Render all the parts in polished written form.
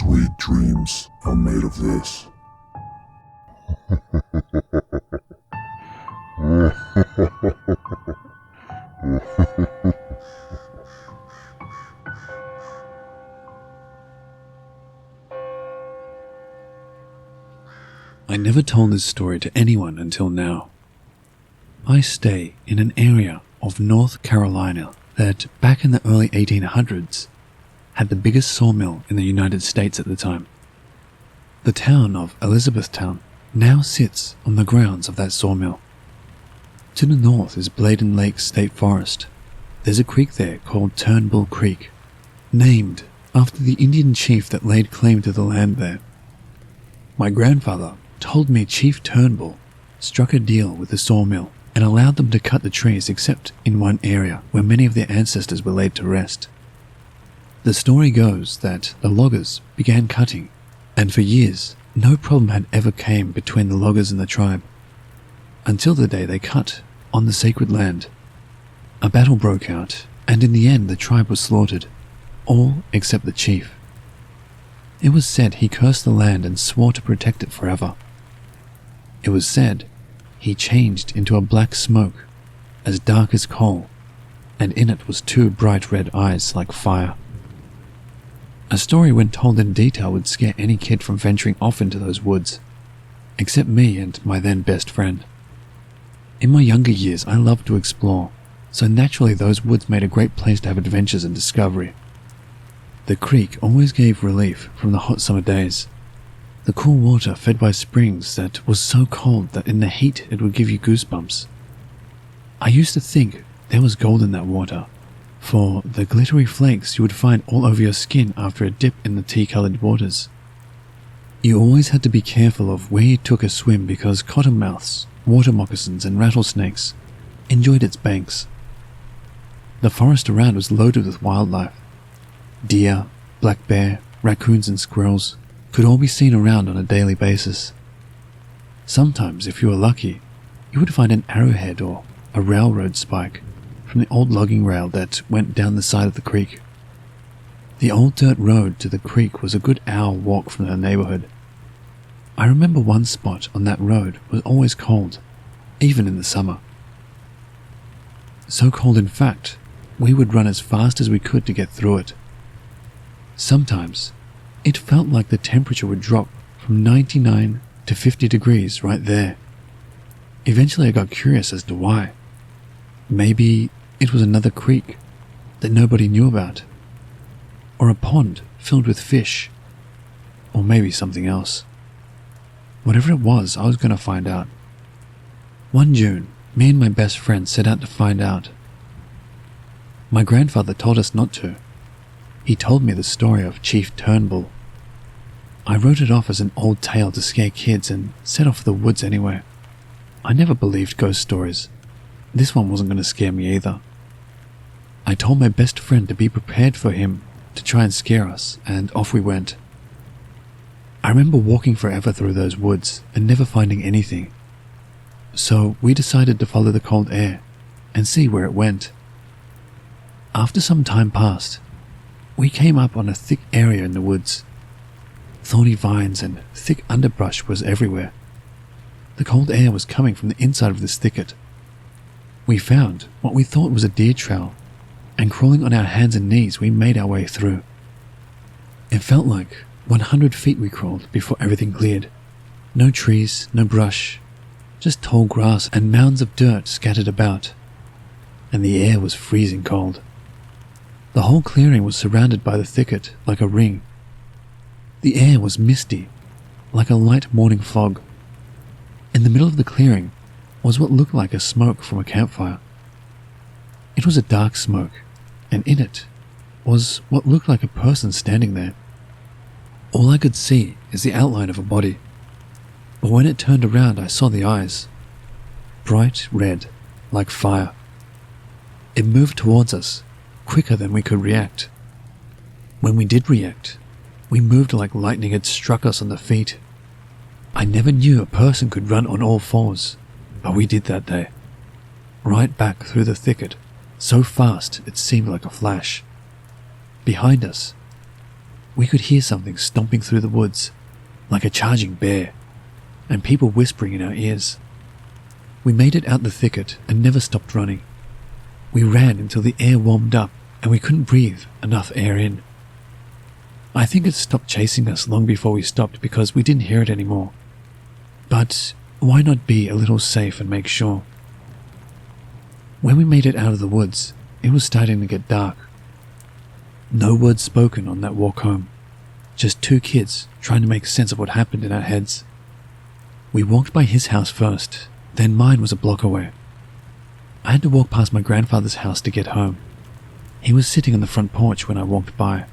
sweet dreams are made of this. I never told this story to anyone until now. I stay in an area of North Carolina that, back in the early 1800s, had the biggest sawmill in the United States at the time. The town of Elizabethtown now sits on the grounds of that sawmill. To the north is Bladen Lake State Forest. There's a creek there called Turnbull Creek, named after the Indian chief that laid claim to the land there. My grandfather told me Chief Turnbull struck a deal with the sawmill and allowed them to cut the trees except in one area where many of their ancestors were laid to rest. The story goes that the loggers began cutting, and for years no problem had ever came between the loggers and the tribe, until the day they cut on the sacred land. A battle broke out, and in the end the tribe was slaughtered, all except the chief. It was said he cursed the land and swore to protect it forever. It was said he changed into a black smoke, as dark as coal, and in it was two bright red eyes like fire. A story when told in detail would scare any kid from venturing off into those woods, except me and my then best friend. In my younger years I loved to explore, so naturally those woods made a great place to have adventures and discovery. The creek always gave relief from the hot summer days. The cool water fed by springs that was so cold that in the heat it would give you goosebumps. I used to think there was gold in that water, for the glittery flakes you would find all over your skin after a dip in the tea-colored waters. You always had to be careful of where you took a swim because cottonmouths, water moccasins and rattlesnakes enjoyed its banks. The forest around was loaded with wildlife. Deer, black bear, raccoons and squirrels could all be seen around on a daily basis. Sometimes, if you were lucky, you would find an arrowhead or a railroad spike from the old logging rail that went down the side of the creek. The old dirt road to the creek was a good hour walk from the neighborhood. I remember one spot on that road was always cold, even in the summer. So cold, in fact, we would run as fast as we could to get through it. Sometimes, it felt like the temperature would drop from 99 to 50 degrees right there. Eventually I got curious as to why. Maybe it was another creek that nobody knew about, or a pond filled with fish, or maybe something else. Whatever it was, I was going to find out. One June, me and my best friend set out to find out. My grandfather told us not to. He told me the story of Chief Turnbull. I wrote it off as an old tale to scare kids and set off for the woods anyway. I never believed ghost stories. This one wasn't going to scare me either. I told my best friend to be prepared for him to try and scare us, and off we went. I remember walking forever through those woods and never finding anything. So we decided to follow the cold air and see where it went. After some time passed, we came up on a thick area in the woods. Thorny vines and thick underbrush was everywhere. The cold air was coming from the inside of this thicket. We found what we thought was a deer trail, and crawling on our hands and knees we made our way through. It felt like 100 feet we crawled before everything cleared. No trees, no brush, just tall grass and mounds of dirt scattered about, and the air was freezing cold. The whole clearing was surrounded by the thicket like a ring. The air was misty, like a light morning fog. In the middle of the clearing was what looked like a smoke from a campfire. It was a dark smoke, and in it was what looked like a person standing there. All I could see is the outline of a body, but when it turned around I saw the eyes, bright red, like fire. It moved towards us, quicker than we could react. When we did react, we moved like lightning had struck us on the feet. I never knew a person could run on all fours, but we did that day. Right back through the thicket, so fast it seemed like a flash. Behind us, we could hear something stomping through the woods, like a charging bear, and people whispering in our ears. We made it out the thicket and never stopped running. We ran until the air warmed up and we couldn't breathe enough air in. I think it stopped chasing us long before we stopped because we didn't hear it anymore. But why not be a little safe and make sure? When we made it out of the woods, it was starting to get dark. No words spoken on that walk home. Just two kids trying to make sense of what happened in our heads. We walked by his house first, then mine was a block away. I had to walk past my grandfather's house to get home. He was sitting on the front porch when I walked by.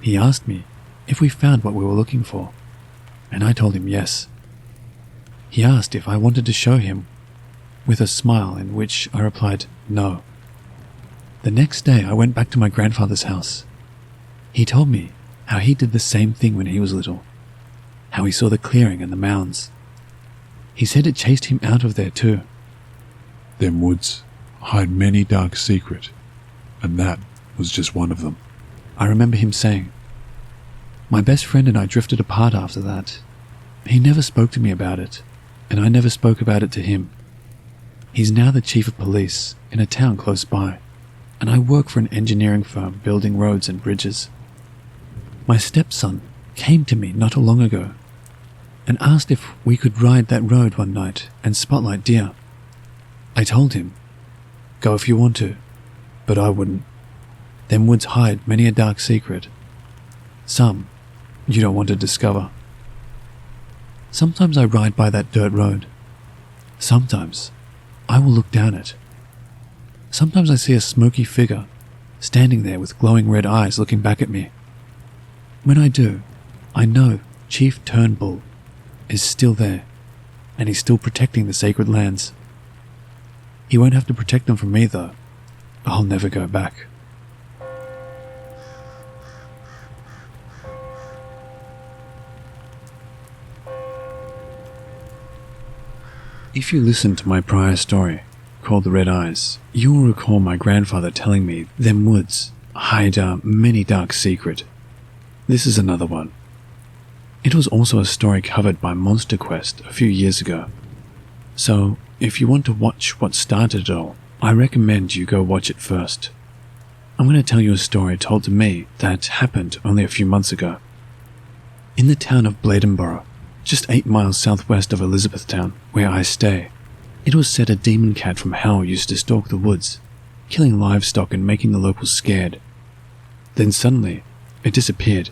He asked me if we found what we were looking for, and I told him yes. He asked if I wanted to show him, with a smile in which I replied no. The next day I went back to my grandfather's house. He told me how he did the same thing when he was little, how he saw the clearing and the mounds. He said it chased him out of there too. Them woods hide many dark secret, and that was just one of them. I remember him saying. My best friend and I drifted apart after that. He never spoke to me about it, and I never spoke about it to him. He's now the chief of police in a town close by, and I work for an engineering firm building roads and bridges. My stepson came to me not long ago and asked if we could ride that road one night and spotlight deer. I told him, go if you want to, but I wouldn't. Them woods hide many a dark secret. Some you don't want to discover. Sometimes I ride by that dirt road. Sometimes I will look down it. Sometimes I see a smoky figure standing there with glowing red eyes looking back at me. When I do, I know Chief Turnbull is still there, and he's still protecting the sacred lands. He won't have to protect them from me though. I'll never go back. If you listen to my prior story, called The Red Eyes, you will recall my grandfather telling me them woods hide many dark secret. This is another one. It was also a story covered by Monster Quest a few years ago. So, if you want to watch what started it all, I recommend you go watch it first. I'm going to tell you a story told to me that happened only a few months ago. In the town of Bladenborough, just 8 miles southwest of Elizabethtown, where I stay, it was said a demon cat from hell used to stalk the woods, killing livestock and making the locals scared. Then suddenly, it disappeared.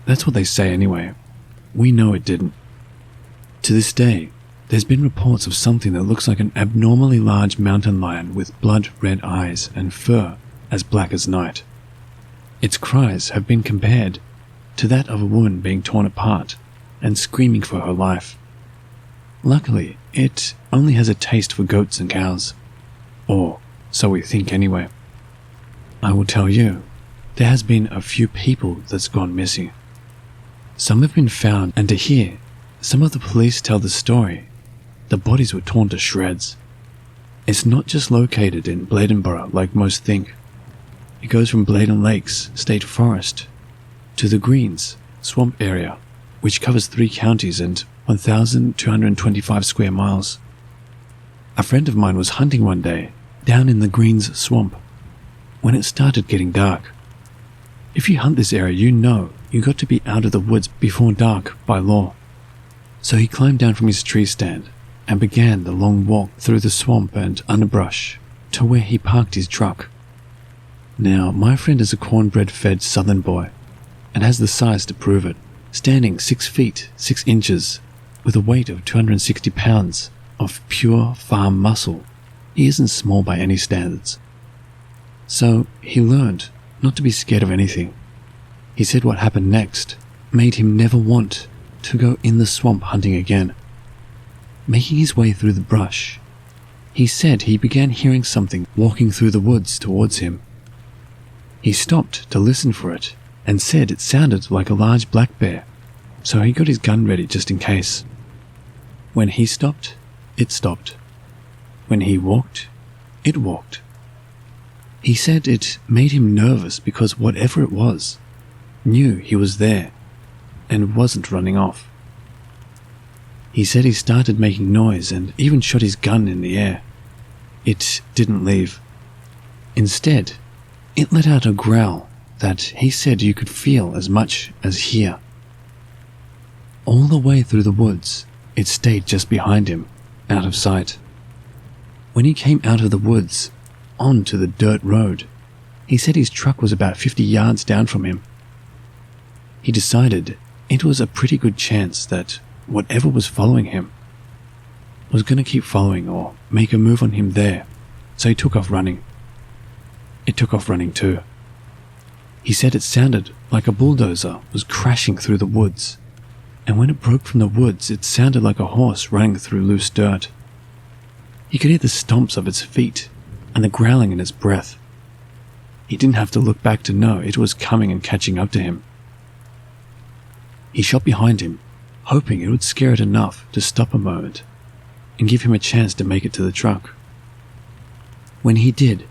That's what they say anyway. We know it didn't. To this day, there's been reports of something that looks like an abnormally large mountain lion with blood-red eyes and fur as black as night. Its cries have been compared to that of a woman being torn apart and screaming for her life. Luckily, it only has a taste for goats and cows. Or, so we think anyway. I will tell you, there has been a few people that's gone missing. Some have been found, and to hear some of the police tell the story, the bodies were torn to shreds. It's not just located in Bladenborough like most think. It goes from Bladen Lakes State Forest to the Greens swamp area, which covers 3 counties and 1,225 square miles. A friend of mine was hunting one day down in the Greens swamp when it started getting dark. If you hunt this area, you know you got to be out of the woods before dark by law. So he climbed down from his tree stand and began the long walk through the swamp and underbrush to where he parked his truck. Now, my friend is a cornbread-fed southern boy and has the size to prove it, standing 6 feet 6 inches with a weight of 260 pounds of pure farm muscle. He isn't small by any standards. So he learned not to be scared of anything. He said what happened next made him never want to go in the swamp hunting again. Making his way through the brush, he said he began hearing something walking through the woods towards him. He stopped to listen for it and said it sounded like a large black bear, so he got his gun ready just in case. When he stopped, it stopped. When he walked, it walked. He said it made him nervous because whatever it was knew he was there and wasn't running off. He said he started making noise and even shot his gun in the air. It didn't leave. Instead, it let out a growl that he said you could feel as much as hear. All the way through the woods, it stayed just behind him, out of sight. When he came out of the woods, onto the dirt road, he said his truck was about 50 yards down from him. He decided it was a pretty good chance that whatever was following him was going to keep following or make a move on him there, so he took off running. It took off running too. He said it sounded like a bulldozer was crashing through the woods, and when it broke from the woods, it sounded like a horse running through loose dirt. He could hear the stomps of its feet and the growling in its breath. He didn't have to look back to know it was coming and catching up to him. He shot behind him, hoping it would scare it enough to stop a moment and give him a chance to make it to the truck. When he did,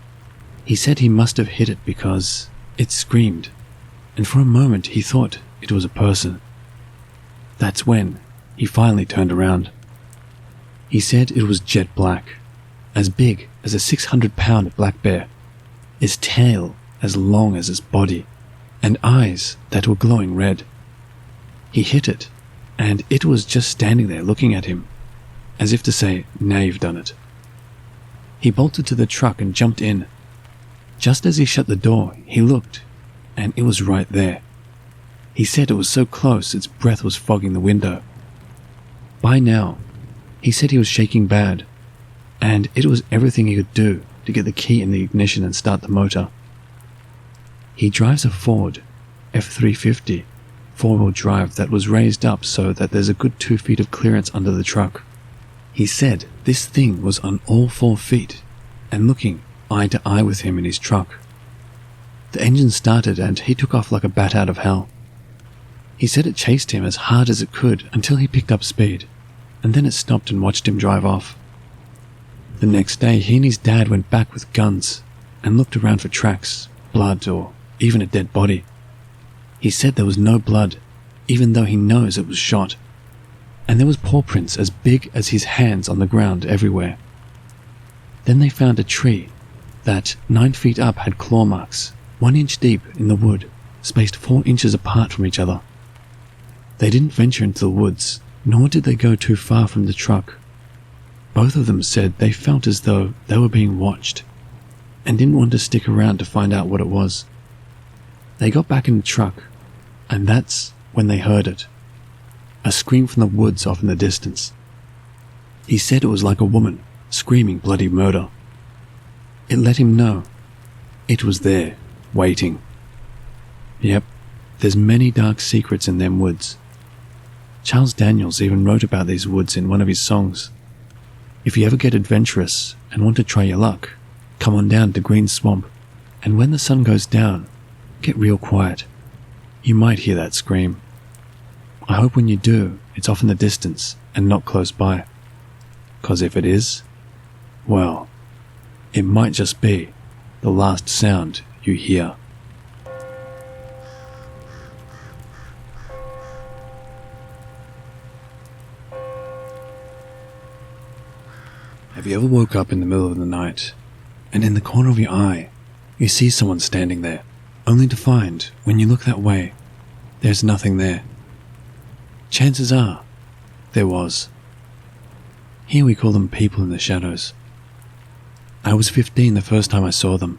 he said he must have hit it because it screamed, and for a moment he thought it was a person. That's when he finally turned around. He said it was jet black, as big as a 600-pound black bear, its tail as long as its body, and eyes that were glowing red. He hit it, and it was just standing there looking at him, as if to say, "Now you've done it." He bolted to the truck and jumped in. Just as he shut the door, he looked, and it was right there. He said it was so close its breath was fogging the window. By now, he said he was shaking bad, and it was everything he could do to get the key in the ignition and start the motor. He drives a Ford F350 four-wheel drive that was raised up so that there's a good 2 feet of clearance under the truck. He said this thing was on all 4 feet and looking eye to eye with him in his truck. The engine started and he took off like a bat out of hell. He said it chased him as hard as it could until he picked up speed, and then it stopped and watched him drive off. The next day, he and his dad went back with guns and looked around for tracks, blood, or even a dead body. He said there was no blood, even though he knows it was shot, and there was paw prints as big as his hands on the ground everywhere. Then they found a tree that 9 feet up had claw marks, 1 inch deep in the wood, spaced 4 inches apart from each other. They didn't venture into the woods, nor did they go too far from the truck. Both of them said they felt as though they were being watched, and didn't want to stick around to find out what it was. They got back in the truck, and that's when they heard it. A scream from the woods off in the distance. He said it was like a woman screaming bloody murder. It let him know it was there, waiting. Yep, there's many dark secrets in them woods. Charles Daniels even wrote about these woods in one of his songs. If you ever get adventurous and want to try your luck, come on down to Green Swamp, and when the sun goes down, get real quiet. You might hear that scream. I hope when you do, it's off in the distance and not close by. 'Cause if it is, well, it might just be the last sound you hear. Have you ever woke up in the middle of the night, and in the corner of your eye, you see someone standing there, only to find, when you look that way, there's nothing there? Chances are, there was. Here we call them people in the shadows. I was 15 the first time I saw them.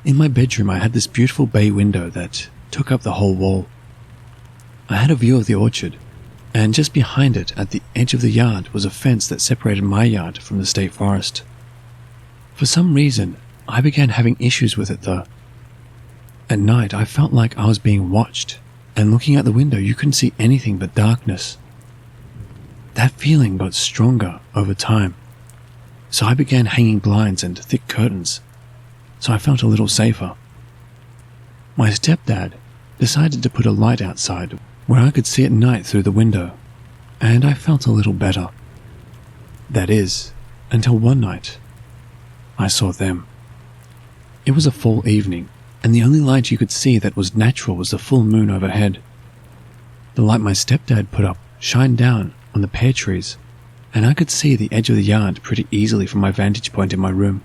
In my bedroom I had this beautiful bay window that took up the whole wall. I had a view of the orchard, and just behind it at the edge of the yard was a fence that separated my yard from the state forest. For some reason, I began having issues with it though. At night I felt like I was being watched, and looking out the window you couldn't see anything but darkness. That feeling got stronger over time, so I began hanging blinds and thick curtains, so I felt a little safer. My stepdad decided to put a light outside where I could see at night through the window, and I felt a little better. That is, until one night, I saw them. It was a fall evening, and the only light you could see that was natural was the full moon overhead. The light my stepdad put up shined down on the pear trees, and I could see the edge of the yard pretty easily from my vantage point in my room.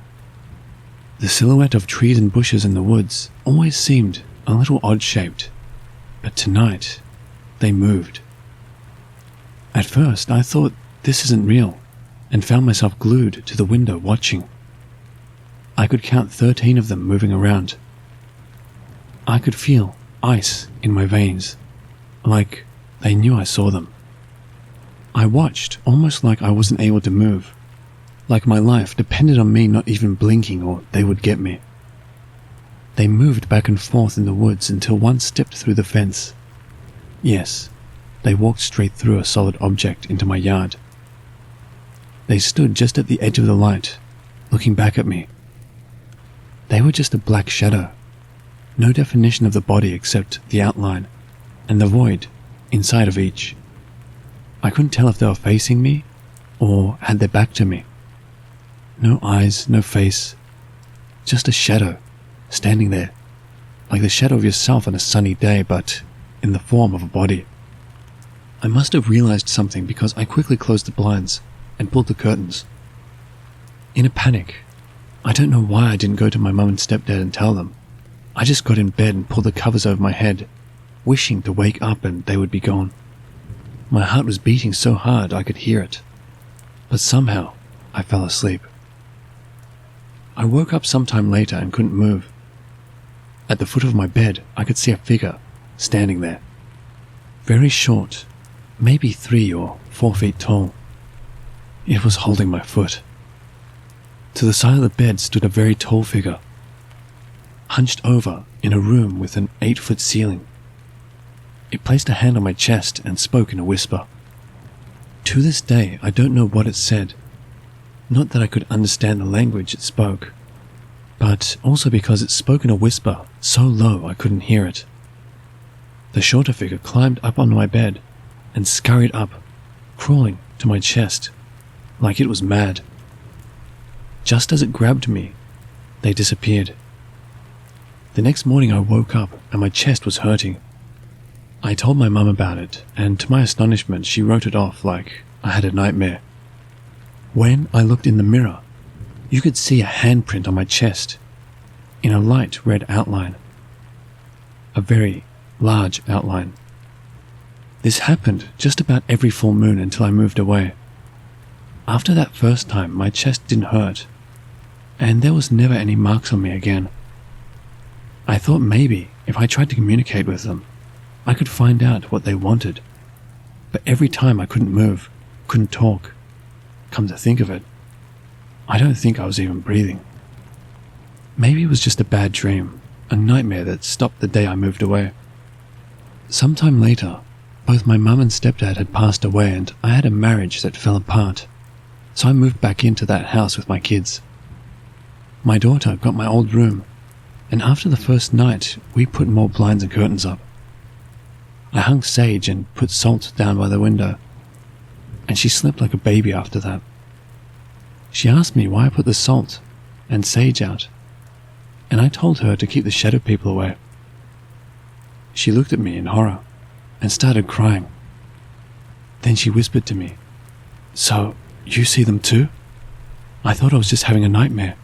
The silhouette of trees and bushes in the woods always seemed a little odd-shaped, but tonight they moved. At first I thought this isn't real, and found myself glued to the window watching. I could count 13 of them moving around. I could feel ice in my veins, like they knew I saw them. I watched almost like I wasn't able to move, like my life depended on me not even blinking or they would get me. They moved back and forth in the woods until one stepped through the fence. Yes, they walked straight through a solid object into my yard. They stood just at the edge of the light, looking back at me. They were just a black shadow, no definition of the body except the outline and the void inside of each. I couldn't tell if they were facing me or had their back to me. No eyes, no face, just a shadow standing there, like the shadow of yourself on a sunny day, but in the form of a body. I must have realized something because I quickly closed the blinds and pulled the curtains. In a panic, I don't know why I didn't go to my mum and stepdad and tell them. I just got in bed and pulled the covers over my head, wishing to wake up and they would be gone. My heart was beating so hard I could hear it, but somehow I fell asleep. I woke up sometime later and couldn't move. At the foot of my bed, I could see a figure standing there. Very short, maybe 3 or 4 feet tall. It was holding my foot. To the side of the bed stood a very tall figure, hunched over in a room with an 8-foot ceiling. It placed a hand on my chest and spoke in a whisper. To this day, I don't know what it said. Not that I could understand the language it spoke, but also because it spoke in a whisper so low I couldn't hear it. The shorter figure climbed up on my bed and scurried up, crawling to my chest, like it was mad. Just as it grabbed me, they disappeared. The next morning I woke up and my chest was hurting. I told my mum about it, and to my astonishment she wrote it off like I had a nightmare. When I looked in the mirror, you could see a handprint on my chest, in a light red outline. A very large outline. This happened just about every full moon until I moved away. After that first time, my chest didn't hurt, and there was never any marks on me again. I thought maybe if I tried to communicate with them, I could find out what they wanted, but every time I couldn't move, couldn't talk. Come to think of it, I don't think I was even breathing. Maybe it was just a bad dream, a nightmare that stopped the day I moved away. Sometime later, both my mum and stepdad had passed away and I had a marriage that fell apart, so I moved back into that house with my kids. My daughter got my old room, and after the first night, we put more blinds and curtains up. I hung sage and put salt down by the window, and she slept like a baby after that. She asked me why I put the salt and sage out, and I told her to keep the shadow people away. She looked at me in horror and started crying. Then she whispered to me, "So, you see them too?" I thought I was just having a nightmare.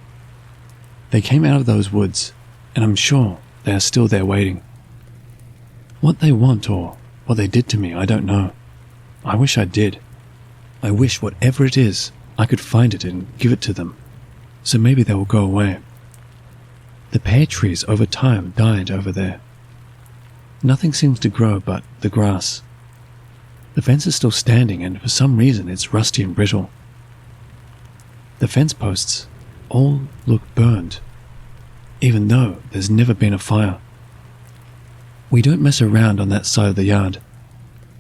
They came out of those woods, and I'm sure they are still there waiting. What they want or what they did to me, I don't know. I wish I did. I wish whatever it is, I could find it and give it to them, so maybe they will go away. The pear trees over time died over there. Nothing seems to grow but the grass. The fence is still standing and for some reason it's rusty and brittle. The fence posts all look burned, even though there's never been a fire. We don't mess around on that side of the yard.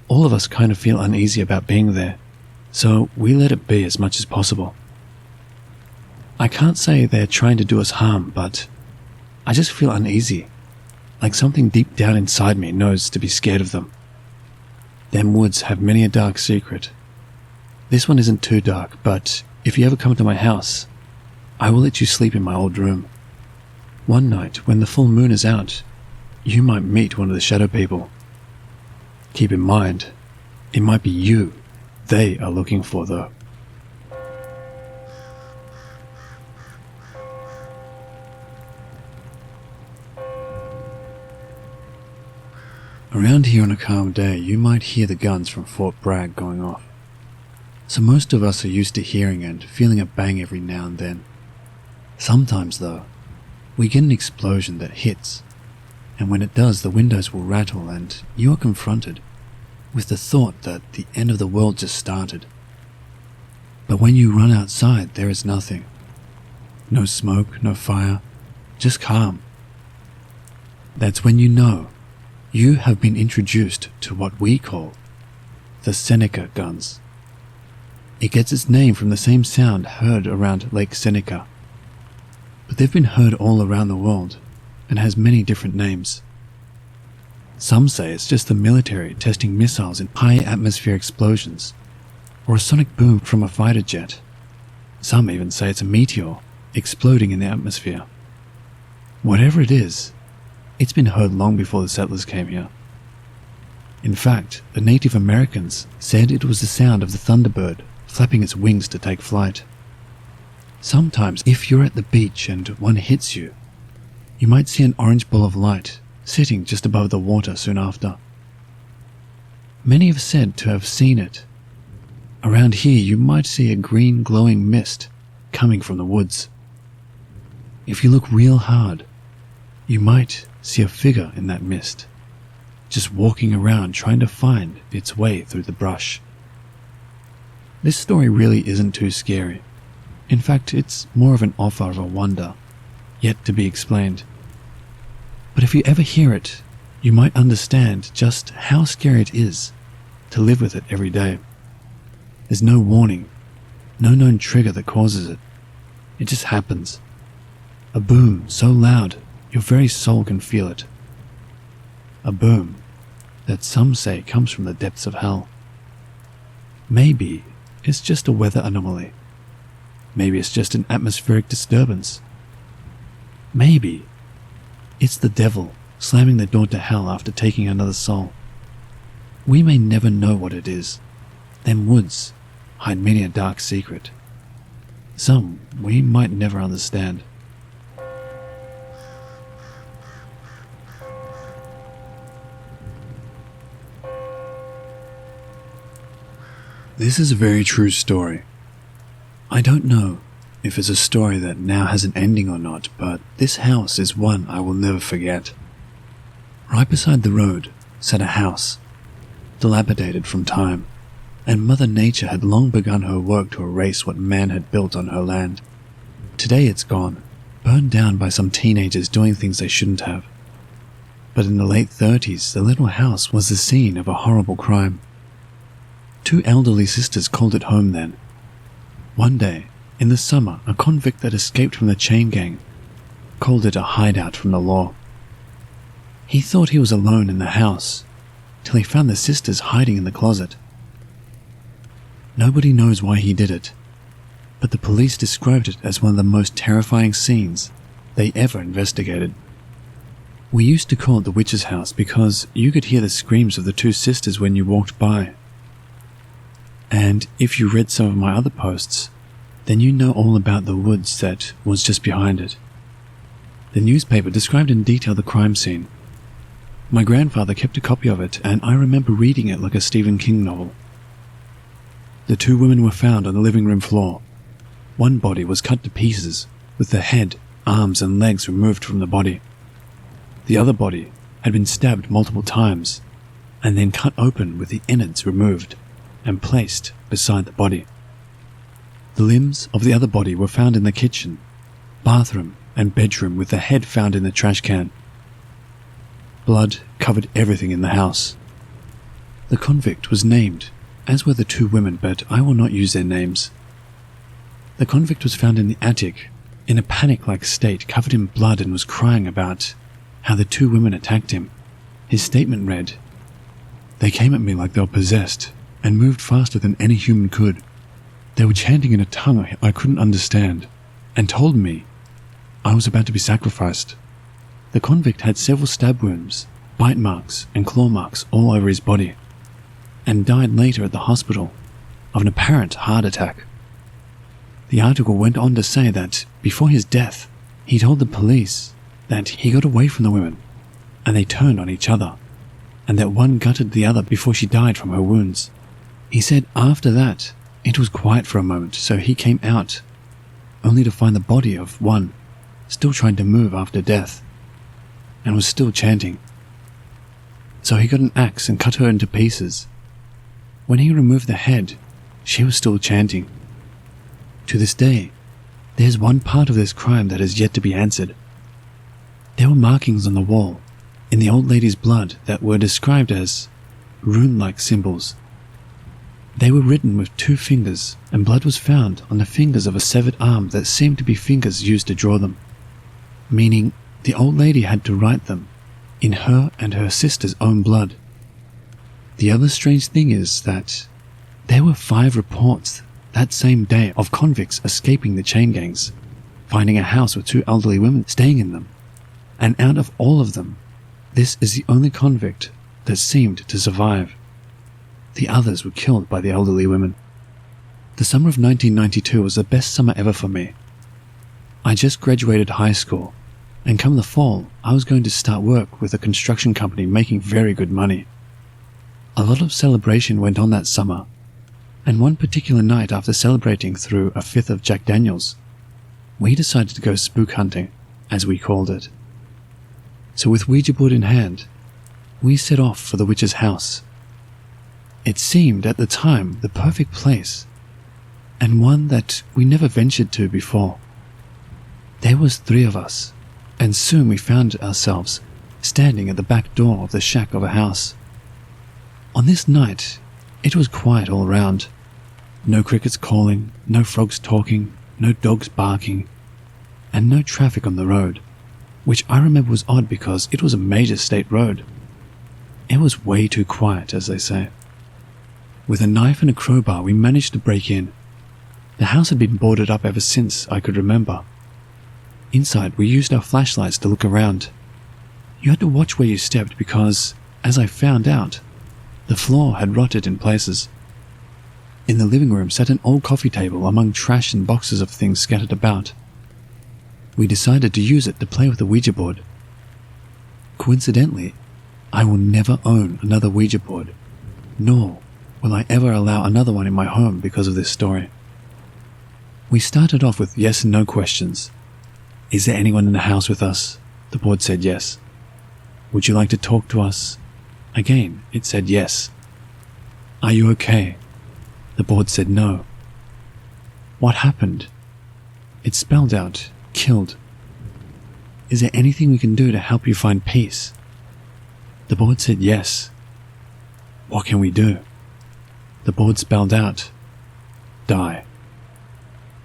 All of us kind of feel uneasy about being there, so we let it be as much as possible. I can't say they're trying to do us harm, but I just feel uneasy, like something deep down inside me knows to be scared of them. Them woods have many a dark secret. This one isn't too dark, but if you ever come to my house, I will let you sleep in my old room. One night, when the full moon is out, you might meet one of the shadow people. Keep in mind, it might be you they are looking for though. Around here on a calm day, you might hear the guns from Fort Bragg going off. So most of us are used to hearing and feeling a bang every now and then. Sometimes though, we get an explosion that hits, and when it does, the windows will rattle and you are confronted with the thought that the end of the world just started. But when you run outside, there is nothing. No smoke, no fire, just calm. That's when you know you have been introduced to what we call the Seneca guns. It gets its name from the same sound heard around Lake Seneca, but they've been heard all around the world and has many different names. Some say it's just the military testing missiles in high atmosphere explosions, or a sonic boom from a fighter jet. Some even say it's a meteor exploding in the atmosphere. Whatever it is, it's been heard long before the settlers came here. In fact, the Native Americans said it was the sound of the thunderbird flapping its wings to take flight. Sometimes, if you're at the beach and one hits you, you might see an orange ball of light sitting just above the water soon after. Many have said to have seen it. Around here, you might see a green glowing mist coming from the woods. If you look real hard, you might see a figure in that mist, just walking around trying to find its way through the brush. This story really isn't too scary. In fact, it's more of an offer of a wonder, yet to be explained. But if you ever hear it, you might understand just how scary it is to live with it every day. There's no warning, no known trigger that causes it. It just happens. A boom so loud your very soul can feel it. A boom that some say comes from the depths of hell. Maybe it's just a weather anomaly. Maybe it's just an atmospheric disturbance. Maybe it's the devil slamming the door to hell after taking another soul. We may never know what it is. Them woods hide many a dark secret. Some we might never understand. This is a very true story. I don't know if it's a story that now has an ending or not, but this house is one I will never forget. Right beside the road sat a house, dilapidated from time, and Mother Nature had long begun her work to erase what man had built on her land. Today it's gone, burned down by some teenagers doing things they shouldn't have. But in the late 30s, the little house was the scene of a horrible crime. 2 elderly sisters called it home then. One day, in the summer, a convict that escaped from the chain gang called it a hideout from the law. He thought he was alone in the house, till he found the sisters hiding in the closet. Nobody knows why he did it, but the police described it as one of the most terrifying scenes they ever investigated. We used to call it the witch's house because you could hear the screams of the 2 sisters when you walked by. And if you read some of my other posts, then you know all about the woods that was just behind it. The newspaper described in detail the crime scene. My grandfather kept a copy of it, and I remember reading it like a Stephen King novel. The 2 women were found on the living room floor. One body was cut to pieces, with the head, arms, and legs removed from the body. The other body had been stabbed multiple times, and then cut open with the innards removed and placed beside the body. The limbs of the other body were found in the kitchen, bathroom, and bedroom, with the head found in the trash can. Blood covered everything in the house. The convict was named, as were the 2 women, but I will not use their names. The convict was found in the attic, in a panic-like state, covered in blood, and was crying about how the 2 women attacked him. His statement read, "They came at me like they were possessed, and moved faster than any human could. They were chanting in a tongue I couldn't understand, and told me I was about to be sacrificed. The convict had several stab wounds, bite marks and claw marks all over his body, and died later at the hospital of an apparent heart attack. The article went on to say that before his death, he told the police that he got away from the women and they turned on each other, and that one gutted the other before she died from her wounds. He said after that, it was quiet for a moment, so he came out, only to find the body of one still trying to move after death, and was still chanting. So he got an axe and cut her into pieces. When he removed the head, she was still chanting. To this day, there's one part of this crime that has yet to be answered. There were markings on the wall in the old lady's blood that were described as rune-like symbols. They were written with 2 fingers, and blood was found on the fingers of a severed arm that seemed to be fingers used to draw them, meaning the old lady had to write them in her and her sister's own blood. The other strange thing is that there were 5 reports that same day of convicts escaping the chain gangs, finding a house with 2 elderly women staying in them, and out of all of them, this is the only convict that seemed to survive. The others were killed by the elderly women. The summer of 1992 was the best summer ever for me. I just graduated high school, and come the fall, I was going to start work with a construction company making very good money. A lot of celebration went on that summer, and one particular night after celebrating through a 5th of Jack Daniels, we decided to go spook hunting, as we called it. So with Ouija board in hand, we set off for the witch's house. It seemed at the time the perfect place, and one that we never ventured to before. There was 3 of us, and soon we found ourselves standing at the back door of the shack of a house. On this night, it was quiet all around. No crickets calling, no frogs talking, no dogs barking, and no traffic on the road, which I remember was odd because it was a major state road. It was way too quiet, as they say. With a knife and a crowbar, we managed to break in. The house had been boarded up ever since I could remember. Inside, we used our flashlights to look around. You had to watch where you stepped because, as I found out, the floor had rotted in places. In the living room sat an old coffee table among trash and boxes of things scattered about. We decided to use it to play with the Ouija board. Coincidentally, I will never own another Ouija board, nor will I ever allow another one in my home because of this story. We started off with yes and no questions. Is there anyone in the house with us? The board said yes. Would you like to talk to us? Again, it said yes. Are you okay? The board said no. What happened? It spelled out, killed. Is there anything we can do to help you find peace? The board said yes. What can we do? The board spelled out, die.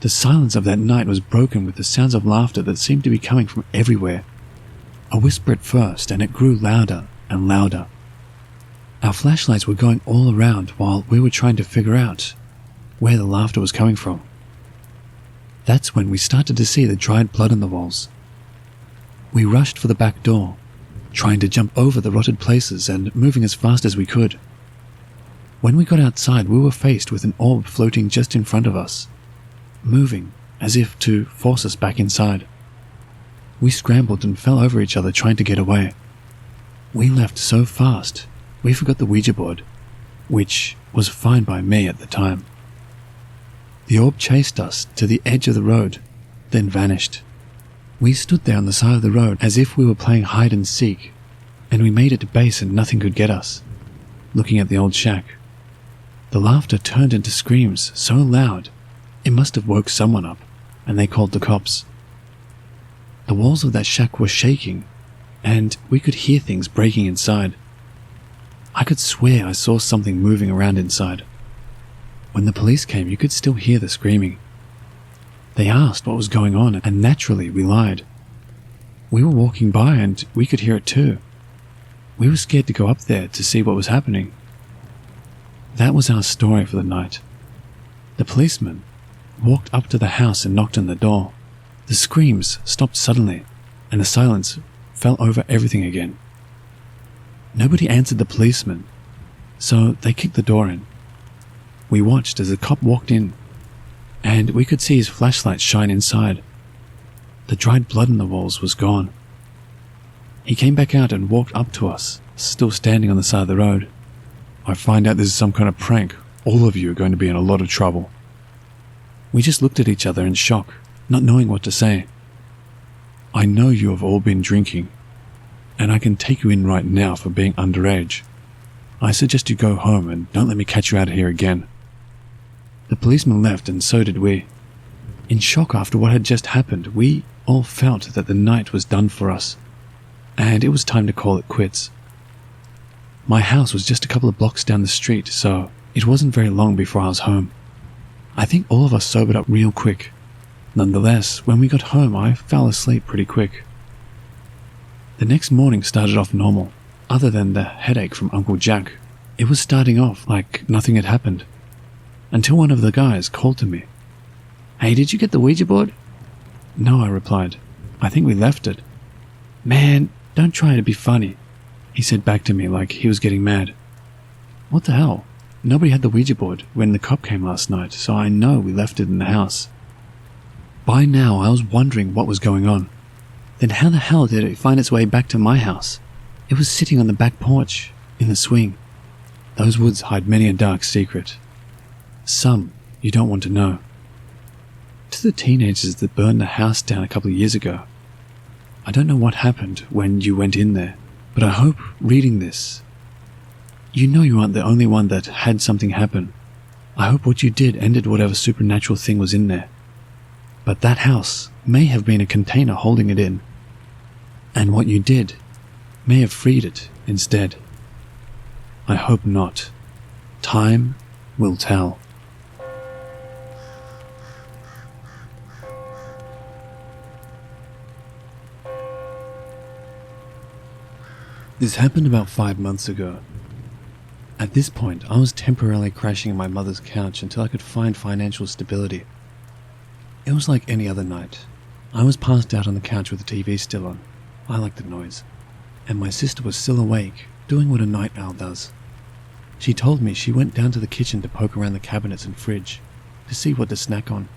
The silence of that night was broken with the sounds of laughter that seemed to be coming from everywhere. A whisper at first, and it grew louder and louder. Our flashlights were going all around while we were trying to figure out where the laughter was coming from. That's when we started to see the dried blood on the walls. We rushed for the back door, trying to jump over the rotted places and moving as fast as we could. When we got outside, we were faced with an orb floating just in front of us, moving as if to force us back inside. We scrambled and fell over each other trying to get away. We left so fast, we forgot the Ouija board, which was fine by me at the time. The orb chased us to the edge of the road, then vanished. We stood there on the side of the road as if we were playing hide and seek, and we made it to base and nothing could get us, looking at the old shack. The laughter turned into screams so loud, it must have woke someone up, and they called the cops. The walls of that shack were shaking, and we could hear things breaking inside. I could swear I saw something moving around inside. When the police came, you could still hear the screaming. They asked what was going on, and naturally we lied. We were walking by and we could hear it too. We were scared to go up there to see what was happening. That was our story for the night. The policeman walked up to the house and knocked on the door. The screams stopped suddenly, and the silence fell over everything again. Nobody answered the policeman, so they kicked the door in. We watched as the cop walked in, and we could see his flashlight shine inside. The dried blood in the walls was gone. He came back out and walked up to us, still standing on the side of the road. "I find out this is some kind of prank. All of you are going to be in a lot of trouble." We just looked at each other in shock, not knowing what to say. "I know you have all been drinking, and I can take you in right now for being underage. I suggest you go home and don't let me catch you out of here again." The policeman left, and so did we. In shock after what had just happened, we all felt that the night was done for us, and it was time to call it quits. My house was just a couple of blocks down the street, so it wasn't very long before I was home. I think all of us sobered up real quick. Nonetheless, when we got home, I fell asleep pretty quick. The next morning started off normal. Other than the headache from Uncle Jack, it was starting off like nothing had happened. Until one of the guys called to me. "Hey, did you get the Ouija board?" "No," I replied. "I think we left it." "Man, don't try to be funny," he said back to me like he was getting mad. What the hell? Nobody had the Ouija board when the cop came last night, so I know we left it in the house. By now, I was wondering what was going on. Then how the hell did it find its way back to my house? It was sitting on the back porch, in the swing. Those woods hide many a dark secret. Some you don't want to know. To the teenagers that burned the house down a couple of years ago, I don't know what happened when you went in there, but I hope reading this, you know you aren't the only one that had something happen. I hope what you did ended whatever supernatural thing was in there. But that house may have been a container holding it in, and what you did may have freed it instead. I hope not. Time will tell. This happened about 5 months ago. At this point, I was temporarily crashing on my mother's couch until I could find financial stability. It was like any other night. I was passed out on the couch with the TV still on. I liked the noise. And my sister was still awake, doing what a night owl does. She told me she went down to the kitchen to poke around the cabinets and fridge to see what to snack on.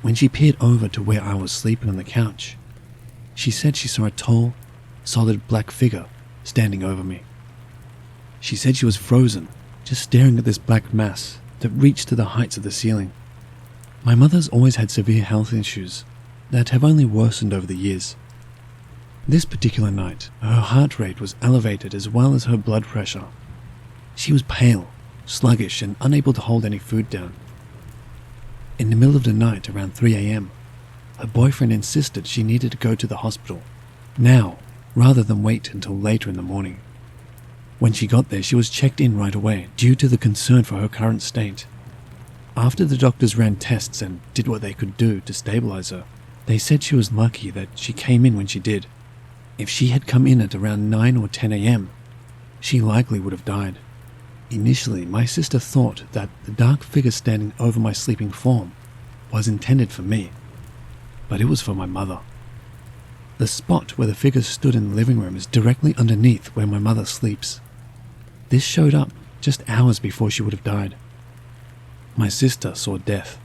When she peered over to where I was sleeping on the couch, she said she saw a tall, solid black figure standing over me. She said she was frozen, just staring at this black mass that reached to the heights of the ceiling. My mother's always had severe health issues that have only worsened over the years. This particular night, her heart rate was elevated as well as her blood pressure. She was pale, sluggish, and unable to hold any food down. In the middle of the night, around 3 a.m., her boyfriend insisted she needed to go to the hospital now, rather than wait until later in the morning. When she got there, she was checked in right away due to the concern for her current state. After the doctors ran tests and did what they could do to stabilize her, they said she was lucky that she came in when she did. If she had come in at around 9 or 10 a.m., she likely would have died. Initially, my sister thought that the dark figure standing over my sleeping form was intended for me, but it was for my mother. The spot where the figure stood in the living room is directly underneath where my mother sleeps. This showed up just hours before she would have died. My sister saw death.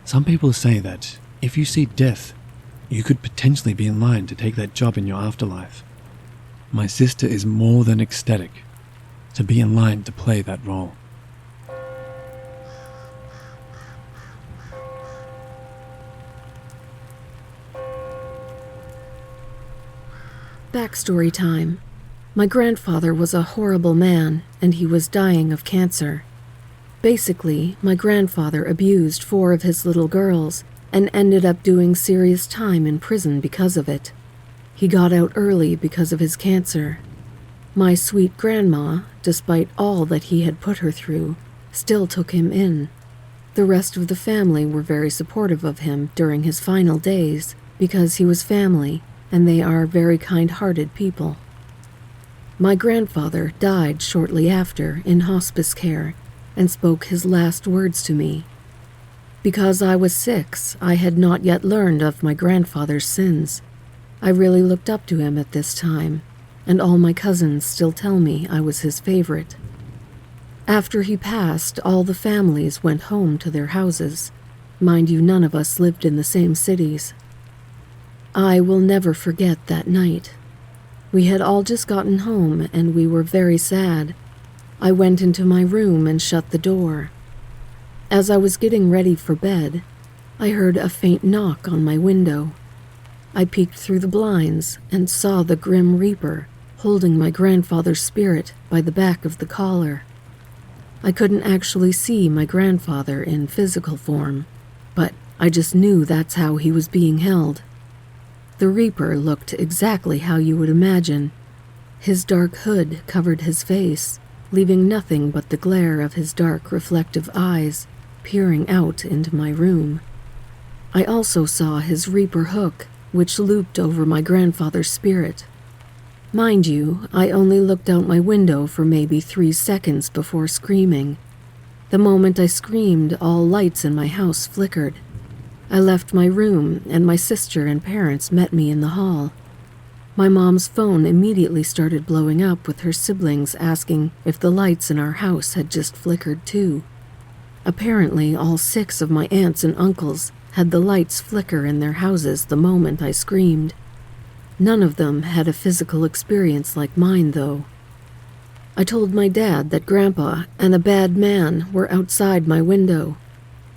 Some people say that if you see death, you could potentially be in line to take that job in your afterlife. My sister is more than ecstatic to be in line to play that role. Backstory time. My grandfather was a horrible man, and he was dying of cancer. Basically, my grandfather abused 4 of his little girls and ended up doing serious time in prison because of it. He got out early because of his cancer. My sweet grandma, despite all that he had put her through, still took him in. The rest of the family were very supportive of him during his final days because he was family, and they are very kind-hearted people. My grandfather died shortly after in hospice care and spoke his last words to me. Because I was 6, I had not yet learned of my grandfather's sins. I really looked up to him at this time, and all my cousins still tell me I was his favorite. After he passed, all the families went home to their houses. Mind you, none of us lived in the same cities. I will never forget that night. We had all just gotten home, and we were very sad. I went into my room and shut the door. As I was getting ready for bed, I heard a faint knock on my window. I peeked through the blinds and saw the Grim Reaper holding my grandfather's spirit by the back of the collar. I couldn't actually see my grandfather in physical form, but I just knew that's how he was being held. The Reaper looked exactly how you would imagine. His dark hood covered his face, leaving nothing but the glare of his dark reflective eyes peering out into my room. I also saw his Reaper hook, which looped over my grandfather's spirit. Mind you, I only looked out my window for maybe 3 seconds before screaming. The moment I screamed, all lights in my house flickered. I left my room, and my sister and parents met me in the hall. My mom's phone immediately started blowing up with her siblings asking if the lights in our house had just flickered too. Apparently, all 6 of my aunts and uncles had the lights flicker in their houses the moment I screamed. None of them had a physical experience like mine, though. I told my dad that Grandpa and a bad man were outside my window.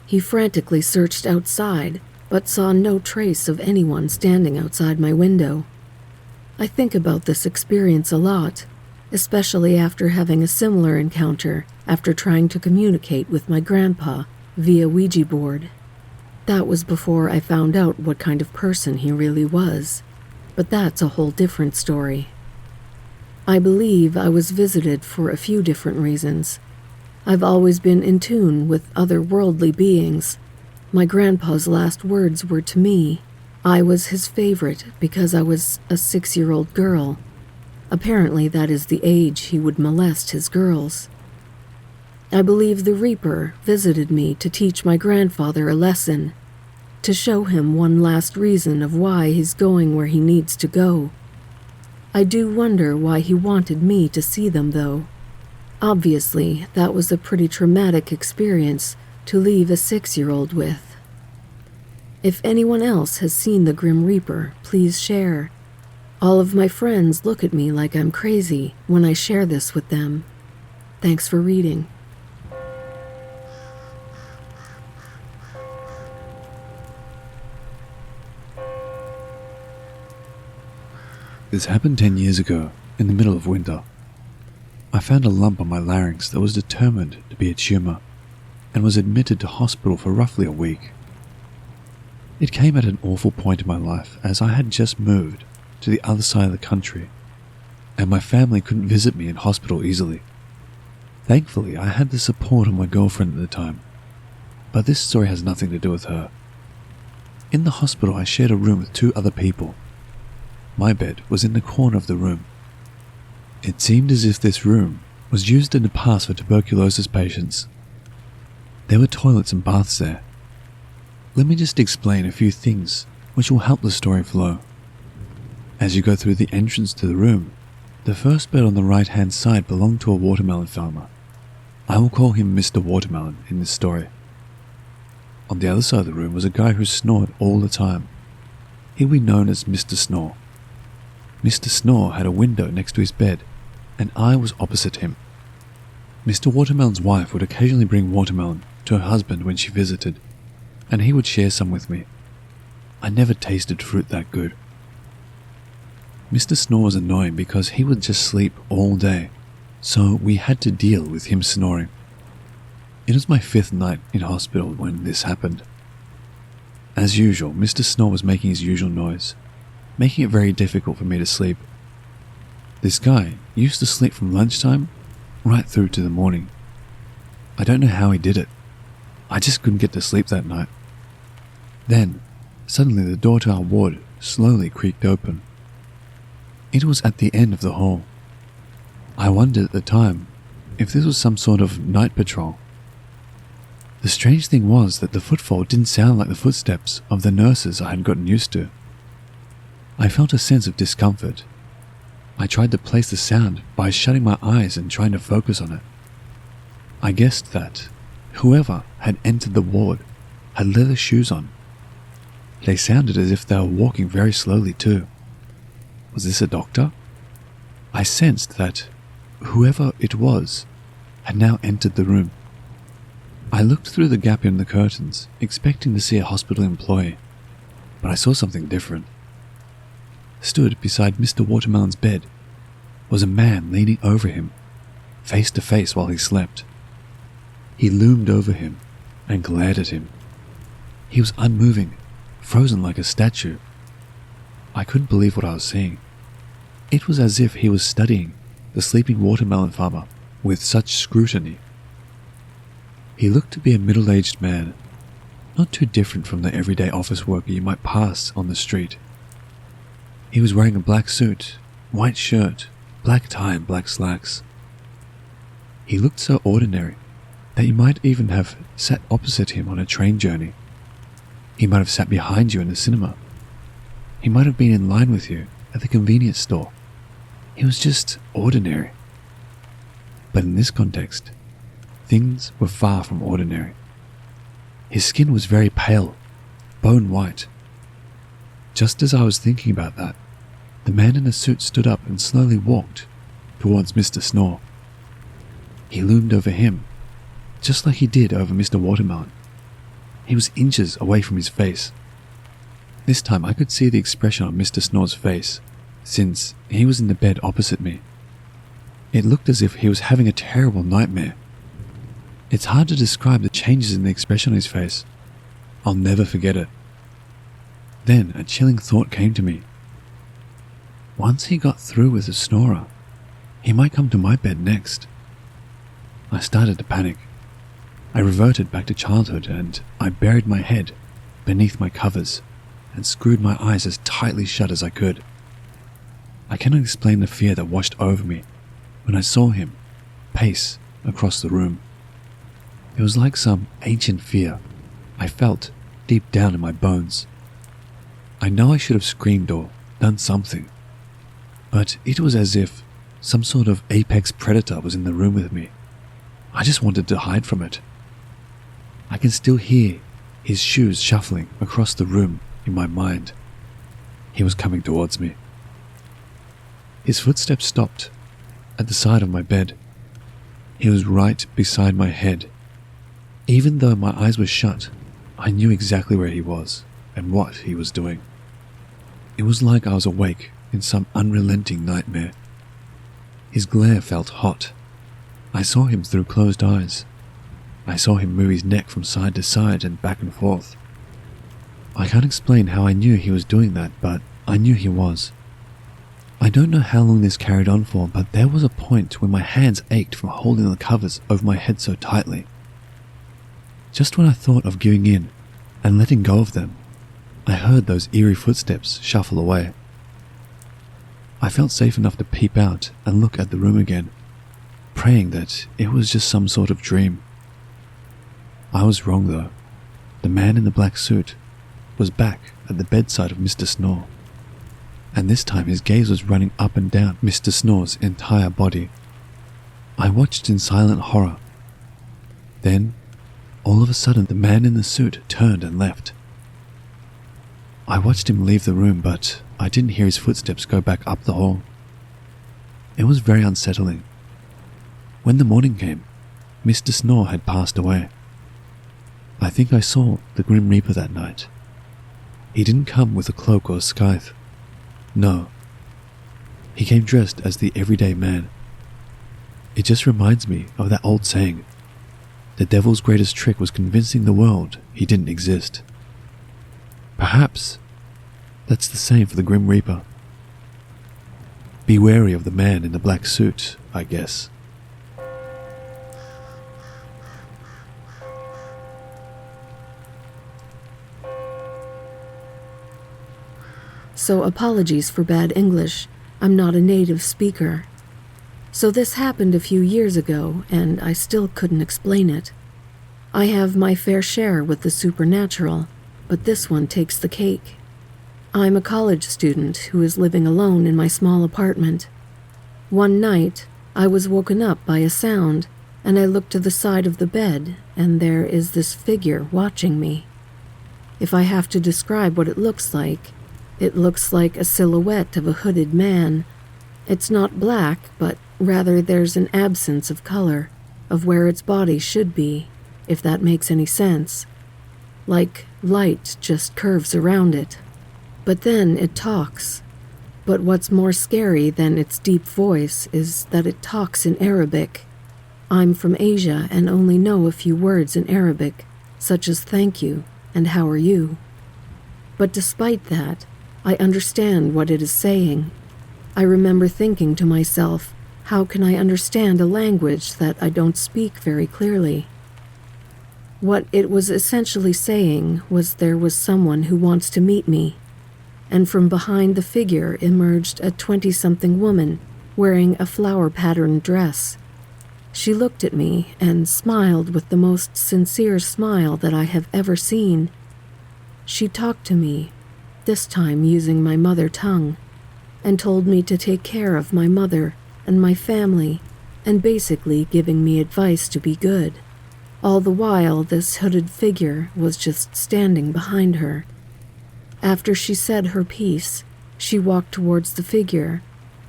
He frantically searched outside, but saw no trace of anyone standing outside my window. I think about this experience a lot, especially after having a similar encounter after trying to communicate with my grandpa via Ouija board. That was before I found out what kind of person he really was, but that's a whole different story. I believe I was visited for a few different reasons. I've always been in tune with otherworldly beings. My grandpa's last words were to me, I was his favorite because I was a 6-year-old girl. Apparently that is the age he would molest his girls. I believe the Reaper visited me to teach my grandfather a lesson, to show him one last reason of why he's going where he needs to go. I do wonder why he wanted me to see them, though. Obviously, that was a pretty traumatic experience to leave a 6-year-old with. If anyone else has seen the Grim Reaper, please share. All of my friends look at me like I'm crazy when I share this with them. Thanks for reading. This happened 10 years ago, in the middle of winter. I found a lump on my larynx that was determined to be a tumor, and was admitted to hospital for roughly a week. It came at an awful point in my life as I had just moved to the other side of the country, and my family couldn't visit me in hospital easily. Thankfully, I had the support of my girlfriend at the time, but this story has nothing to do with her. In the hospital, I shared a room with 2 other people. My bed was in the corner of the room. It seemed as if this room was used in the past for tuberculosis patients. There were toilets and baths there. Let me just explain a few things which will help the story flow. As you go through the entrance to the room, the first bed on the right-hand side belonged to a watermelon farmer. I will call him Mr. Watermelon in this story. On the other side of the room was a guy who snored all the time. He would be known as Mr. Snore. Mr. Snore had a window next to his bed, and I was opposite him. Mr. Watermelon's wife would occasionally bring watermelon to her husband when she visited, and he would share some with me. I never tasted fruit that good. Mr. Snore was annoying because he would just sleep all day, so we had to deal with him snoring. It was my 5th night in hospital when this happened. As usual, Mr. Snore was making his usual noise, making it very difficult for me to sleep. This guy used to sleep from lunchtime right through to the morning. I don't know how he did it. I just couldn't get to sleep that night. Then, suddenly the door to our ward slowly creaked open. It was at the end of the hall. I wondered at the time if this was some sort of night patrol. The strange thing was that the footfall didn't sound like the footsteps of the nurses I had gotten used to. I felt a sense of discomfort. I tried to place the sound by shutting my eyes and trying to focus on it. I guessed that whoever had entered the ward had leather shoes on. They sounded as if they were walking very slowly too. Was this a doctor? I sensed that whoever it was had now entered the room. I looked through the gap in the curtains, expecting to see a hospital employee, but I saw something different. Stood beside Mr. Watermelon's bed was a man leaning over him, face to face while he slept. He loomed over him and glared at him. He was unmoving, frozen like a statue. I couldn't believe what I was seeing. It was as if he was studying the sleeping watermelon farmer with such scrutiny. He looked to be a middle-aged man, not too different from the everyday office worker you might pass on the street. He was wearing a black suit, white shirt, black tie and black slacks. He looked so ordinary that you might even have sat opposite him on a train journey. He might have sat behind you in the cinema. He might have been in line with you at the convenience store. He was just ordinary. But in this context, things were far from ordinary. His skin was very pale, bone white. Just as I was thinking about that, the man in the suit stood up and slowly walked towards Mr. Snore. He loomed over him, just like he did over Mr. Watermelon. He was inches away from his face. This time I could see the expression on Mr. Snore's face, since he was in the bed opposite me. It looked as if he was having a terrible nightmare. It's hard to describe the changes in the expression on his face. I'll never forget it. Then a chilling thought came to me. Once he got through with the snorer, he might come to my bed next. I started to panic. I reverted back to childhood and I buried my head beneath my covers and screwed my eyes as tightly shut as I could. I cannot explain the fear that washed over me when I saw him pace across the room. It was like some ancient fear I felt deep down in my bones. I know I should have screamed or done something, but it was as if some sort of apex predator was in the room with me. I just wanted to hide from it. I can still hear his shoes shuffling across the room in my mind. He was coming towards me. His footsteps stopped at the side of my bed. He was right beside my head. Even though my eyes were shut, I knew exactly where he was and what he was doing. It was like I was awake in some unrelenting nightmare. His glare felt hot. I saw him through closed eyes. I saw him move his neck from side to side and back and forth. I can't explain how I knew he was doing that, but I knew he was. I don't know how long this carried on for, but there was a point when my hands ached from holding the covers over my head so tightly. Just when I thought of giving in and letting go of them, I heard those eerie footsteps shuffle away. I felt safe enough to peep out and look at the room again, praying that it was just some sort of dream. I was wrong though. The man in the black suit was back at the bedside of Mr. Snore, and this time his gaze was running up and down Mr. Snore's entire body. I watched in silent horror. Then, all of a sudden, the man in the suit turned and left. I watched him leave the room, but I didn't hear his footsteps go back up the hall. It was very unsettling. When the morning came, Mr. Snore had passed away. I think I saw the Grim Reaper that night. He didn't come with a cloak or a scythe. No. He came dressed as the everyday man. It just reminds me of that old saying, the devil's greatest trick was convincing the world he didn't exist. Perhaps that's the same for the Grim Reaper. Be wary of the man in the black suit, I guess. So apologies for bad English. I'm not a native speaker. So this happened a few years ago, and I still couldn't explain it. I have my fair share with the supernatural, but this one takes the cake. I'm a college student who is living alone in my small apartment. One night, I was woken up by a sound, and I looked to the side of the bed, and there is this figure watching me. If I have to describe what it looks like a silhouette of a hooded man. It's not black, but rather there's an absence of color, of where its body should be, if that makes any sense. Like light just curves around it. But then it talks. But what's more scary than its deep voice is that it talks in Arabic. I'm from Asia and only know a few words in Arabic, such as thank you and how are you. But despite that, I understand what it is saying. I remember thinking to myself, how can I understand a language that I don't speak very clearly? What it was essentially saying was there was someone who wants to meet me, and from behind the figure emerged a 20-something woman wearing a flower-patterned dress. She looked at me and smiled with the most sincere smile that I have ever seen. She talked to me, this time using my mother tongue, and told me to take care of my mother and my family, and basically giving me advice to be good. All the while, this hooded figure was just standing behind her. After she said her piece, she walked towards the figure,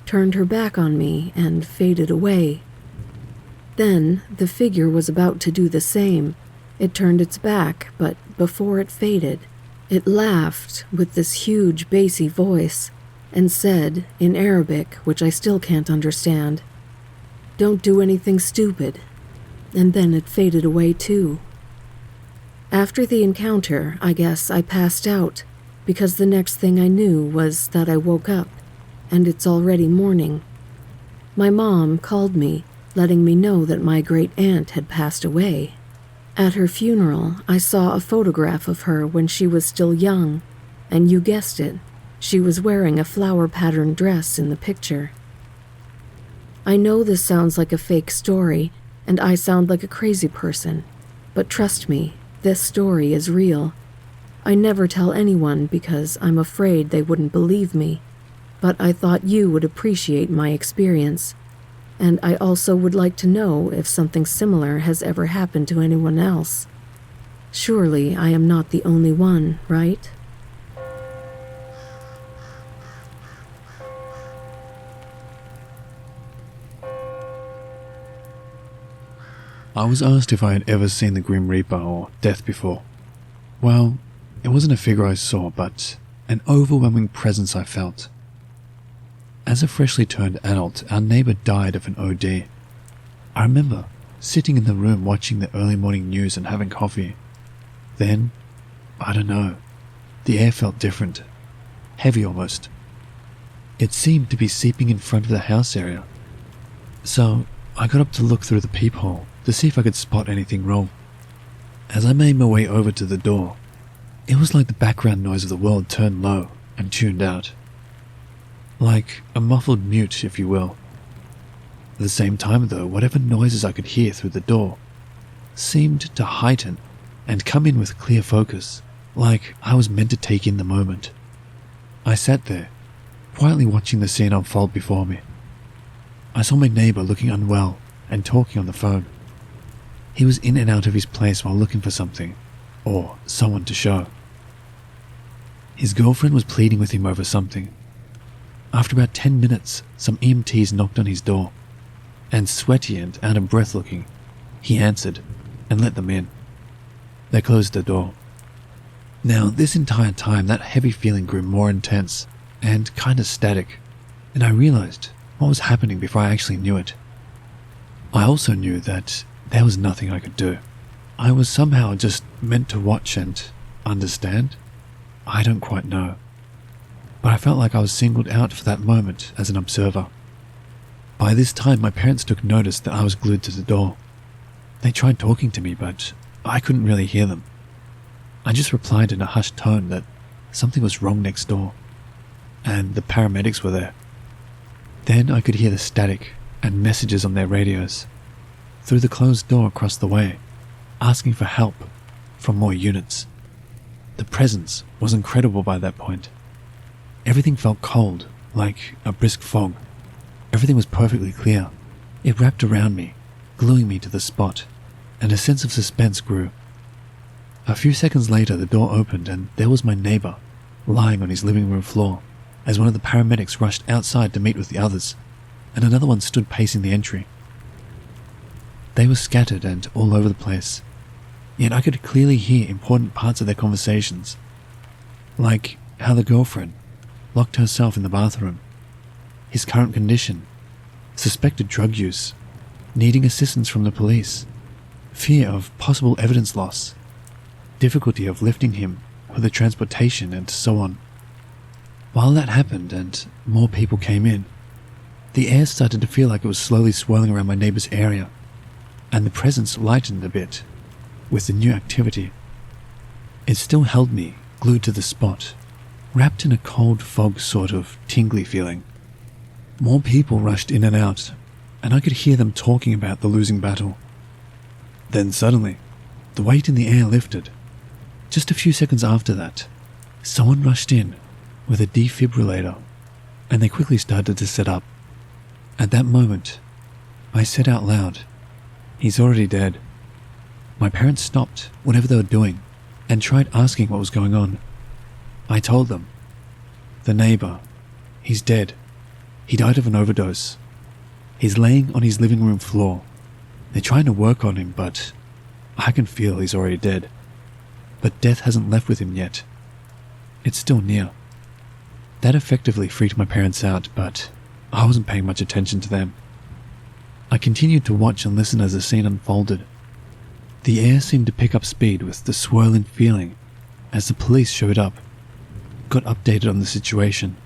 turned her back on me, and faded away. Then, the figure was about to do the same. It turned its back, but before it faded, it laughed with this huge bassy voice and said, in Arabic, which I still can't understand, "Don't do anything stupid." And then it faded away too. After the encounter, I guess I passed out, because the next thing I knew was that I woke up, and it's already morning. My mom called me, letting me know that my great-aunt had passed away. At her funeral, I saw a photograph of her when she was still young, and you guessed it, she was wearing a flower-patterned dress in the picture. I know this sounds like a fake story, and I sound like a crazy person, but trust me, this story is real. I never tell anyone because I'm afraid they wouldn't believe me, but I thought you would appreciate my experience, and I also would like to know if something similar has ever happened to anyone else. Surely I am not the only one, right? I was asked if I had ever seen the Grim Reaper or Death before. Well, it wasn't a figure I saw, but an overwhelming presence I felt. As a freshly turned adult, our neighbor died of an OD. I remember sitting in the room watching the early morning news and having coffee. Then, I don't know, the air felt different, heavy almost. It seemed to be seeping in front of the house area. So I got up to look through the peephole to see if I could spot anything wrong. As I made my way over to the door, it was like the background noise of the world turned low and tuned out. Like a muffled mute, if you will. At the same time, though, whatever noises I could hear through the door seemed to heighten and come in with clear focus, like I was meant to take in the moment. I sat there, quietly watching the scene unfold before me. I saw my neighbor looking unwell and talking on the phone. He was in and out of his place while looking for something, or someone to show. His girlfriend was pleading with him over something. After about 10 minutes, some EMTs knocked on his door, and sweaty and out of breath looking, he answered and let them in. They closed the door. Now, this entire time, that heavy feeling grew more intense and kind of static, and I realized what was happening before I actually knew it. I also knew that there was nothing I could do. I was somehow just meant to watch and understand. I don't quite know. But I felt like I was singled out for that moment as an observer. By this time, my parents took notice that I was glued to the door. They tried talking to me, but I couldn't really hear them. I just replied in a hushed tone that something was wrong next door, and the paramedics were there. Then I could hear the static and messages on their radios through the closed door across the way, asking for help from more units. The presence was incredible by that point. Everything felt cold, like a brisk fog. Everything was perfectly clear. It wrapped around me, gluing me to the spot, and a sense of suspense grew. A few seconds later, the door opened and there was my neighbor, lying on his living room floor, as one of the paramedics rushed outside to meet with the others, and another one stood pacing the entry. They were scattered and all over the place, yet I could clearly hear important parts of their conversations, like how the girlfriend locked herself in the bathroom, his current condition, suspected drug use, needing assistance from the police, fear of possible evidence loss, difficulty of lifting him with the transportation, and so on. While that happened and more people came in, the air started to feel like it was slowly swirling around my neighbor's area, and the presence lightened a bit with the new activity. It still held me glued to the spot, wrapped in a cold fog sort of tingly feeling. More people rushed in and out, and I could hear them talking about the losing battle. Then suddenly, the weight in the air lifted. Just a few seconds after that, someone rushed in with a defibrillator, and they quickly started to set up. At that moment, I said out loud, "He's already dead." My parents stopped whatever they were doing and tried asking what was going on. I told them, "The neighbor, he's dead. He died of an overdose. He's laying on his living room floor. They're trying to work on him, but I can feel he's already dead. But death hasn't left with him yet. It's still near." That effectively freaked my parents out, but I wasn't paying much attention to them. I continued to watch and listen as the scene unfolded. The air seemed to pick up speed with the swirling feeling as the police showed up, got updated on the situation,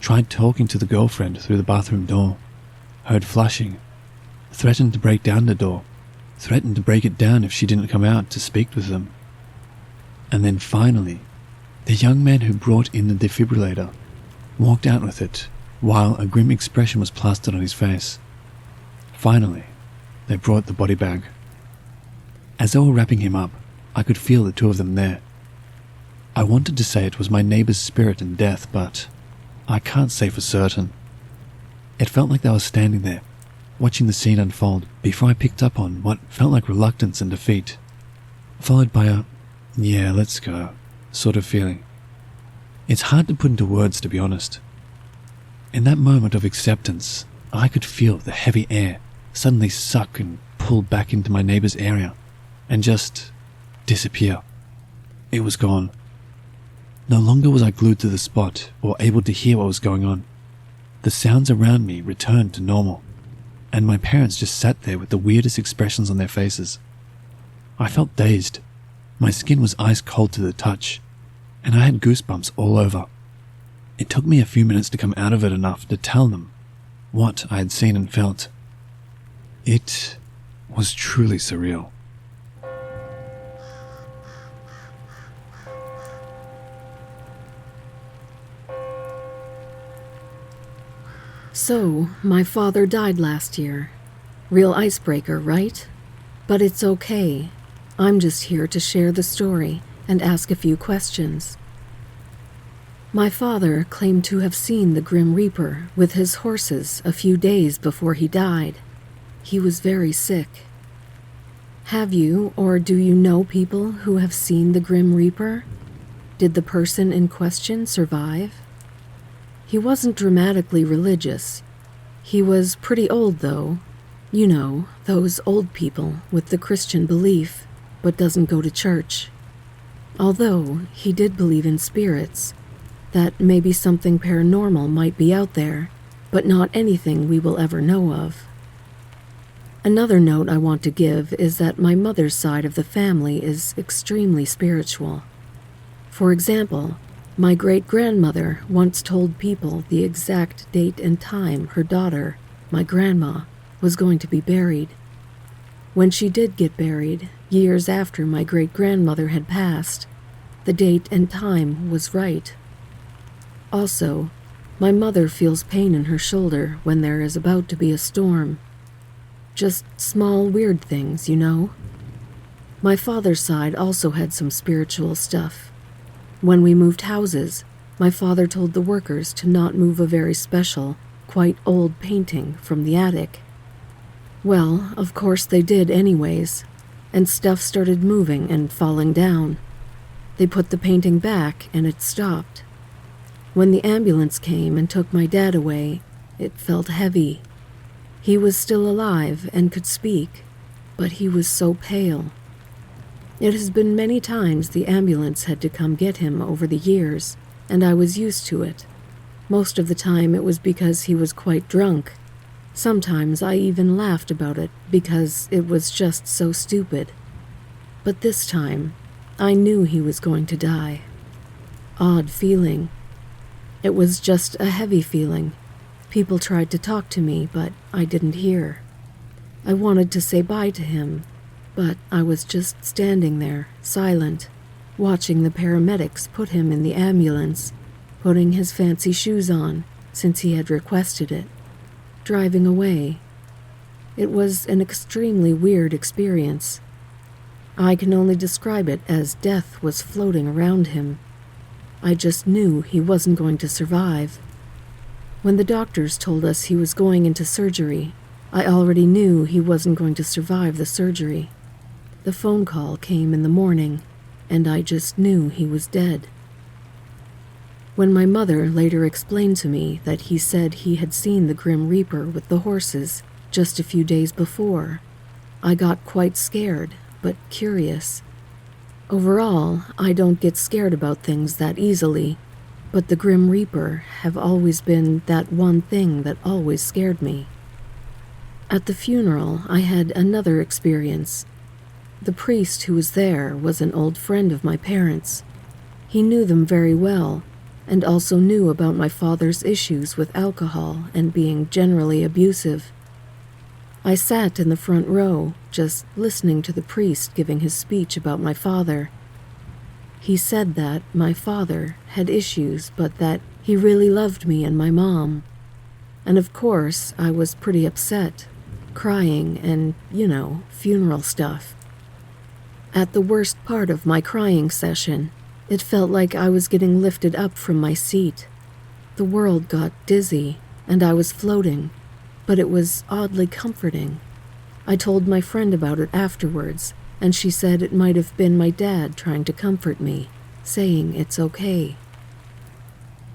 tried talking to the girlfriend through the bathroom door, heard flashing, threatened to break down the door, threatened to break it down if she didn't come out to speak with them. And then finally, the young man who brought in the defibrillator walked out with it while a grim expression was plastered on his face. Finally, they brought the body bag. As they were wrapping him up, I could feel the two of them there. I wanted to say it was my neighbor's spirit in death, but I can't say for certain. It felt like they were standing there, watching the scene unfold before I picked up on what felt like reluctance and defeat, followed by a, "yeah, let's go," sort of feeling. It's hard to put into words, to be honest. In that moment of acceptance, I could feel the heavy air suddenly suck and pull back into my neighbor's area and just disappear. It was gone. No longer was I glued to the spot or able to hear what was going on. The sounds around me returned to normal, and my parents just sat there with the weirdest expressions on their faces. I felt dazed. My skin was ice cold to the touch, and I had goosebumps all over. It took me a few minutes to come out of it enough to tell them what I had seen and felt. It was truly surreal. So, my father died last year. Real icebreaker, right? But it's okay. I'm just here to share the story and ask a few questions. My father claimed to have seen the Grim Reaper with his horses a few days before he died. He was very sick. Have you or do you know people who have seen the Grim Reaper? Did the person in question survive? He wasn't dramatically religious. He was pretty old, though. You know, those old people with the Christian belief, but doesn't go to church. Although he did believe in spirits, that maybe something paranormal might be out there, but not anything we will ever know of. Another note I want to give is that my mother's side of the family is extremely spiritual. For example, my great-grandmother once told people the exact date and time her daughter, my grandma, was going to be buried. When she did get buried, years after my great-grandmother had passed, the date and time was right. Also, my mother feels pain in her shoulder when there is about to be a storm. Just small weird things, you know? My father's side also had some spiritual stuff. When we moved houses, My father told the workers to not move a very special, quite old painting from the attic. Well, of course they did anyways, and stuff started moving and falling down. They put the painting back and it stopped. When the ambulance came and took my dad away, it felt heavy. He was still alive and could speak, but he was so pale. It has been many times the ambulance had to come get him over the years, and I was used to it. Most of the time it was because he was quite drunk. Sometimes I even laughed about it because it was just so stupid. But this time, I knew he was going to die. Odd feeling. It was just a heavy feeling. People tried to talk to me, but I didn't hear. I wanted to say bye to him, but I was just standing there, silent, watching the paramedics put him in the ambulance, putting his fancy shoes on, since he had requested it, driving away. It was an extremely weird experience. I can only describe it as death was floating around him. I just knew he wasn't going to survive. When the doctors told us he was going into surgery, I already knew he wasn't going to survive the surgery. The phone call came in the morning, and I just knew he was dead. When my mother later explained to me that he said he had seen the Grim Reaper with the horses just a few days before, I got quite scared, but curious. Overall, I don't get scared about things that easily, but the Grim Reaper have always been that one thing that always scared me. At the funeral, I had another experience. The priest who was there was an old friend of my parents. He knew them very well, and also knew about my father's issues with alcohol and being generally abusive. I sat in the front row, just listening to the priest giving his speech about my father. He said that my father had issues, but that he really loved me and my mom. And of course, I was pretty upset, crying and, funeral stuff. At the worst part of my crying session, it felt like I was getting lifted up from my seat. The world got dizzy, and I was floating, but it was oddly comforting. I told my friend about it afterwards, and she said it might have been my dad trying to comfort me, saying it's okay.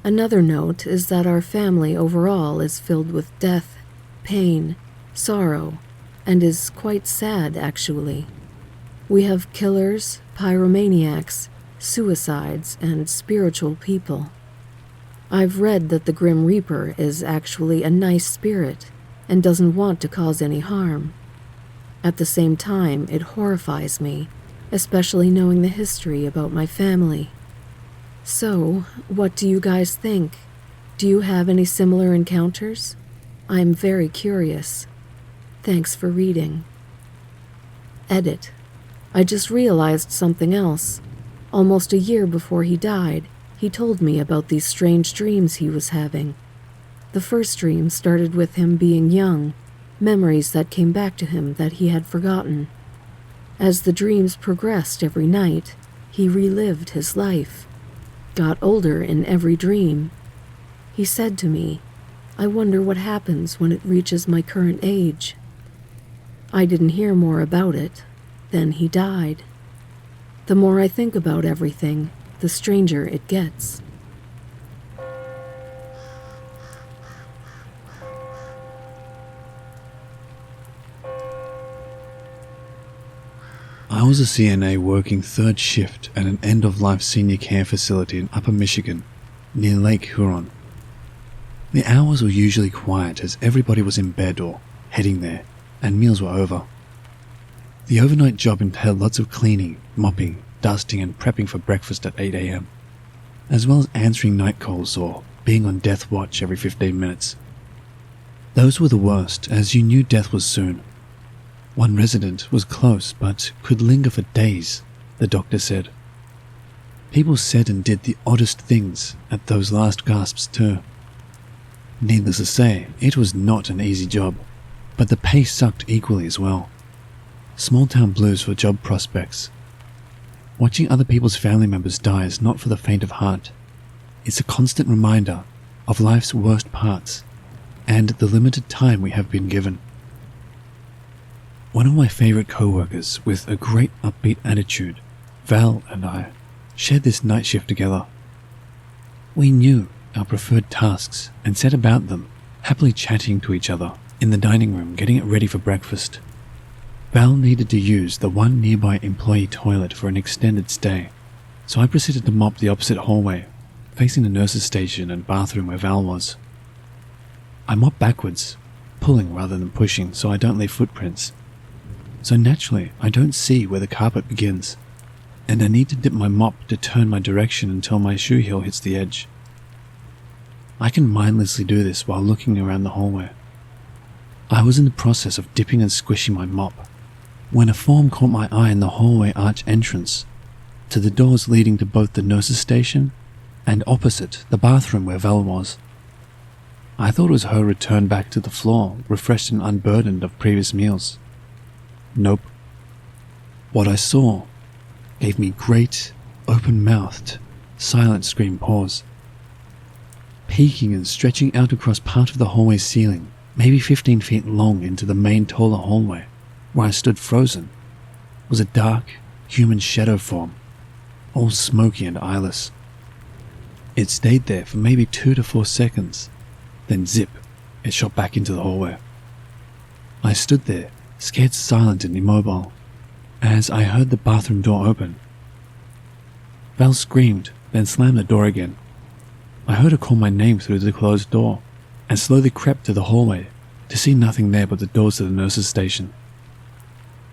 Another note is that our family overall is filled with death, pain, sorrow, and is quite sad, actually. We have killers, pyromaniacs, suicides, and spiritual people. I've read that the Grim Reaper is actually a nice spirit and doesn't want to cause any harm. At the same time, it horrifies me, especially knowing the history about my family. So, what do you guys think? Do you have any similar encounters? I'm very curious. Thanks for reading. Edit. I just realized something else. Almost a year before he died, he told me about these strange dreams he was having. The first dream started with him being young, memories that came back to him that he had forgotten. As the dreams progressed every night, he relived his life, got older in every dream. He said to me, "I wonder what happens when it reaches my current age." I didn't hear more about it. Then he died. The more I think about everything, the stranger it gets. I was a CNA working third shift at an end-of-life senior care facility in Upper Michigan, near Lake Huron. The hours were usually quiet as everybody was in bed or heading there, and meals were over. The overnight job entailed lots of cleaning, mopping, dusting, and prepping for breakfast at 8 a.m., as well as answering night calls or being on death watch every 15 minutes. Those were the worst, as you knew death was soon. One resident was close but could linger for days, the doctor said. People said and did the oddest things at those last gasps too. Needless to say, it was not an easy job, but the pay sucked equally as well. Small-town blues for job prospects. Watching other people's family members die is not for the faint of heart. It's a constant reminder of life's worst parts and the limited time we have been given. One of my favorite co-workers with a great upbeat attitude, Val, and I shared this night shift together. We knew our preferred tasks and set about them, happily chatting to each other in the dining room, getting it ready for breakfast. Val needed to use the one nearby employee toilet for an extended stay, so I proceeded to mop the opposite hallway, facing the nurse's station and bathroom where Val was. I mop backwards, pulling rather than pushing so I don't leave footprints. So naturally, I don't see where the carpet begins, and I need to dip my mop to turn my direction until my shoe heel hits the edge. I can mindlessly do this while looking around the hallway. I was in the process of dipping and squishing my mop when a form caught my eye in the hallway arch entrance to the doors leading to both the nurse's station and opposite the bathroom where Val was. I thought it was her return back to the floor, refreshed and unburdened of previous meals. Nope. What I saw gave me great, open-mouthed, silent scream pause. Peeking and stretching out across part of the hallway ceiling, maybe 15 feet long into the main taller hallway, where I stood frozen, was a dark, human shadow form, all smoky and eyeless. It stayed there for maybe 2 to 4 seconds, then zip, it shot back into the hallway. I stood there, scared silent and immobile, as I heard the bathroom door open. Val screamed, then slammed the door again. I heard her call my name through the closed door, and slowly crept to the hallway to see nothing there but the doors to the nurse's station,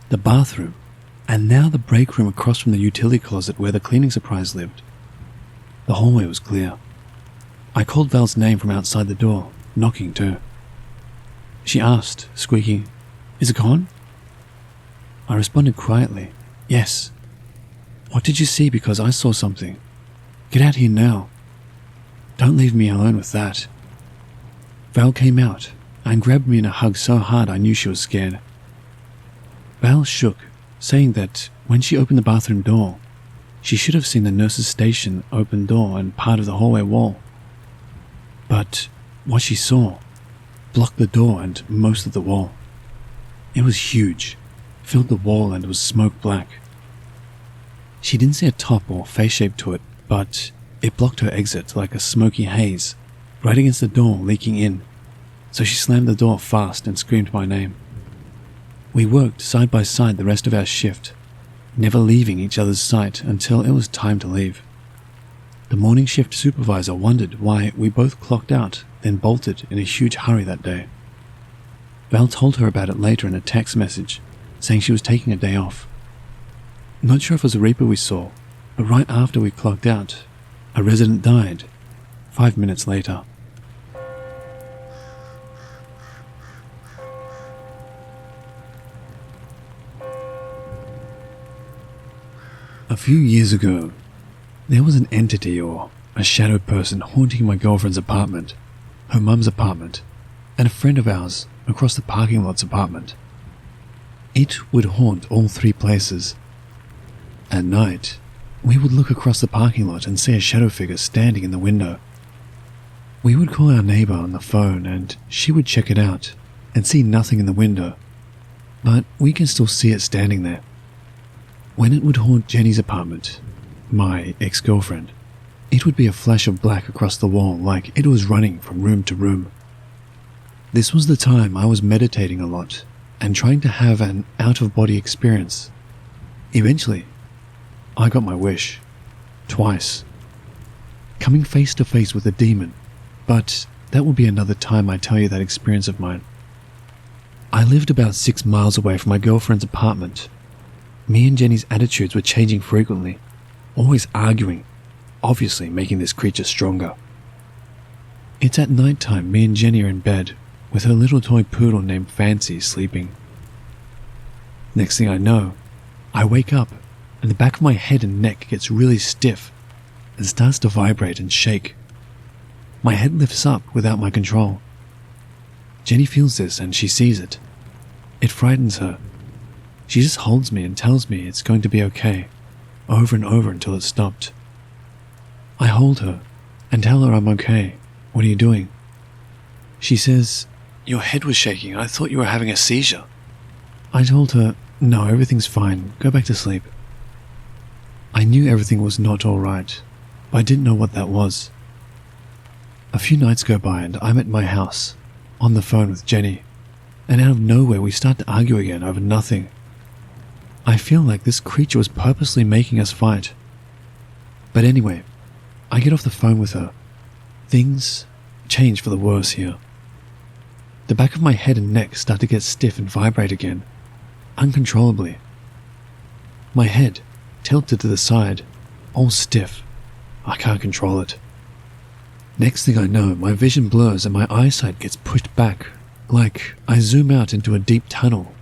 the bathroom, and now the break room across from the utility closet where the cleaning supplies lived. The hallway was clear. I called Val's name from outside the door, knocking too. She asked, squeaking, "Is it gone?" I responded quietly, "Yes." "What did you see? Because I saw something. Get out here now. Don't leave me alone with that." Val came out and grabbed me in a hug so hard I knew she was scared. Val shook, saying that when she opened the bathroom door, she should have seen the nurse's station open door and part of the hallway wall. But what she saw blocked the door and most of the wall. It was huge, filled the wall, and was smoke black. She didn't see a top or face shape to it, but it blocked her exit like a smoky haze, right against the door leaking in, so she slammed the door fast and screamed my name. We worked side by side the rest of our shift, never leaving each other's sight until it was time to leave. The morning shift supervisor wondered why we both clocked out, then bolted in a huge hurry that day. Val told her about it later in a text message, saying she was taking a day off. Not sure if it was a Reaper we saw, but right after we clocked out, a resident died, 5 minutes later. A few years ago, there was an entity or a shadow person haunting my girlfriend's apartment, her mum's apartment, and a friend of ours across the parking lot's apartment. It would haunt all 3 places. At night, we would look across the parking lot and see a shadow figure standing in the window. We would call our neighbor on the phone and she would check it out and see nothing in the window, but we can still see it standing there. When it would haunt Jenny's apartment, my ex-girlfriend, it would be a flash of black across the wall like it was running from room to room. This was the time I was meditating a lot and trying to have an out-of-body experience. Eventually, I got my wish. Twice. Coming face to face with a demon, but that will be another time I tell you that experience of mine. I lived about 6 miles away from my girlfriend's apartment. Me and Jenny's attitudes were changing frequently, always arguing, obviously making this creature stronger. It's at night time me and Jenny are in bed, with her little toy poodle named Fancy sleeping. Next thing I know, I wake up and the back of my head and neck gets really stiff and starts to vibrate and shake. My head lifts up without my control. Jenny feels this and she sees it. It frightens her. She just holds me and tells me it's going to be okay, over and over until it stopped. I hold her, and tell her I'm okay. What are you doing? She says, your head was shaking. I thought you were having a seizure. I told her, no, everything's fine. Go back to sleep. I knew everything was not all right, but I didn't know what that was. A few nights go by and I'm at my house, on the phone with Jenny, and out of nowhere we start to argue again over nothing. I feel like this creature was purposely making us fight. But anyway, I get off the phone with her. Things change for the worse here. The back of my head and neck start to get stiff and vibrate again, uncontrollably. My head tilted to the side, all stiff. I can't control it. Next thing I know, my vision blurs and my eyesight gets pushed back, like I zoom out into a deep tunnel.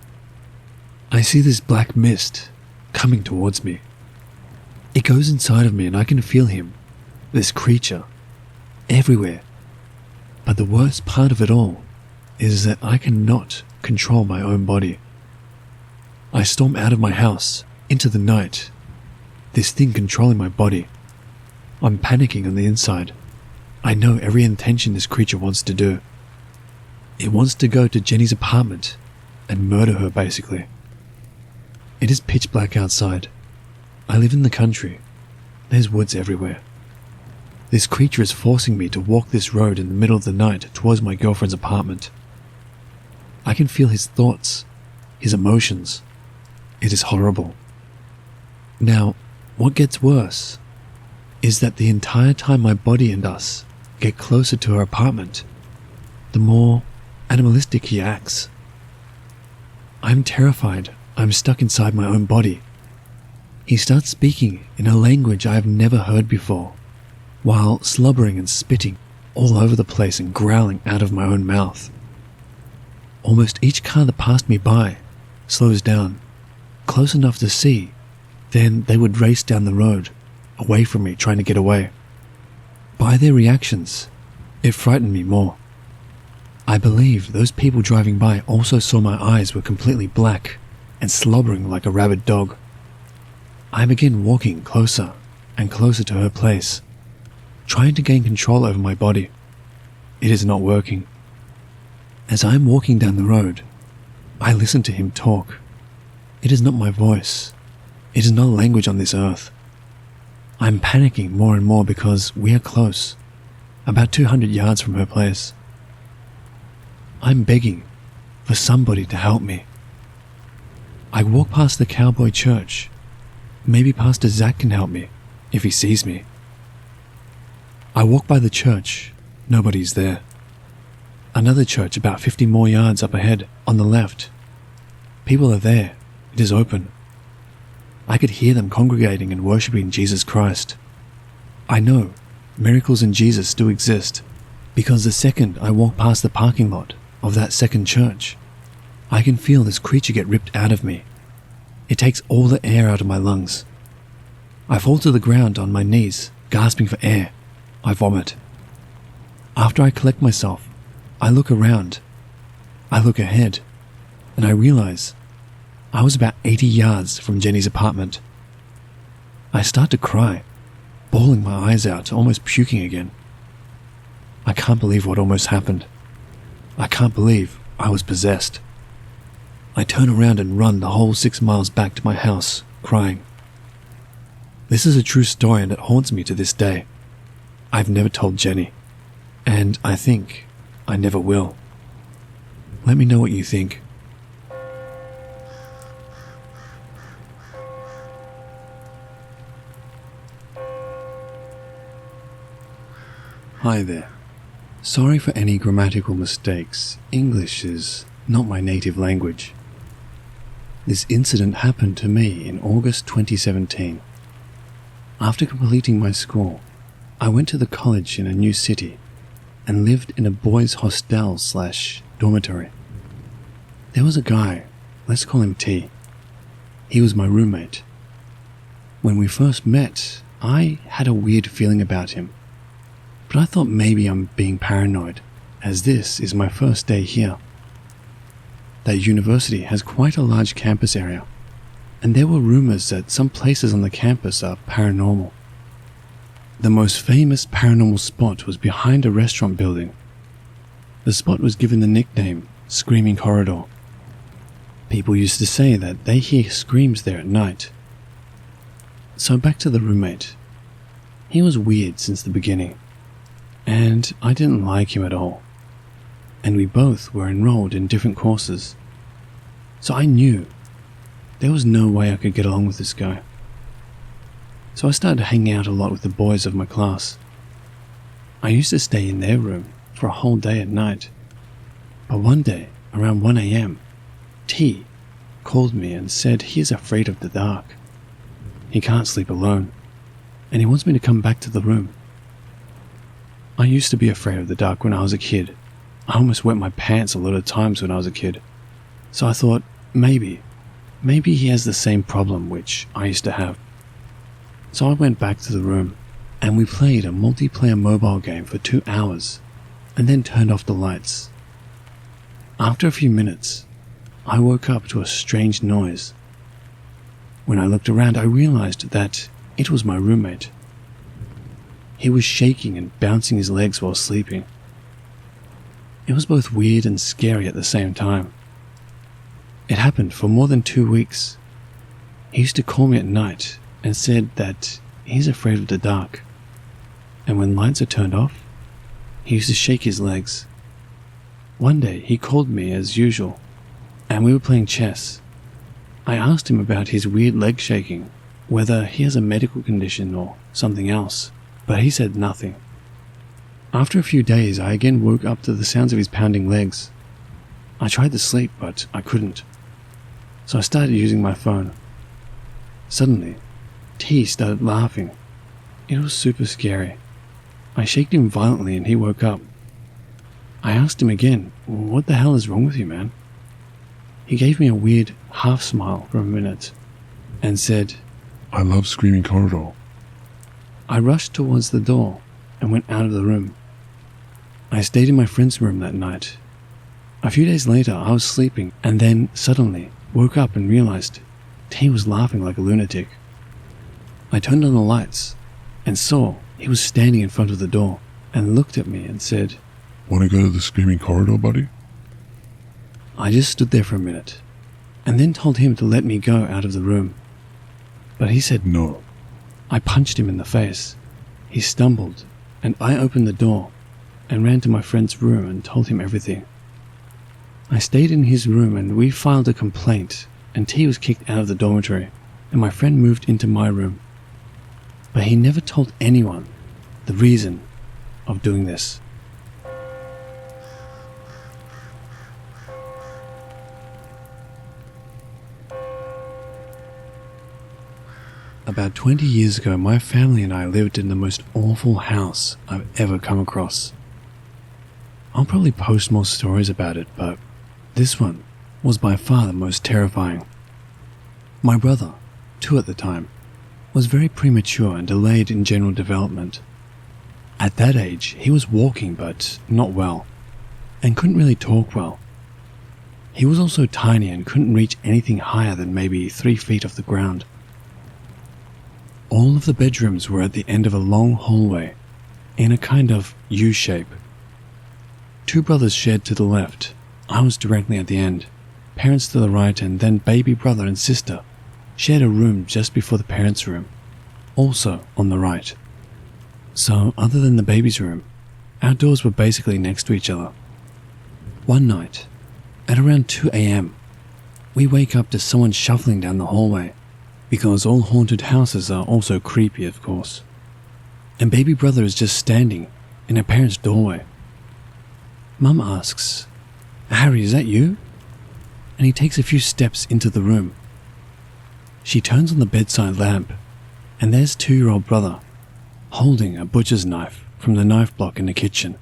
I see this black mist coming towards me. It goes inside of me and I can feel him, this creature, everywhere. But the worst part of it all is that I cannot control my own body. I storm out of my house, into the night, this thing controlling my body. I'm panicking on the inside. I know every intention this creature wants to do. It wants to go to Jenny's apartment and murder her, basically. It is pitch black outside. I live in the country. There's woods everywhere. This creature is forcing me to walk this road in the middle of the night towards my girlfriend's apartment. I can feel his thoughts, his emotions. It is horrible. Now, what gets worse is that the entire time my body and us get closer to her apartment, the more animalistic he acts. I'm terrified. I'm stuck inside my own body. He starts speaking in a language I have never heard before, while slobbering and spitting all over the place and growling out of my own mouth. Almost each car that passed me by slows down, close enough to see, then they would race down the road, away from me, trying to get away. By their reactions, it frightened me more. I believe those people driving by also saw my eyes were completely black and slobbering like a rabid dog. I begin walking closer and closer to her place, trying to gain control over my body. It is not working. As I am walking down the road, I listen to him talk. It is not my voice. It is not a language on this earth. I am panicking more and more because we are close, about 200 yards from her place. I'm begging for somebody to help me. I walk past the cowboy church. Maybe Pastor Zach can help me, if he sees me. I walk by the church. Nobody's there. Another church about 50 more yards up ahead, on the left. People are there. It is open. I could hear them congregating and worshipping Jesus Christ. I know miracles in Jesus do exist, because the second I walk past the parking lot of that second church, I can feel this creature get ripped out of me. It takes all the air out of my lungs. I fall to the ground on my knees, gasping for air. I vomit. After I collect myself, I look around. I look ahead, and I realize I was about 80 yards from Jenny's apartment. I start to cry, bawling my eyes out, almost puking again. I can't believe what almost happened. I can't believe I was possessed. I turn around and run the whole 6 miles back to my house, crying. This is a true story and it haunts me to this day. I've never told Jenny, and I think I never will. Let me know what you think. Hi there. Sorry for any grammatical mistakes. English is not my native language. This incident happened to me in August 2017. After completing my school, I went to the college in a new city and lived in a boys' hostel/dormitory. There was a guy, let's call him T. He was my roommate. When we first met, I had a weird feeling about him, but I thought maybe I'm being paranoid, as this is my first day here. That university has quite a large campus area, and there were rumors that some places on the campus are paranormal. the most famous paranormal spot was behind a restaurant building. The spot was given the nickname Screaming Corridor. People used to say that they hear screams there at night. So back to the roommate. He was weird since the beginning, and I didn't like him at all. And we both were enrolled in different courses. So I knew there was no way I could get along with this guy. So I started hanging out a lot with the boys of my class. I used to stay in their room for a whole day at night. But one day, around 1 a.m., T called me and said he is afraid of the dark. He can't sleep alone, and he wants me to come back to the room. I used to be afraid of the dark when I was a kid. I almost wet my pants a lot of times when I was a kid. So I thought, maybe he has the same problem which I used to have. So I went back to the room, and we played a multiplayer mobile game for 2 hours, and then turned off the lights. After a few minutes, I woke up to a strange noise. When I looked around, I realized that it was my roommate. He was shaking and bouncing his legs while sleeping. It was both weird and scary at the same time. It happened for more than 2 weeks. He used to call me at night and said that he's afraid of the dark. And when lights are turned off, he used to shake his legs. One day he called me as usual, and we were playing chess. I asked him about his weird leg shaking, whether he has a medical condition or something else, but he said nothing. After a few days, I again woke up to the sounds of his pounding legs. I tried to sleep, but I couldn't. So I started using my phone. Suddenly, T started laughing. It was super scary. I shook him violently and he woke up. I asked him again, "What the hell is wrong with you, man?" He gave me a weird half smile for a minute and said, I love Screaming Corridor. I rushed towards the door and went out of the room. I stayed in my friend's room that night. A few days later, I was sleeping and then suddenly woke up and realized T was laughing like a lunatic. I turned on the lights and saw he was standing in front of the door and looked at me and said, Want to go to the Screaming Corridor, buddy? I just stood there for a minute and then told him to let me go out of the room. But he said No. I punched him in the face. He stumbled, and I opened the door and ran to my friend's room and told him everything. I stayed in his room and we filed a complaint, and T was kicked out of the dormitory, and my friend moved into my room. But he never told anyone the reason of doing this. About 20 years ago, my family and I lived in the most awful house I've ever come across. I'll probably post more stories about it, but this one was by far the most terrifying. My brother, 2 at the time, was very premature and delayed in general development. At that age, he was walking but not well, and couldn't really talk well. He was also tiny and couldn't reach anything higher than maybe 3 feet off the ground. All of the bedrooms were at the end of a long hallway, in a kind of U shape. 2 brothers shared to the left. I was directly at the end. Parents to the right, and then baby brother and sister shared a room just before the parents' room, also on the right. So, other than the baby's room, our doors were basically next to each other. One night, at around 2 a.m., we wake up to someone shuffling down the hallway, because all haunted houses are also creepy, of course. And baby brother is just standing in her parents' doorway. Mum asks, "Harry, is that you?" And he takes a few steps into the room. She turns on the bedside lamp, and there's 2-year-old brother holding a butcher's knife from the knife block in the kitchen.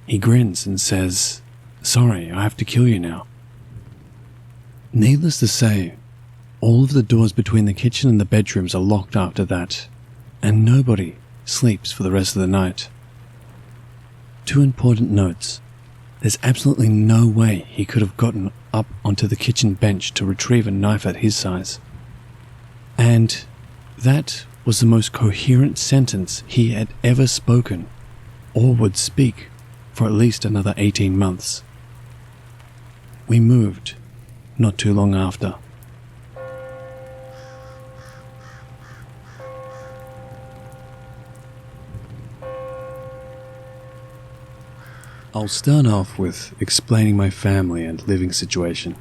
He grins and says, "Sorry, I have to kill you now." Needless to say, all of the doors between the kitchen and the bedrooms are locked after that, and nobody sleeps for the rest of the night. 2 important notes. There's absolutely no way he could have gotten up onto the kitchen bench to retrieve a knife at his size. And that was the most coherent sentence he had ever spoken, or would speak, for at least another 18 months. We moved, not too long after. I'll start off with explaining my family and living situation.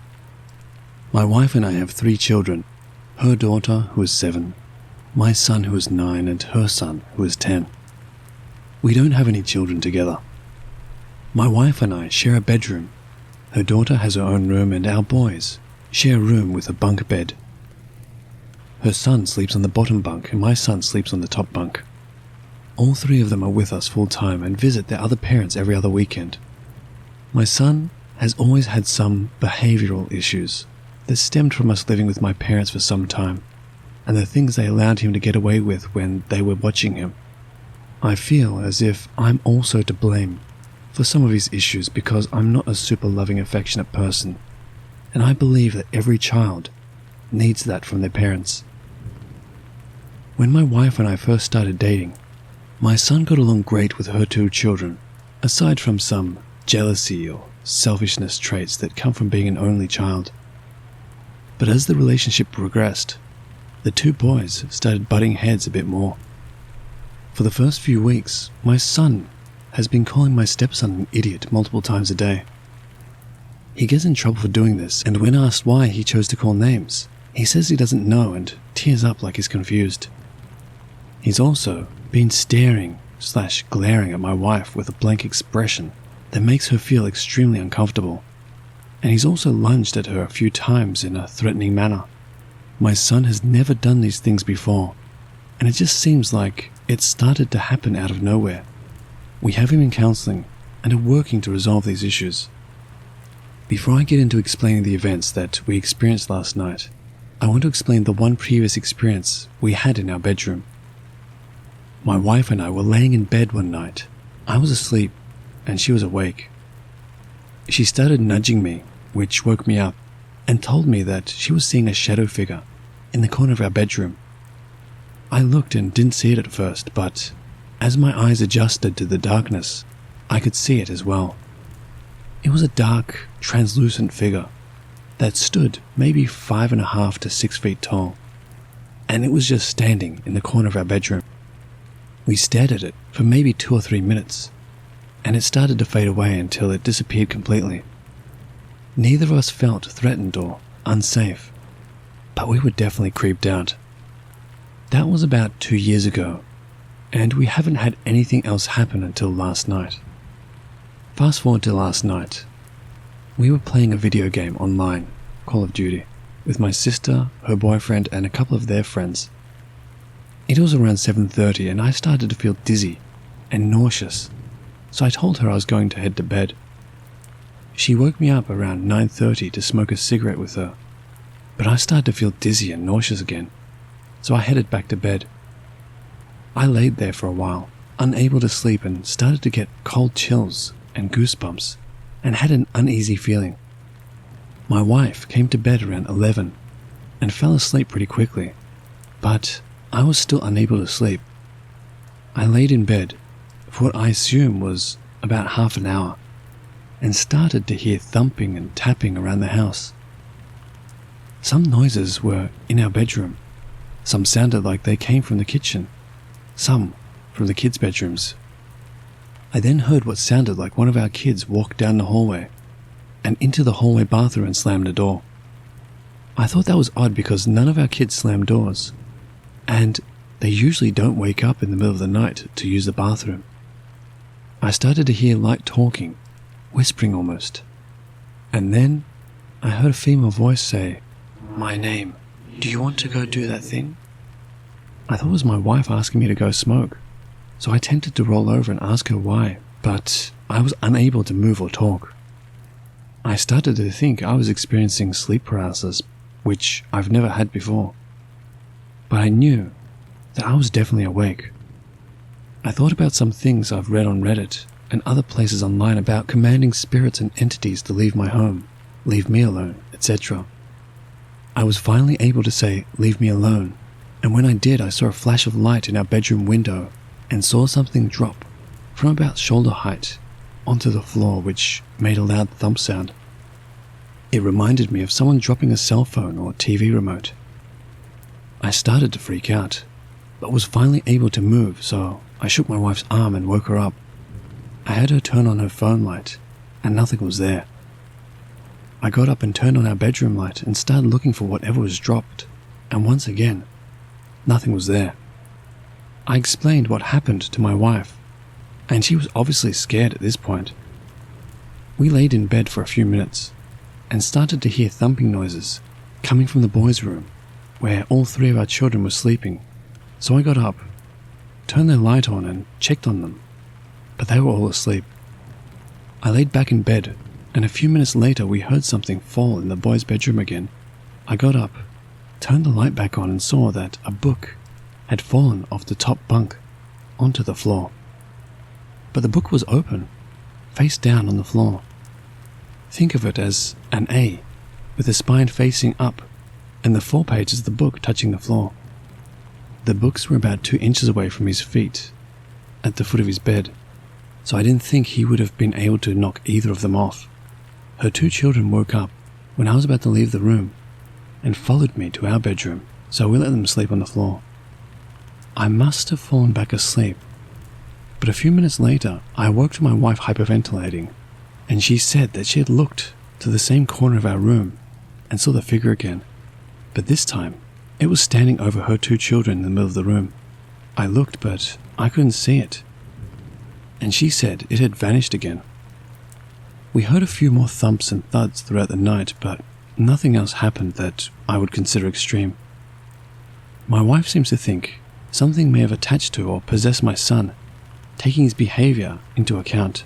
My wife and I have 3 children, her daughter who is 7, my son who is 9, and her son who is 10. We don't have any children together. My wife and I share a bedroom. Her daughter has her own room, and our boys share a room with a bunk bed. Her son sleeps on the bottom bunk and my son sleeps on the top bunk. All 3 of them are with us full time and visit their other parents every other weekend. My son has always had some behavioral issues that stemmed from us living with my parents for some time, and the things they allowed him to get away with when they were watching him. I feel as if I'm also to blame for some of his issues because I'm not a super loving, affectionate person, and I believe that every child needs that from their parents. When my wife and I first started dating, my son got along great with her 2 children, aside from some jealousy or selfishness traits that come from being an only child. But as the relationship progressed, the 2 boys started butting heads a bit more. For the first few weeks, my son has been calling my stepson an idiot multiple times a day. He gets in trouble for doing this, and when asked why he chose to call names, he says he doesn't know and tears up like he's confused. He's also been staring/glaring at my wife with a blank expression that makes her feel extremely uncomfortable, and he's also lunged at her a few times in a threatening manner. My son has never done these things before, and it just seems like it started to happen out of nowhere. We have him in counseling and are working to resolve these issues. Before I get into explaining the events that we experienced last night, I want to explain the one previous experience we had in our bedroom. My wife and I were laying in bed one night. I was asleep and she was awake. She started nudging me, which woke me up, and told me that she was seeing a shadow figure in the corner of our bedroom. I looked and didn't see it at first, but as my eyes adjusted to the darkness, I could see it as well. It was a dark, translucent figure that stood maybe 5.5 to 6 feet tall, and it was just standing in the corner of our bedroom. We stared at it for maybe 2 or 3 minutes, and it started to fade away until it disappeared completely. Neither of us felt threatened or unsafe, but we were definitely creeped out. That was about 2 years ago, and we haven't had anything else happen until last night. Fast forward to last night. We were playing a video game online, Call of Duty, with my sister, her boyfriend, and a couple of their friends. It was around 7:30 and I started to feel dizzy and nauseous, so I told her I was going to head to bed. She woke me up around 9:30 to smoke a cigarette with her, but I started to feel dizzy and nauseous again, so I headed back to bed. I laid there for a while, unable to sleep, and started to get cold chills and goosebumps and had an uneasy feeling. My wife came to bed around 11 and fell asleep pretty quickly, but I was still unable to sleep. I laid in bed for what I assume was about half an hour and started to hear thumping and tapping around the house. Some noises were in our bedroom. Some sounded like they came from the kitchen, some from the kids' bedrooms. I then heard what sounded like one of our kids walk down the hallway and into the hallway bathroom and slam the door. I thought that was odd because none of our kids slam doors, and they usually don't wake up in the middle of the night to use the bathroom. I started to hear light talking, whispering almost, and then I heard a female voice say, "My name, do you want to go do that thing?" I thought it was my wife asking me to go smoke, so I attempted to roll over and ask her why, but I was unable to move or talk. I started to think I was experiencing sleep paralysis, which I've never had before, but I knew that I was definitely awake. I thought about some things I've read on Reddit and other places online about commanding spirits and entities to leave my home, leave me alone, etc. I was finally able to say, "Leave me alone," and when I did, I saw a flash of light in our bedroom window and saw something drop from about shoulder height onto the floor, which made a loud thump sound. It reminded me of someone dropping a cell phone or TV remote. I started to freak out, but was finally able to move, so I shook my wife's arm and woke her up. I had her turn on her phone light, and nothing was there. I got up and turned on our bedroom light and started looking for whatever was dropped, and once again, nothing was there. I explained what happened to my wife, and she was obviously scared at this point. We laid in bed for a few minutes and started to hear thumping noises coming from the boys' room, where all three of our children were sleeping. So I got up, turned their light on and checked on them, but they were all asleep. I laid back in bed, and a few minutes later we heard something fall in the boys' bedroom again. I got up, turned the light back on and saw that a book had fallen off the top bunk onto the floor. But the book was open, face down on the floor. Think of it as an A, with the spine facing up, and the 4 pages of the book touching the floor. The books were about 2 inches away from his feet, at the foot of his bed, so I didn't think he would have been able to knock either of them off. Her 2 children woke up when I was about to leave the room, and followed me to our bedroom, so we let them sleep on the floor. I must have fallen back asleep, but a few minutes later I awoke to my wife hyperventilating, and she said that she had looked to the same corner of our room and saw the figure again, but this time it was standing over her 2 children in the middle of the room. I looked, but I couldn't see it, and she said it had vanished again. We heard a few more thumps and thuds throughout the night, but nothing else happened that I would consider extreme. My wife seems to think something may have attached to or possessed my son, taking his behavior into account.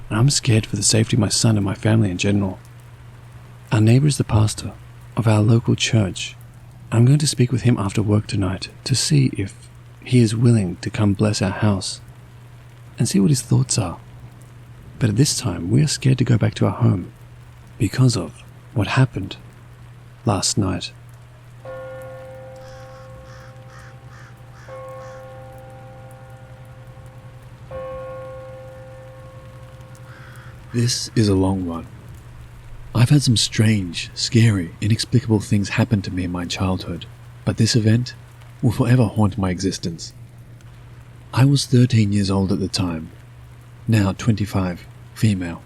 And I'm scared for the safety of my son and my family in general. Our neighbor is the pastor of our local church. I'm going to speak with him after work tonight to see if he is willing to come bless our house and see what his thoughts are. But at this time, we are scared to go back to our home because of what happened last night. This is a long one. I've had some strange, scary, inexplicable things happen to me in my childhood, but this event will forever haunt my existence. I was 13 years old at the time, now 25, female,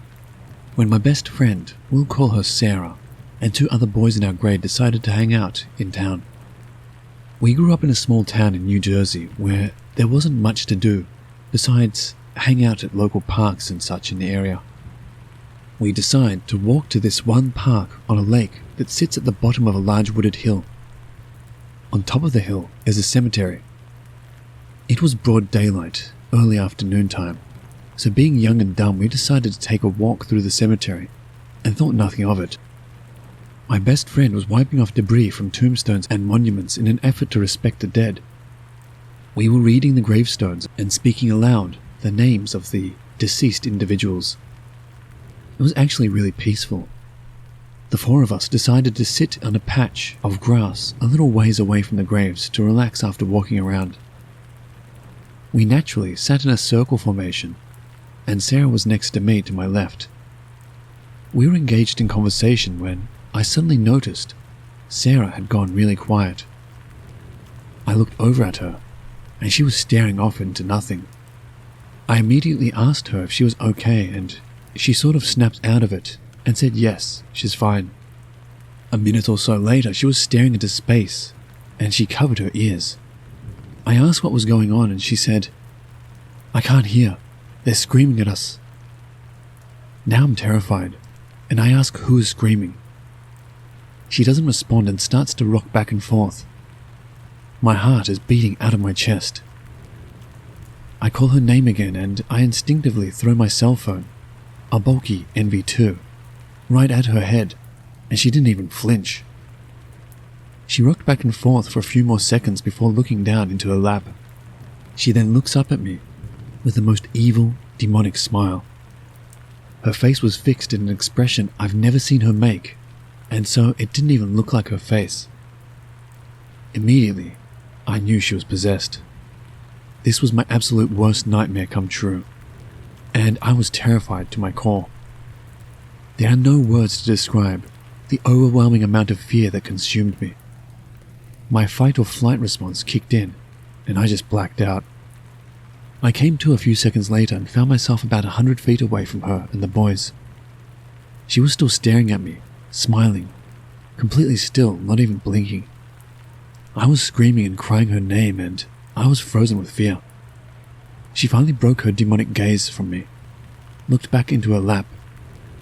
when my best friend, we'll call her Sarah, and 2 other boys in our grade decided to hang out in town. We grew up in a small town in New Jersey where there wasn't much to do besides hang out at local parks and such in the area. We decide to walk to this one park on a lake that sits at the bottom of a large wooded hill. On top of the hill is a cemetery. It was broad daylight, early afternoon time, so being young and dumb, we decided to take a walk through the cemetery and thought nothing of it. My best friend was wiping off debris from tombstones and monuments in an effort to respect the dead. We were reading the gravestones and speaking aloud the names of the deceased individuals. It was actually really peaceful. The 4 of us decided to sit on a patch of grass a little ways away from the graves to relax after walking around. We naturally sat in a circle formation, and Sarah was next to me to my left. We were engaged in conversation when I suddenly noticed Sarah had gone really quiet. I looked over at her, and she was staring off into nothing. I immediately asked her if she was okay, and she sort of snapped out of it and said yes, she's fine. A minute or so later, she was staring into space, and she covered her ears. I asked what was going on, and she said, "I can't hear. They're screaming at us." Now I'm terrified, and I ask who is screaming. She doesn't respond and starts to rock back and forth. My heart is beating out of my chest. I call her name again, and I instinctively throw my cell phone, a bulky NV2, right at her head, and she didn't even flinch. She rocked back and forth for a few more seconds before looking down into her lap. She then looks up at me with the most evil, demonic smile. Her face was fixed in an expression I've never seen her make, and so it didn't even look like her face. Immediately, I knew she was possessed. This was my absolute worst nightmare come true, and I was terrified to my core. There are no words to describe the overwhelming amount of fear that consumed me. My fight or flight response kicked in, and I just blacked out. I came to a few seconds later and found myself about 100 feet away from her and the boys. She was still staring at me, smiling, completely still, not even blinking. I was screaming and crying her name, and I was frozen with fear. She finally broke her demonic gaze from me, looked back into her lap,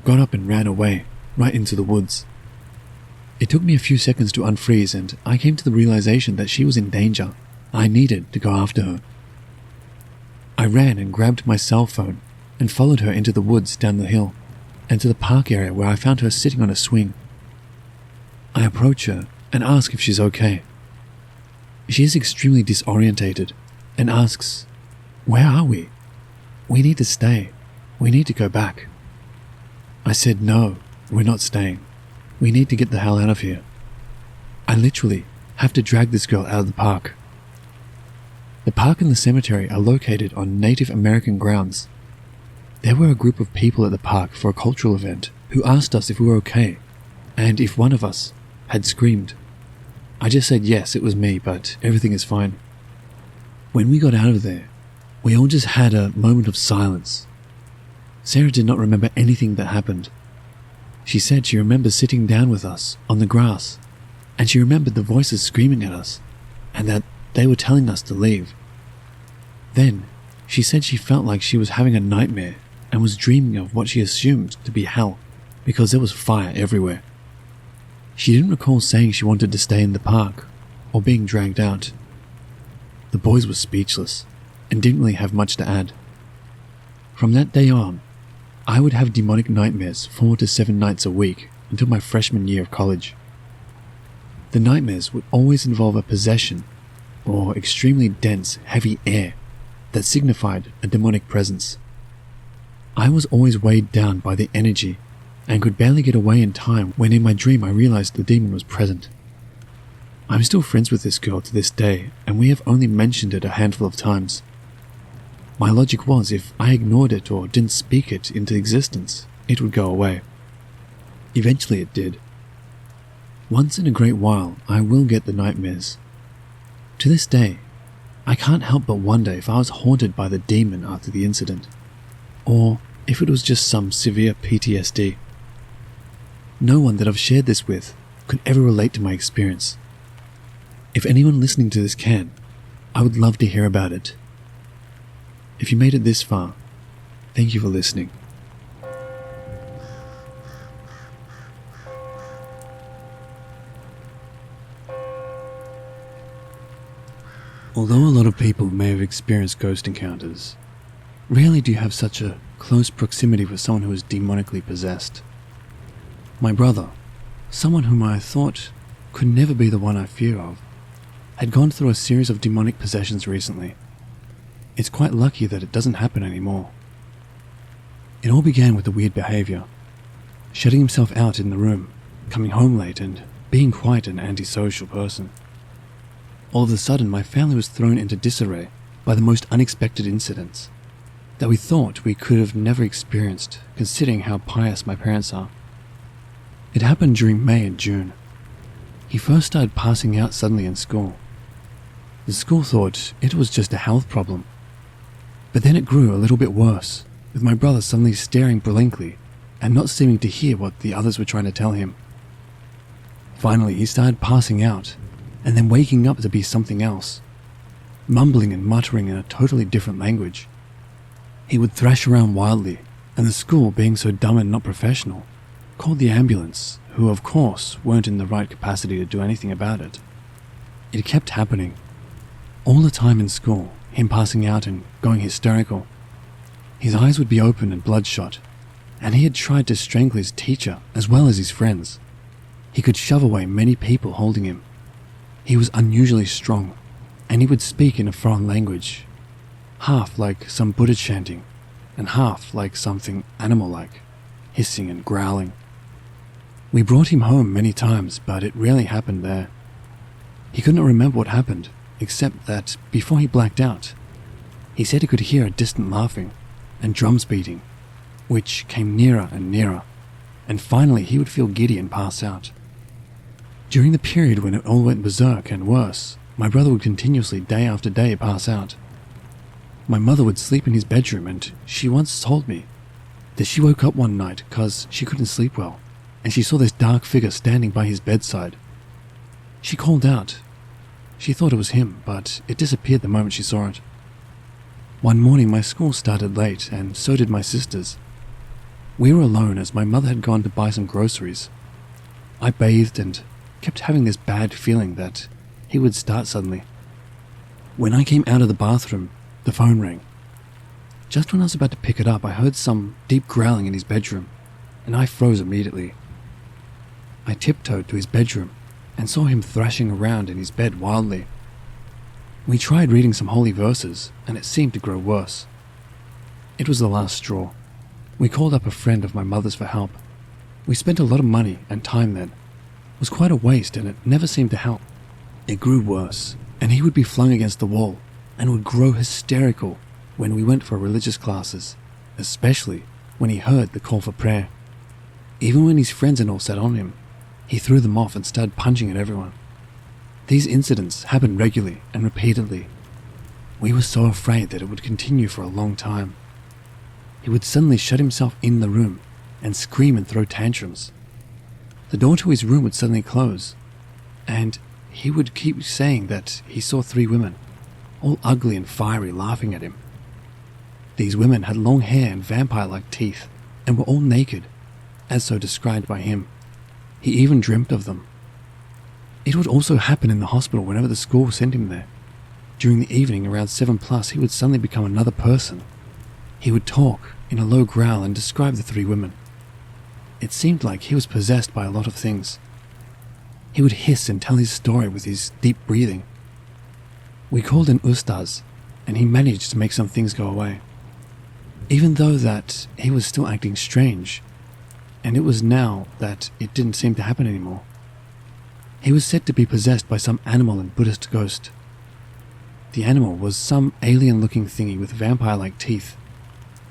got up and ran away, right into the woods. It took me a few seconds to unfreeze, and I came to the realization that she was in danger. I needed to go after her. I ran and grabbed my cell phone and followed her into the woods down the hill and to the park area where I found her sitting on a swing. I approach her and ask if she's okay. She is extremely disorientated and asks, "Where are we? We need to stay. We need to go back." I said, "No, we're not staying. We need to get the hell out of here." I literally have to drag this girl out of the park. The park and the cemetery are located on Native American grounds. There were a group of people at the park for a cultural event who asked us if we were okay and if one of us had screamed. I just said yes, it was me, but everything is fine. When we got out of there, we all just had a moment of silence. Sarah did not remember anything that happened. She said she remembered sitting down with us on the grass, and she remembered the voices screaming at us, and that they were telling us to leave. Then, she said she felt like she was having a nightmare and was dreaming of what she assumed to be hell, because there was fire everywhere. She didn't recall saying she wanted to stay in the park or being dragged out. The boys were speechless and didn't really have much to add. From that day on, I would have demonic nightmares 4 to 7 nights a week until my freshman year of college. The nightmares would always involve a possession or extremely dense, heavy air that signified a demonic presence. I was always weighed down by the energy and could barely get away in time when in my dream I realized the demon was present. I'm still friends with this girl to this day, and we have only mentioned it a handful of times. My logic was if I ignored it or didn't speak it into existence, it would go away. Eventually it did. Once in a great while, I will get the nightmares. To this day, I can't help but wonder if I was haunted by the demon after the incident, or if it was just some severe PTSD. No one that I've shared this with could ever relate to my experience. If anyone listening to this can, I would love to hear about it. If you made it this far, thank you for listening. Although a lot of people may have experienced ghost encounters, rarely do you have such a close proximity with someone who is demonically possessed. My brother, someone whom I thought could never be the one I fear of, had gone through a series of demonic possessions recently. It's quite lucky that it doesn't happen anymore. It all began with the weird behavior, shutting himself out in the room, coming home late, and being quite an antisocial person. All of a sudden, my family was thrown into disarray by the most unexpected incidents that we thought we could have never experienced, considering how pious my parents are. It happened during May and June. He first started passing out suddenly in school. The school thought it was just a health problem. But then it grew a little bit worse, with my brother suddenly staring blankly and not seeming to hear what the others were trying to tell him. Finally, he started passing out, and then waking up to be something else, mumbling and muttering in a totally different language. He would thrash around wildly, and the school, being so dumb and not professional, called the ambulance, who of course weren't in the right capacity to do anything about it. It kept happening. All the time in school, him passing out and going hysterical. His eyes would be open and bloodshot, and he had tried to strangle his teacher as well as his friends. He could shove away many people holding him. He was unusually strong, and he would speak in a foreign language, half like some Buddha chanting, and half like something animal-like, hissing and growling. We brought him home many times, but it rarely happened there. He could not remember what happened, except that before he blacked out, he said he could hear a distant laughing and drums beating, which came nearer and nearer, and finally he would feel giddy and pass out. During the period when it all went berserk and worse, my brother would continuously, day after day, pass out. My mother would sleep in his bedroom, and she once told me that she woke up one night because she couldn't sleep well, and she saw this dark figure standing by his bedside. She called out. She thought it was him, but it disappeared the moment she saw it. One morning my school started late, and so did my sister's. We were alone as my mother had gone to buy some groceries. I bathed and kept having this bad feeling that he would start suddenly. When I came out of the bathroom, the phone rang. Just when I was about to pick it up, I heard some deep growling in his bedroom, and I froze immediately. I tiptoed to his bedroom and saw him thrashing around in his bed wildly. We tried reading some holy verses, and it seemed to grow worse. It was the last straw. We called up a friend of my mother's for help. We spent a lot of money and time then. It was quite a waste, and it never seemed to help. It grew worse, and he would be flung against the wall and would grow hysterical when we went for religious classes, especially when he heard the call for prayer. Even when his friends and all sat on him, he threw them off and started punching at everyone. These incidents happened regularly and repeatedly. We were so afraid that it would continue for a long time. He would suddenly shut himself in the room and scream and throw tantrums. The door to his room would suddenly close, and he would keep saying that he saw 3 women, all ugly and fiery, laughing at him. These women had long hair and vampire-like teeth, and were all naked, as so described by him. He even dreamt of them. It would also happen in the hospital whenever the school sent him there. During the evening, around 7+, he would suddenly become another person. He would talk in a low growl and describe the 3 women. It seemed like he was possessed by a lot of things. He would hiss and tell his story with his deep breathing. We called an ustaz, and he managed to make some things go away. Even though that he was still acting strange, and it was now that it didn't seem to happen anymore. He was said to be possessed by some animal and Buddhist ghost. The animal was some alien-looking thingy with vampire-like teeth,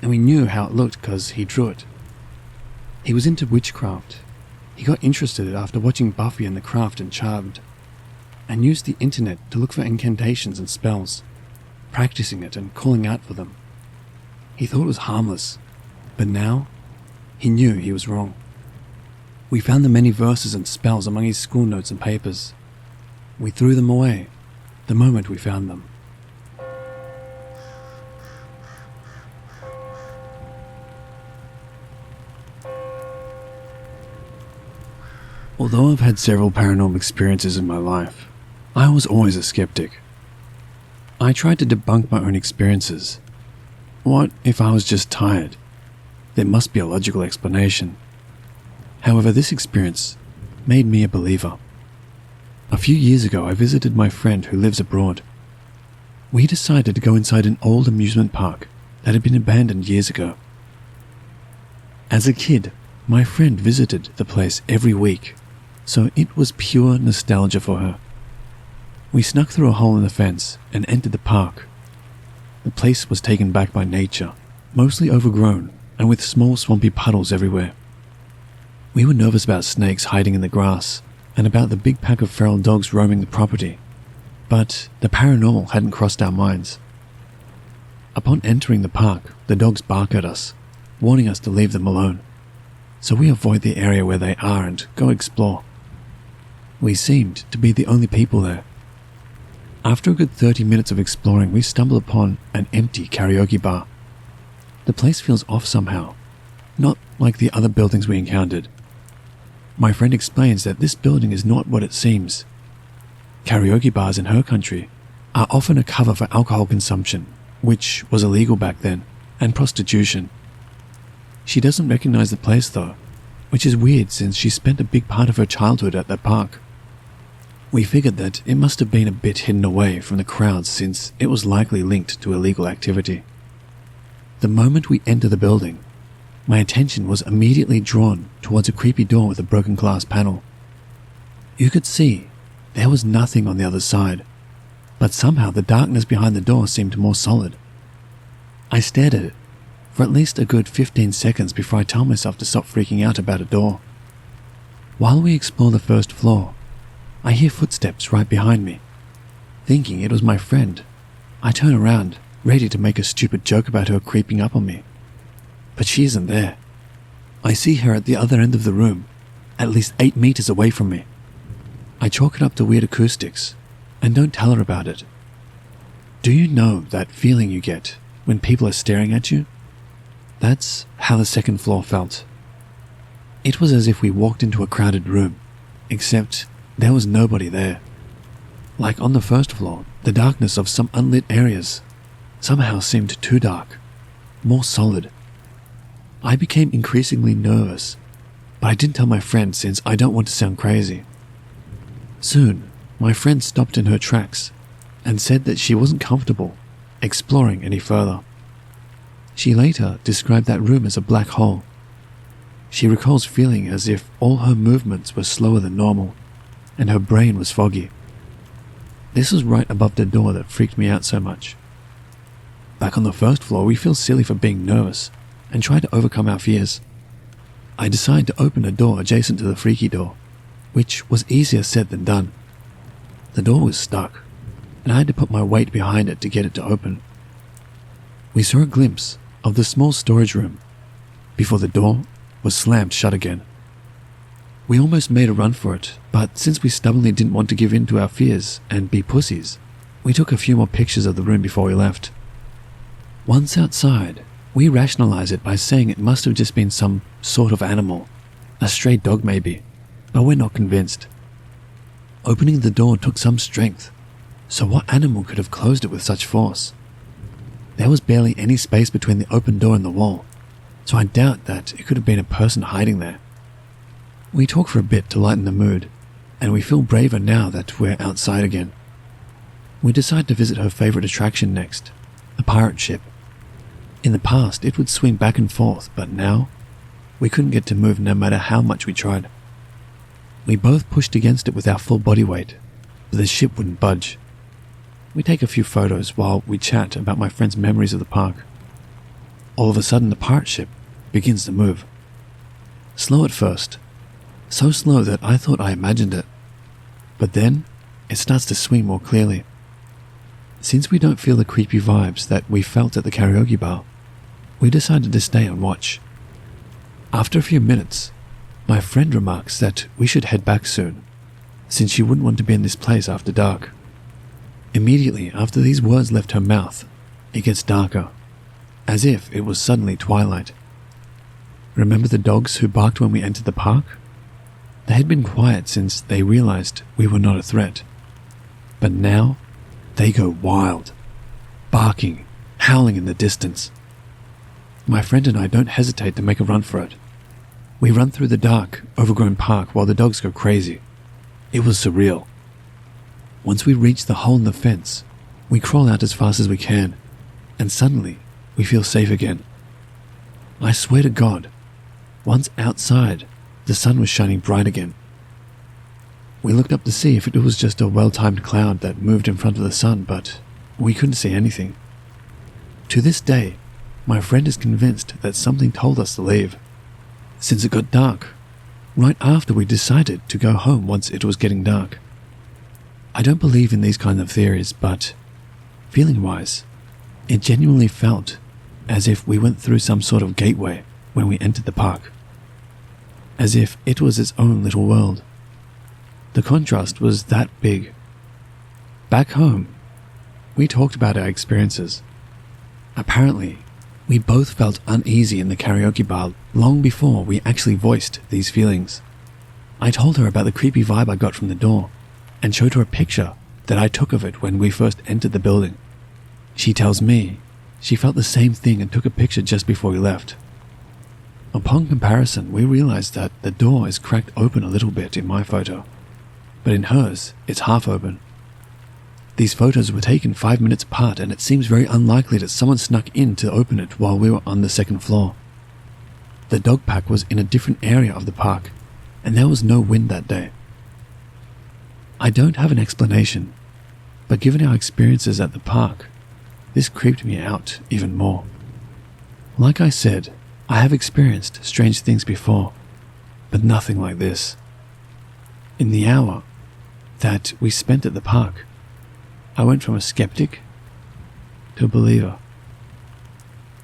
and we knew how it looked because he drew it. He was into witchcraft. He got interested after watching Buffy and the Craft and Charmed, and used the internet to look for incantations and spells, practicing it and calling out for them. He thought it was harmless, but now he knew he was wrong. We found the many verses and spells among his school notes and papers. We threw them away the moment we found them. Although I've had several paranormal experiences in my life, I was always a skeptic. I tried to debunk my own experiences. What if I was just tired? There must be a logical explanation. However, this experience made me a believer. A few years ago, I visited my friend who lives abroad. We decided to go inside an old amusement park that had been abandoned years ago. As a kid, my friend visited the place every week, so it was pure nostalgia for her. We snuck through a hole in the fence and entered the park. The place was taken back by nature, mostly overgrown and with small swampy puddles everywhere. We were nervous about snakes hiding in the grass and about the big pack of feral dogs roaming the property, but the paranormal hadn't crossed our minds. Upon entering the park, the dogs bark at us, warning us to leave them alone, so we avoid the area where they are and go explore. We seemed to be the only people there. After a good 30 minutes of exploring, we stumble upon an empty karaoke bar. The place feels off somehow, not like the other buildings we encountered. My friend explains that this building is not what it seems. Karaoke bars in her country are often a cover for alcohol consumption, which was illegal back then, and prostitution. She doesn't recognize the place though, which is weird since she spent a big part of her childhood at that park. We figured that it must have been a bit hidden away from the crowds since it was likely linked to illegal activity. The moment we enter the building, my attention was immediately drawn towards a creepy door with a broken glass panel. You could see there was nothing on the other side, but but somehow the darkness behind the door seemed more solid. I stared at it for at least a good 15 seconds before I tell myself to stop freaking out about a door. While we explore the first floor, I hear footsteps right behind me. Thinking it was my friend, I turn around, ready to make a stupid joke about her creeping up on me. But she isn't there. I see her at the other end of the room, at least 8 meters away from me. I chalk it up to weird acoustics and don't tell her about it. Do you know that feeling you get when people are staring at you? That's how the second floor felt. It was as if we walked into a crowded room, except there was nobody there. Like on the first floor, the darkness of some unlit areas somehow seemed too dark, more solid. I became increasingly nervous, but I didn't tell my friend since I don't want to sound crazy. Soon, my friend stopped in her tracks and said that she wasn't comfortable exploring any further. She later described that room as a black hole. She recalls feeling as if all her movements were slower than normal and her brain was foggy. This was right above the door that freaked me out so much. Back on the first floor, we feel silly for being nervous and try to overcome our fears. I decide to open a door adjacent to the freaky door, which was easier said than done. The door was stuck, and I had to put my weight behind it to get it to open. We saw a glimpse of the small storage room before the door was slammed shut again. We almost made a run for it, but since we stubbornly didn't want to give in to our fears and be pussies, we took a few more pictures of the room before we left. Once outside, we rationalize it by saying it must have just been some sort of animal, a stray dog maybe, but we're not convinced. Opening the door took some strength, so what animal could have closed it with such force? There was barely any space between the open door and the wall, so I doubt that it could have been a person hiding there. We talk for a bit to lighten the mood, and we feel braver now that we're outside again. We decide to visit her favorite attraction next, a pirate ship. In the past, it would swing back and forth, but now, we couldn't get to move no matter how much we tried. We both pushed against it with our full body weight, but the ship wouldn't budge. We take a few photos while we chat about my friend's memories of the park. All of a sudden, the pirate ship begins to move. Slow at first, so slow that I thought I imagined it. But then, it starts to swing more clearly. Since we don't feel the creepy vibes that we felt at the karaoke bar, we decided to stay on watch. After a few minutes, my friend remarks that we should head back soon, since she wouldn't want to be in this place after dark. Immediately after these words left her mouth, it gets darker, as if it was suddenly twilight. Remember the dogs who barked when we entered the park? They had been quiet since they realized we were not a threat. But now, they go wild, barking, howling in the distance. My friend and I don't hesitate to make a run for it. We run through the dark, overgrown park while the dogs go crazy. It was surreal. Once we reach the hole in the fence, we crawl out as fast as we can, and suddenly, we feel safe again. I swear to God, once outside, the sun was shining bright again. We looked up to see if it was just a well-timed cloud that moved in front of the sun, but we couldn't see anything. To this day, my friend is convinced that something told us to leave, since it got dark, right after we decided to go home once it was getting dark. I don't believe in these kind of theories, but feeling-wise, it genuinely felt as if we went through some sort of gateway when we entered the park, as if it was its own little world. The contrast was that big. Back home, we talked about our experiences. Apparently, we both felt uneasy in the karaoke bar long before we actually voiced these feelings. I told her about the creepy vibe I got from the door, and showed her a picture that I took of it when we first entered the building. She tells me she felt the same thing and took a picture just before we left. Upon comparison, we realized that the door is cracked open a little bit in my photo, but in hers, it's half open. These photos were taken 5 minutes apart, and it seems very unlikely that someone snuck in to open it while we were on the second floor. The dog pack was in a different area of the park, and there was no wind that day. I don't have an explanation, But given our experiences at the park, this creeped me out even more. Like I said, I have experienced strange things before, but nothing like this. In the hour that we spent at the park, I went from a skeptic to a believer.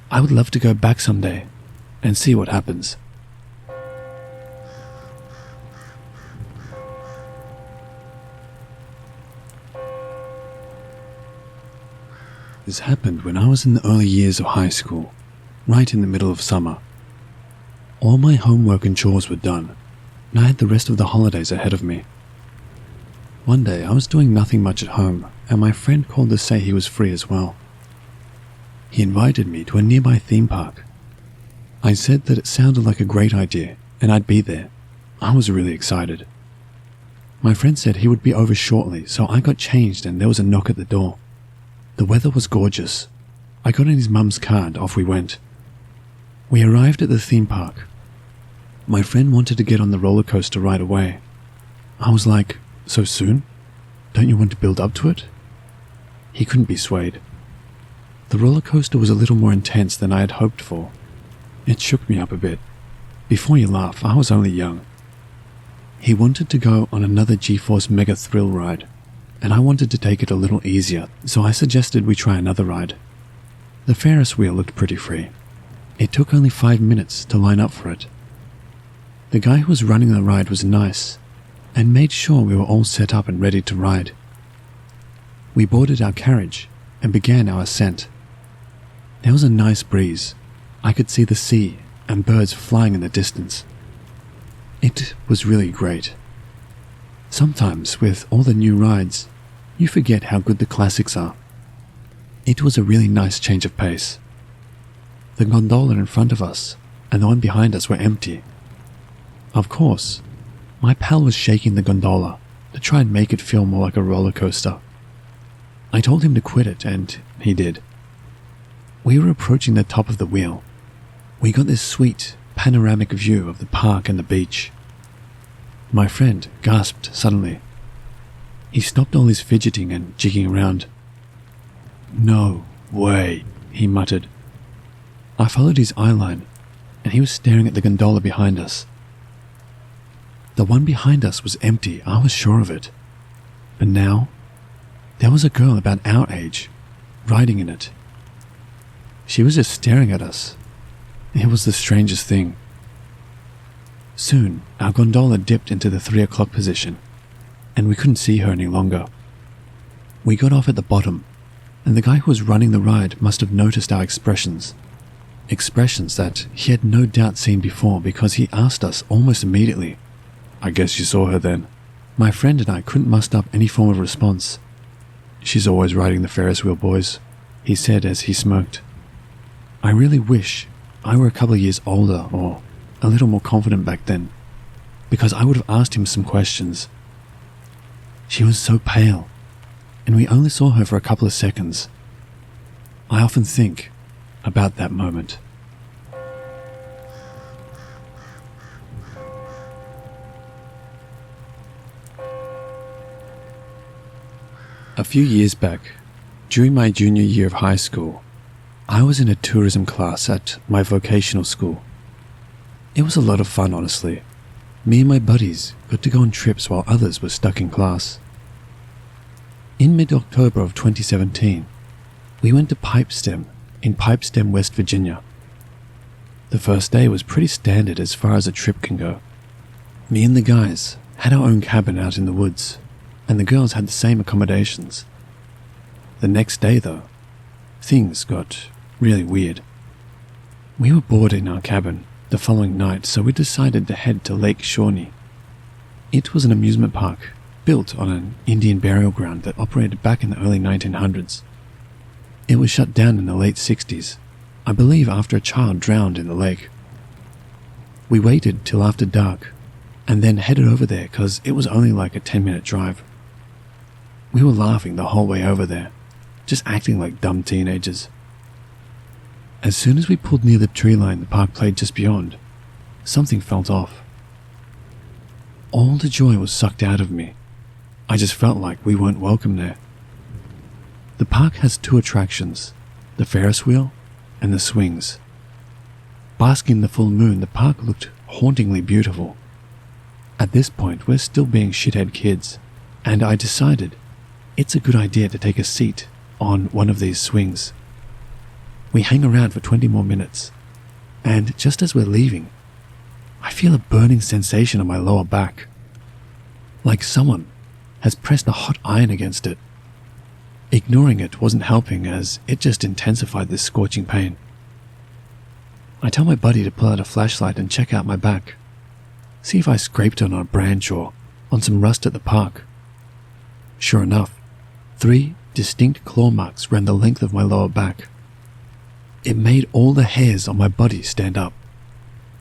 I would love to go back someday and see what happens. This happened when I was in the early years of high school, right in the middle of summer. All my homework and chores were done, and I had the rest of the holidays ahead of me. One day I was doing nothing much at home, and my friend called to say he was free as well. He invited me to a nearby theme park. I said that it sounded like a great idea, and I'd be there. I was really excited. My friend said he would be over shortly, so I got changed and there was a knock at the door. The weather was gorgeous. I got in his mum's car and off we went. We arrived at the theme park. My friend wanted to get on the roller coaster right away. I was like, so soon? Don't you want to build up to it? He couldn't be swayed. The roller coaster was a little more intense than I had hoped for. It shook me up a bit. Before you laugh, I was only young. He wanted to go on another G-Force Mega Thrill ride, and I wanted to take it a little easier, so I suggested we try another ride. The Ferris wheel looked pretty free. It took only 5 minutes to line up for it. The guy who was running the ride was nice, and made sure we were all set up and ready to ride. We boarded our carriage and began our ascent. There was a nice breeze. I could see the sea and birds flying in the distance. It was really great. Sometimes, with all the new rides, you forget how good the classics are. It was a really nice change of pace. The gondola in front of us and the one behind us were empty. Of course, my pal was shaking the gondola to try and make it feel more like a roller coaster. I told him to quit it, and he did. We were approaching the top of the wheel. We got this sweet, panoramic view of the park and the beach. My friend gasped suddenly. He stopped all his fidgeting and jigging around. "No way," he muttered. I followed his eyeline, and he was staring at the gondola behind us. The one behind us was empty, I was sure of it. But now, there was a girl about our age, riding in it. She was just staring at us. It was the strangest thing. Soon, our gondola dipped into the 3 o'clock position, and we couldn't see her any longer. We got off at the bottom, and the guy who was running the ride must have noticed our expressions. Expressions that he had no doubt seen before, because he asked us almost immediately, "I guess you saw her then." My friend and I couldn't muster up any form of response. "She's always riding the Ferris wheel, boys," he said as he smirked. I really wish I were a couple of years older or a little more confident back then, because I would have asked him some questions. She was so pale, and we only saw her for a couple of seconds. I often think about that moment. A few years back, during my junior year of high school, I was in a tourism class at my vocational school. It was a lot of fun, honestly. Me and my buddies got to go on trips while others were stuck in class. In mid-October of 2017, we went to Pipestem in Pipestem, West Virginia. The first day was pretty standard as far as a trip can go. Me and the guys had our own cabin out in the woods, and the girls had the same accommodations. The next day, though, things got really weird. We were bored in our cabin the following night, so we decided to head to Lake Shawnee. It was an amusement park built on an Indian burial ground that operated back in the early 1900s. It was shut down in the late 60s, I believe after a child drowned in the lake. We waited till after dark and then headed over there because it was only like a 10-minute drive. We were laughing the whole way over there, just acting like dumb teenagers. As soon as we pulled near the tree line the park played just beyond, something felt off. All the joy was sucked out of me. I just felt like we weren't welcome there. The park has two attractions, the Ferris wheel and the swings. Basking in the full moon, the park looked hauntingly beautiful. At this point, we're still being shithead kids, and I decided it's a good idea to take a seat on one of these swings. We hang around for 20 more minutes, and just as we're leaving, I feel a burning sensation on my lower back, like someone has pressed a hot iron against it. Ignoring it wasn't helping, as it just intensified this scorching pain. I tell my buddy to pull out a flashlight and check out my back, see if I scraped on a branch or on some rust at the park. Sure enough, 3 distinct claw marks ran the length of my lower back. It made all the hairs on my body stand up.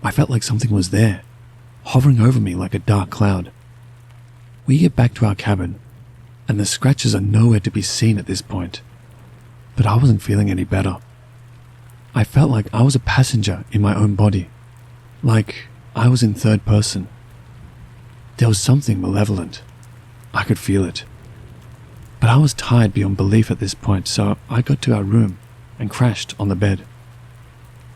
I felt like something was there, hovering over me like a dark cloud. We get back to our cabin, and the scratches are nowhere to be seen at this point. But I wasn't feeling any better. I felt like I was a passenger in my own body, like I was in third person. There was something malevolent. I could feel it. But I was tired beyond belief at this point, so I got to our room and crashed on the bed.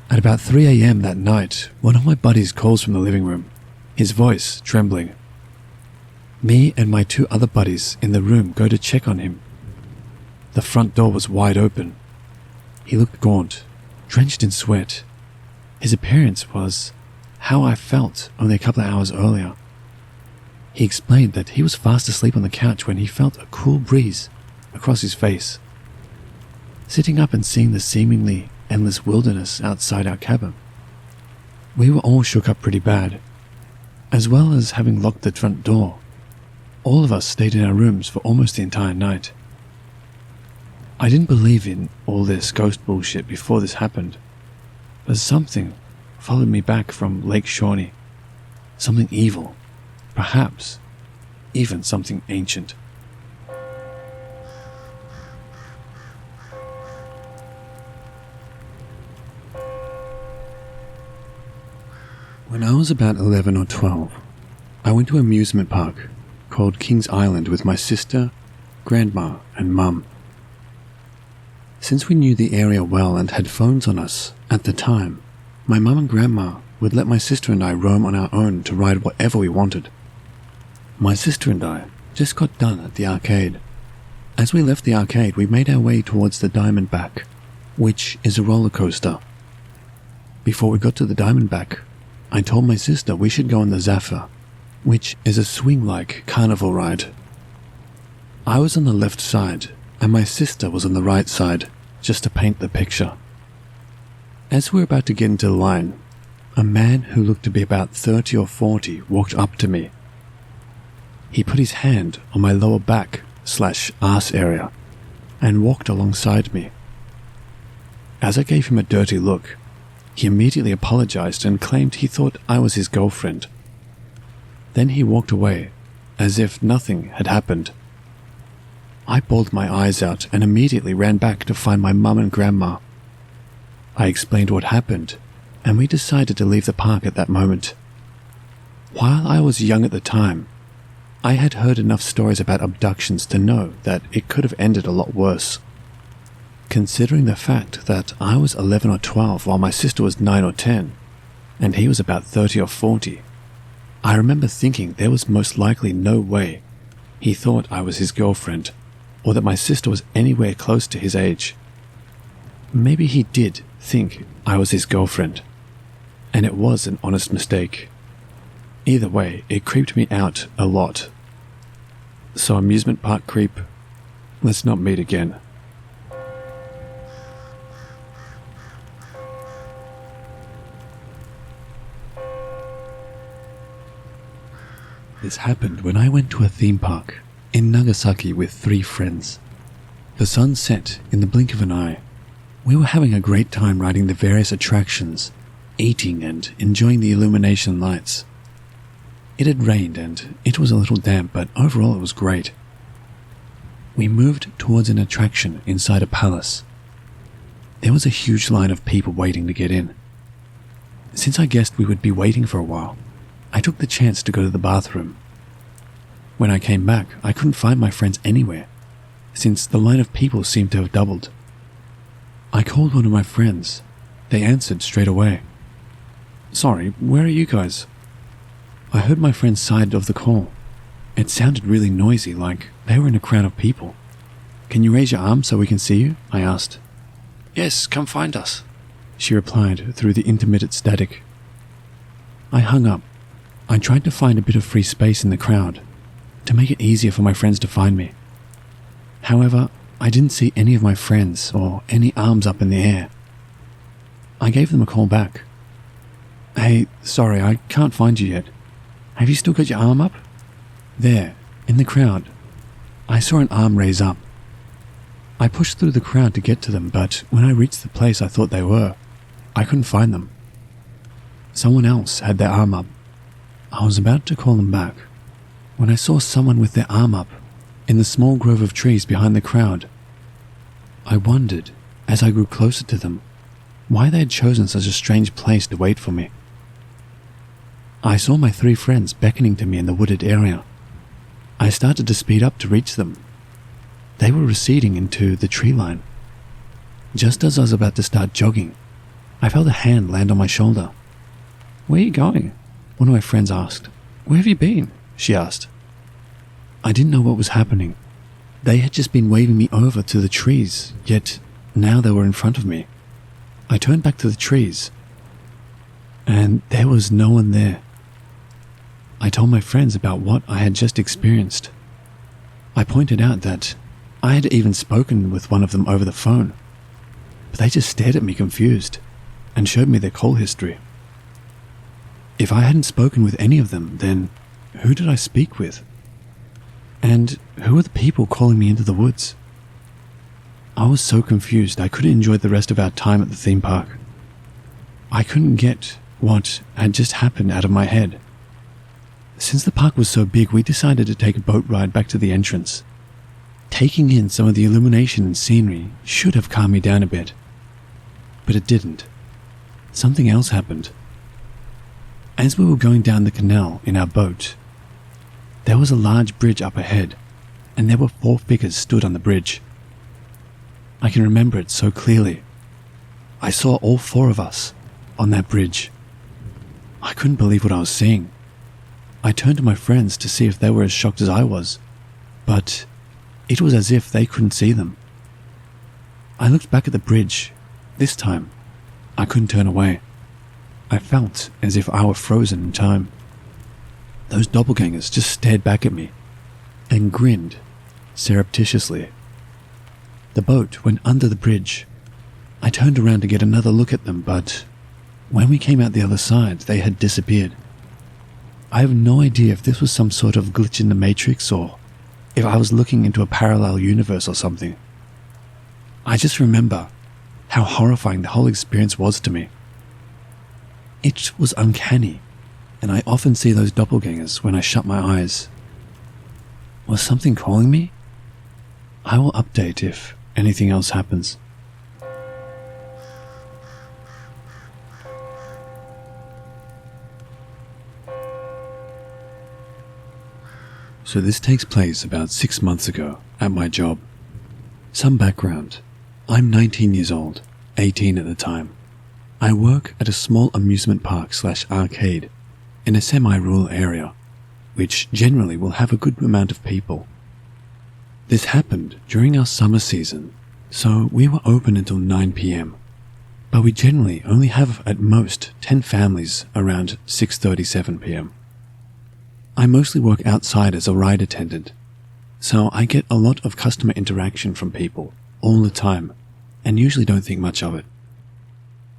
At about 3 a.m. that night, one of my buddies calls from the living room, his voice trembling. Me and my 2 other buddies in the room go to check on him. The front door was wide open. He looked gaunt, drenched in sweat. His appearance was how I felt only a couple of hours earlier. He explained that he was fast asleep on the couch when he felt a cool breeze across his face. Sitting up and seeing the seemingly endless wilderness outside our cabin, we were all shook up pretty bad. As well as having locked the front door, all of us stayed in our rooms for almost the entire night. I didn't believe in all this ghost bullshit before this happened, but something followed me back from Lake Shawnee. Something evil, perhaps even something ancient. When I was about 11 or 12, I went to an amusement park called Kings Island with my sister, grandma, and mum. Since we knew the area well and had phones on us at the time, my mum and grandma would let my sister and I roam on our own to ride whatever we wanted. My sister and I just got done at the arcade. As we left the arcade, we made our way towards the Diamondback, which is a roller coaster. Before we got to the Diamondback, I told my sister we should go on the Zaffer, which is a swing-like carnival ride. I was on the left side, and my sister was on the right side, just to paint the picture. As we were about to get into the line, a man who looked to be about 30 or 40 walked up to me. He put his hand on my lower back/arse area and walked alongside me. As I gave him a dirty look, he immediately apologized and claimed he thought I was his girlfriend. Then he walked away, as if nothing had happened. I bawled my eyes out and immediately ran back to find my mum and grandma. I explained what happened, and we decided to leave the park at that moment. While I was young at the time, I had heard enough stories about abductions to know that it could have ended a lot worse. Considering the fact that I was 11 or 12 while my sister was 9 or 10, and he was about 30 or 40, I remember thinking there was most likely no way he thought I was his girlfriend, or that my sister was anywhere close to his age. Maybe he did think I was his girlfriend, and it was an honest mistake. Either way, it creeped me out a lot. So amusement park creep, let's not meet again. This happened when I went to a theme park in Nagasaki with 3 friends. The sun set in the blink of an eye. We were having a great time riding the various attractions, eating and enjoying the illumination lights. It had rained and it was a little damp, but overall it was great. We moved towards an attraction inside a palace. There was a huge line of people waiting to get in. Since I guessed we would be waiting for a while, I took the chance to go to the bathroom. When I came back, I couldn't find my friends anywhere. since the line of people seemed to have doubled. I called one of my friends. They answered straight away. "Sorry, where are you guys?" I heard my friend's side of the call. It sounded really noisy, like they were in a crowd of people. "Can you raise your arm so we can see you?" I asked. "Yes, come find us," she replied through the intermittent static. I hung up. I tried to find a bit of free space in the crowd to make it easier for my friends to find me. However, I didn't see any of my friends or any arms up in the air. I gave them a call back. "Hey, sorry, I can't find you yet. Have you still got your arm up?" There, in the crowd, I saw an arm raise up. I pushed through the crowd to get to them, but when I reached the place I thought they were, I couldn't find them. Someone else had their arm up. I was about to call them back when I saw someone with their arm up in the small grove of trees behind the crowd. I wondered, as I grew closer to them, why they had chosen such a strange place to wait for me. I saw my 3 friends beckoning to me in the wooded area. I started to speed up to reach them. They were receding into the tree line. Just as I was about to start jogging, I felt a hand land on my shoulder. "Where are you going?" one of my friends asked. "Where have you been?" she asked. I didn't know what was happening. They had just been waving me over to the trees, yet now they were in front of me. I turned back to the trees, and there was no one there. I told my friends about what I had just experienced. I pointed out that I had even spoken with one of them over the phone, but they just stared at me confused and showed me their call history. If I hadn't spoken with any of them, then who did I speak with? And who were the people calling me into the woods? I was so confused I couldn't enjoy the rest of our time at the theme park. I couldn't get what had just happened out of my head. Since the park was so big, we decided to take a boat ride back to the entrance. Taking in some of the illumination and scenery should have calmed me down a bit, but it didn't. Something else happened. As we were going down the canal in our boat, there was a large bridge up ahead, and there were 4 figures stood on the bridge. I can remember it so clearly. I saw all 4 of us on that bridge. I couldn't believe what I was seeing. I turned to my friends to see if they were as shocked as I was, but it was as if they couldn't see them. I looked back at the bridge. This time, I couldn't turn away. I felt as if I were frozen in time. Those doppelgangers just stared back at me and grinned surreptitiously. The boat went under the bridge. I turned around to get another look at them, but when we came out the other side, they had disappeared. I have no idea if this was some sort of glitch in the Matrix or if I was looking into a parallel universe or something. I just remember how horrifying the whole experience was to me. It was uncanny, and I often see those doppelgangers when I shut my eyes. Was something calling me? I will update if anything else happens. So this takes place about 6 months ago at my job. Some background. I'm 19 years old, 18 at the time. I work at a small amusement park/arcade in a semi-rural area, which generally will have a good amount of people. This happened during our summer season, so we were open until 9 p.m, but we generally only have at most 10 families around 6:37 p.m. I mostly work outside as a ride attendant, so I get a lot of customer interaction from people all the time and usually don't think much of it.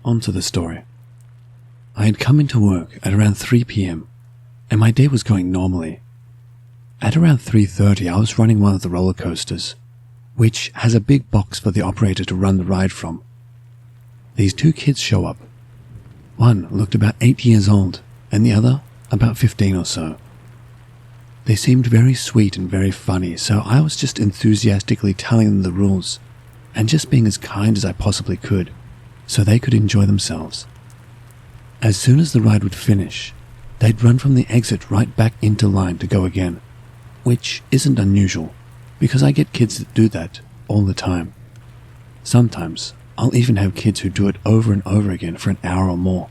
On to the story. I had come into work at around 3 p.m, and my day was going normally. At around 3:30, I was running one of the roller coasters, which has a big box for the operator to run the ride from. These 2 kids show up. One looked about 8 years old, and the other about 15 or so. They seemed very sweet and very funny, so I was just enthusiastically telling them the rules and just being as kind as I possibly could so they could enjoy themselves. As soon as the ride would finish, they'd run from the exit right back into line to go again, which isn't unusual. because I get kids that do that all the time. Sometimes I'll even have kids who do it over and over again for an hour or more.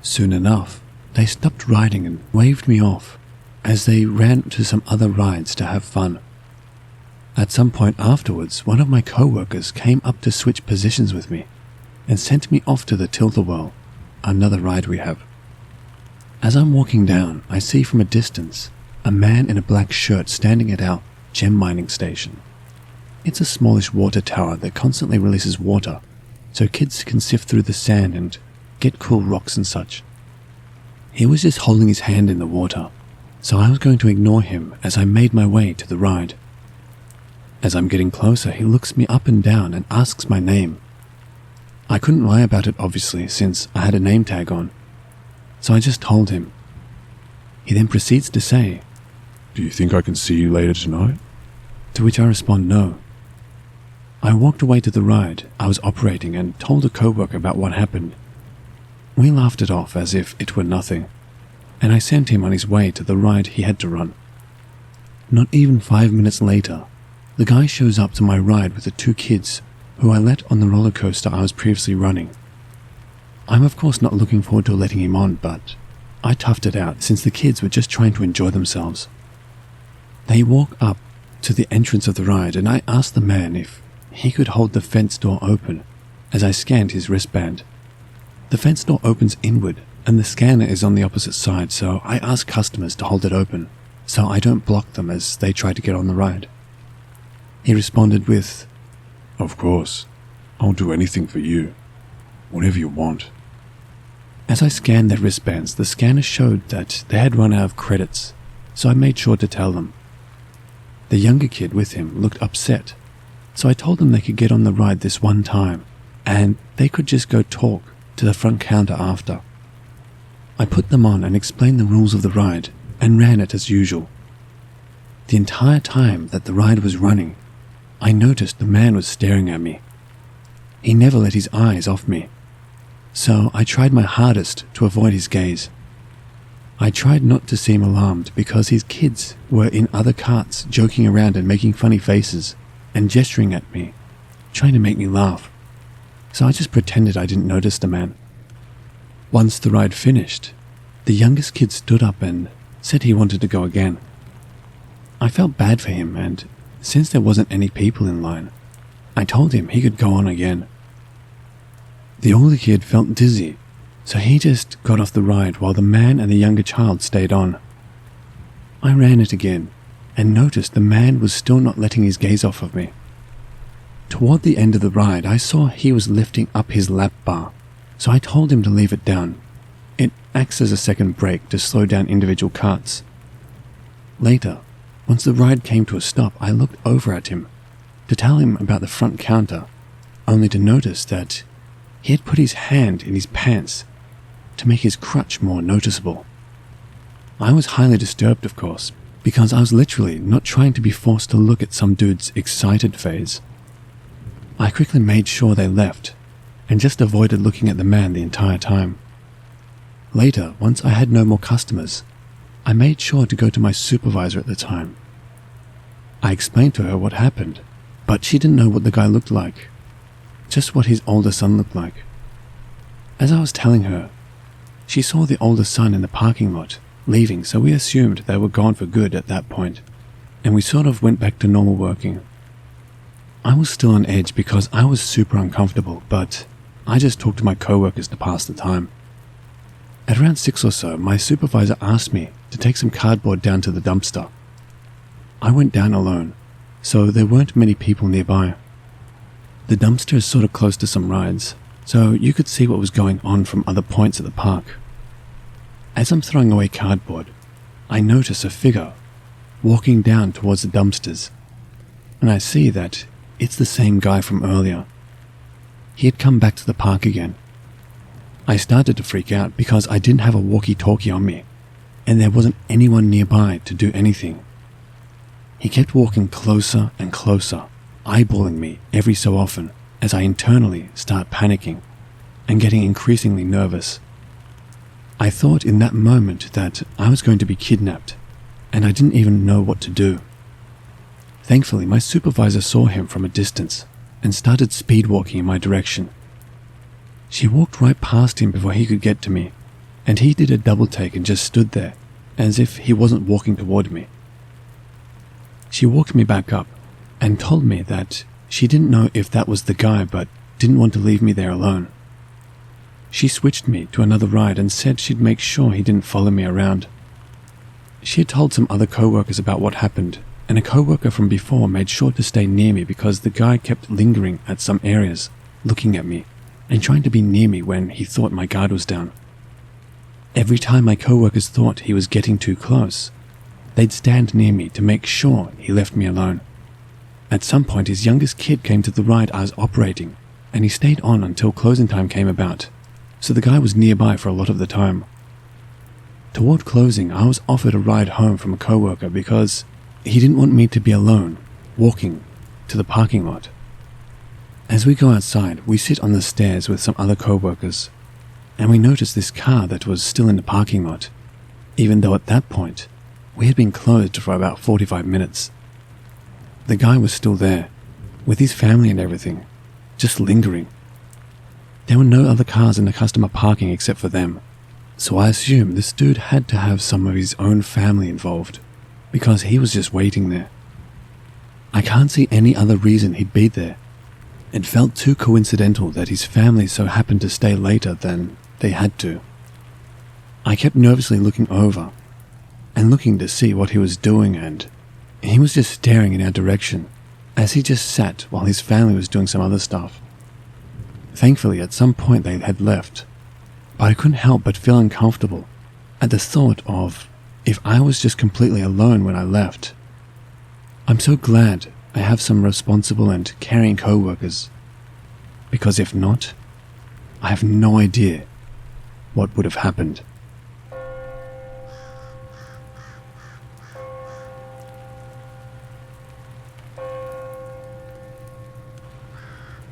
Soon enough, they stopped riding and waved me off as they ran to some other rides to have fun. At some point afterwards, one of my co-workers came up to switch positions with me and sent me off to the Tilt-A-Whirl, another ride we have. As I'm walking down, I see from a distance a man in a black shirt standing at our gem mining station. It's a smallish water tower that constantly releases water so kids can sift through the sand and get cool rocks and such. He was just holding his hand in the water, so I was going to ignore him as I made my way to the ride. As I'm getting closer, he looks me up and down and asks my name. I couldn't lie about it, obviously, since I had a name tag on, so I just told him. He then proceeds to say, "Do you think I can see you later tonight?" To which I respond no. I walked away to the ride I was operating and told a co-worker about what happened. We laughed it off as if it were nothing, and I sent him on his way to the ride he had to run. Not even 5 minutes later, the guy shows up to my ride with the 2 kids who I let on the roller coaster I was previously running. I'm of course not looking forward to letting him on, but I toughed it out since the kids were just trying to enjoy themselves. They walk up to the entrance of the ride and I asked the man if he could hold the fence door open as I scanned his wristband. The fence door opens inward and the scanner is on the opposite side, so I ask customers to hold it open so I don't block them as they try to get on the ride. He responded with, "Of course, I'll do anything for you, whatever you want." As I scanned their wristbands, the scanner showed that they had run out of credits, so I made sure to tell them. The younger kid with him looked upset, so I told them they could get on the ride this one time, and they could just go talk to the front counter after. I put them on and explained the rules of the ride, and ran it as usual. The entire time that the ride was running, I noticed the man was staring at me. He never let his eyes off me, so I tried my hardest to avoid his gaze. I tried not to seem alarmed because his kids were in other carts joking around and making funny faces and gesturing at me, trying to make me laugh, so I just pretended I didn't notice the man. Once the ride finished, the youngest kid stood up and said he wanted to go again. I felt bad for him, and since there wasn't any people in line, I told him he could go on again. The older kid felt dizzy, so he just got off the ride while the man and the younger child stayed on. I ran it again and noticed the man was still not letting his gaze off of me. Toward the end of the ride, I saw he was lifting up his lap bar, so I told him to leave it down. It acts as a second brake to slow down individual carts. Later, once the ride came to a stop, I looked over at him to tell him about the front counter, only to notice that he had put his hand in his pants to make his crutch more noticeable. I was highly disturbed, of course, because I was literally not trying to be forced to look at some dude's excited phase. I quickly made sure they left and just avoided looking at the man the entire time. Later, once I had no more customers, I made sure to go to my supervisor at the time. I explained to her what happened, but she didn't know what the guy looked like, just what his older son looked like. As I was telling her, she saw the older son in the parking lot, leaving, so we assumed they were gone for good at that point, and we sort of went back to normal working. I was still on edge because I was super uncomfortable, but I just talked to my co-workers to pass the time. At around 6 or so, my supervisor asked me to take some cardboard down to the dumpster. I went down alone, so there weren't many people nearby. The dumpster is sort of close to some rides, so you could see what was going on from other points of the park. As I'm throwing away cardboard, I notice a figure walking down towards the dumpsters, and I see that it's the same guy from earlier. He had come back to the park again. I started to freak out because I didn't have a walkie-talkie on me, and there wasn't anyone nearby to do anything. He kept walking closer and closer, eyeballing me every so often as I internally start panicking and getting increasingly nervous. I thought in that moment that I was going to be kidnapped, and I didn't even know what to do. Thankfully, my supervisor saw him from a distance and started speed walking in my direction. She walked right past him before he could get to me, and he did a double take and just stood there, as if he wasn't walking toward me. She walked me back up and told me that she didn't know if that was the guy but didn't want to leave me there alone. She switched me to another ride and said she'd make sure he didn't follow me around. She had told some other co-workers about what happened, and a co-worker from before made sure to stay near me because the guy kept lingering at some areas, looking at me and trying to be near me when he thought my guard was down. Every time my co-workers thought he was getting too close, they'd stand near me to make sure he left me alone. At some point, his youngest kid came to the ride I was operating, and he stayed on until closing time came about, so the guy was nearby for a lot of the time. Toward closing, I was offered a ride home from a co-worker because he didn't want me to be alone, walking to the parking lot. As we go outside, we sit on the stairs with some other co-workers, and we notice this car that was still in the parking lot, even though at that point, we had been closed for about 45 minutes. The guy was still there, with his family and everything, just lingering. There were no other cars in the customer parking except for them, so I assume this dude had to have some of his own family involved, because he was just waiting there. I can't see any other reason he'd be there. It felt too coincidental that his family so happened to stay later than they had to. I kept nervously looking over and looking to see what he was doing, and he was just staring in our direction as he just sat while his family was doing some other stuff. Thankfully, at some point they had left, but I couldn't help but feel uncomfortable at the thought of if I was just completely alone when I left. I'm so glad I have some responsible and caring co-workers, because if not, I have no idea what would have happened.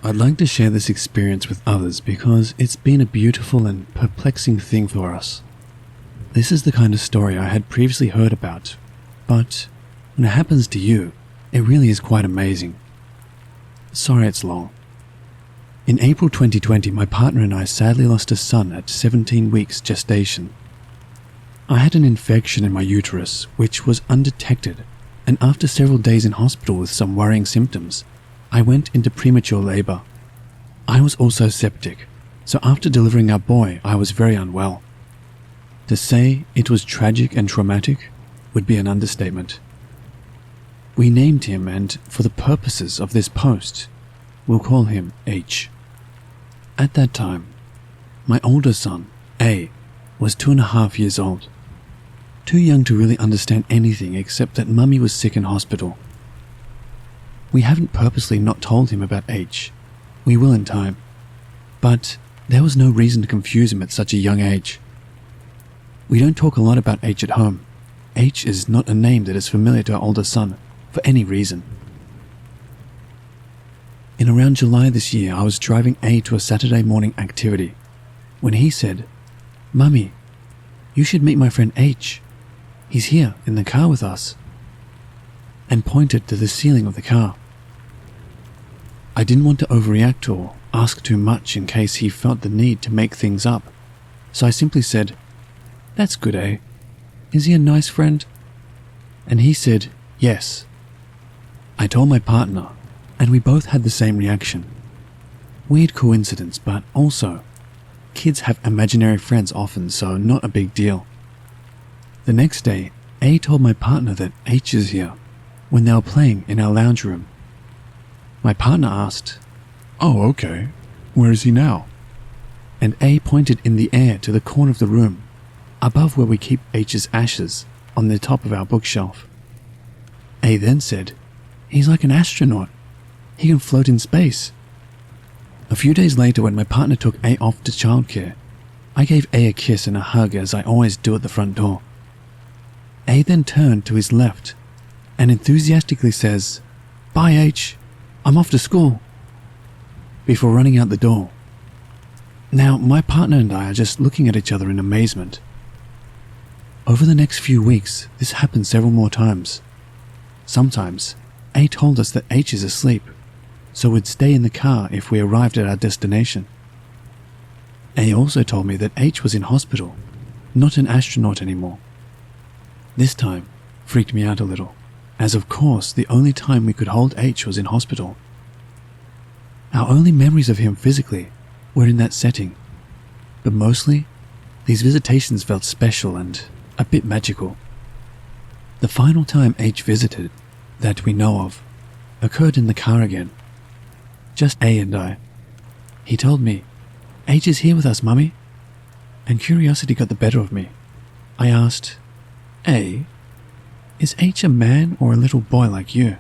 I'd like to share this experience with others because it's been a beautiful and perplexing thing for us. This is the kind of story I had previously heard about, but when it happens to you, it really is quite amazing. Sorry it's long. In April 2020, my partner and I sadly lost a son at 17 weeks gestation. I had an infection in my uterus, which was undetected, and after several days in hospital with some worrying symptoms, I went into premature labor. I was also septic, so after delivering our boy, I was very unwell. To say it was tragic and traumatic would be an understatement. We named him, and for the purposes of this post, we'll call him H. At that time, my older son, A, was 2.5 years old. Too young to really understand anything except that Mummy was sick in hospital. We haven't purposely not told him about H. We will in time. But there was no reason to confuse him at such a young age. We don't talk a lot about H at home. H is not a name that is familiar to our older son, for any reason. In around July this year, I was driving A to a Saturday morning activity, when he said, "Mummy, you should meet my friend H. He's here in the car with us," and pointed to the ceiling of the car. I didn't want to overreact or ask too much in case he felt the need to make things up, so I simply said, "That's good, eh? Is he a nice friend?" And he said, "Yes." I told my partner, and we both had the same reaction. Weird coincidence, but also, kids have imaginary friends often, so not a big deal. The next day, A told my partner that H is here, when they were playing in our lounge room. My partner asked, "Oh, okay. Where is he now?" And A pointed in the air to the corner of the room, above where we keep H's ashes, on the top of our bookshelf. A then said, "He's like an astronaut. He can float in space." A few days later, when my partner took A off to childcare, I gave A a kiss and a hug as I always do at the front door. A then turned to his left and enthusiastically says, "Bye H, I'm off to school," before running out the door. Now, my partner and I are just looking at each other in amazement. Over the next few weeks, this happened several more times. Sometimes, A told us that H is asleep, so we'd stay in the car if we arrived at our destination. A also told me that H was in hospital, not an astronaut anymore. This time freaked me out a little, as of course the only time we could hold H was in hospital. Our only memories of him physically were in that setting, but mostly these visitations felt special and a bit magical. The final time H visited, that we know of, occurred in the car again. Just A and I. He told me, "H is here with us, Mummy," and curiosity got the better of me. I asked, "A, is H a man or a little boy like you?"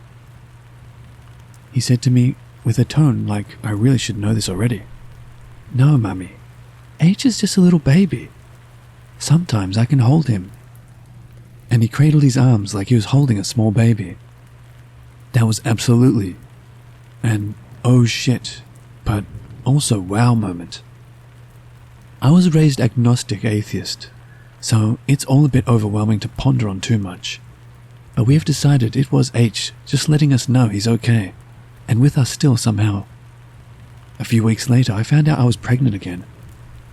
He said to me with a tone like I really should know this already, "No, Mummy, H is just a little baby. Sometimes I can hold him." And he cradled his arms like he was holding a small baby. That was absolutely an oh shit, but also wow moment. I was raised agnostic atheist, so it's all a bit overwhelming to ponder on too much. But we have decided it was H just letting us know he's okay, and with us still somehow. A few weeks later, I found out I was pregnant again.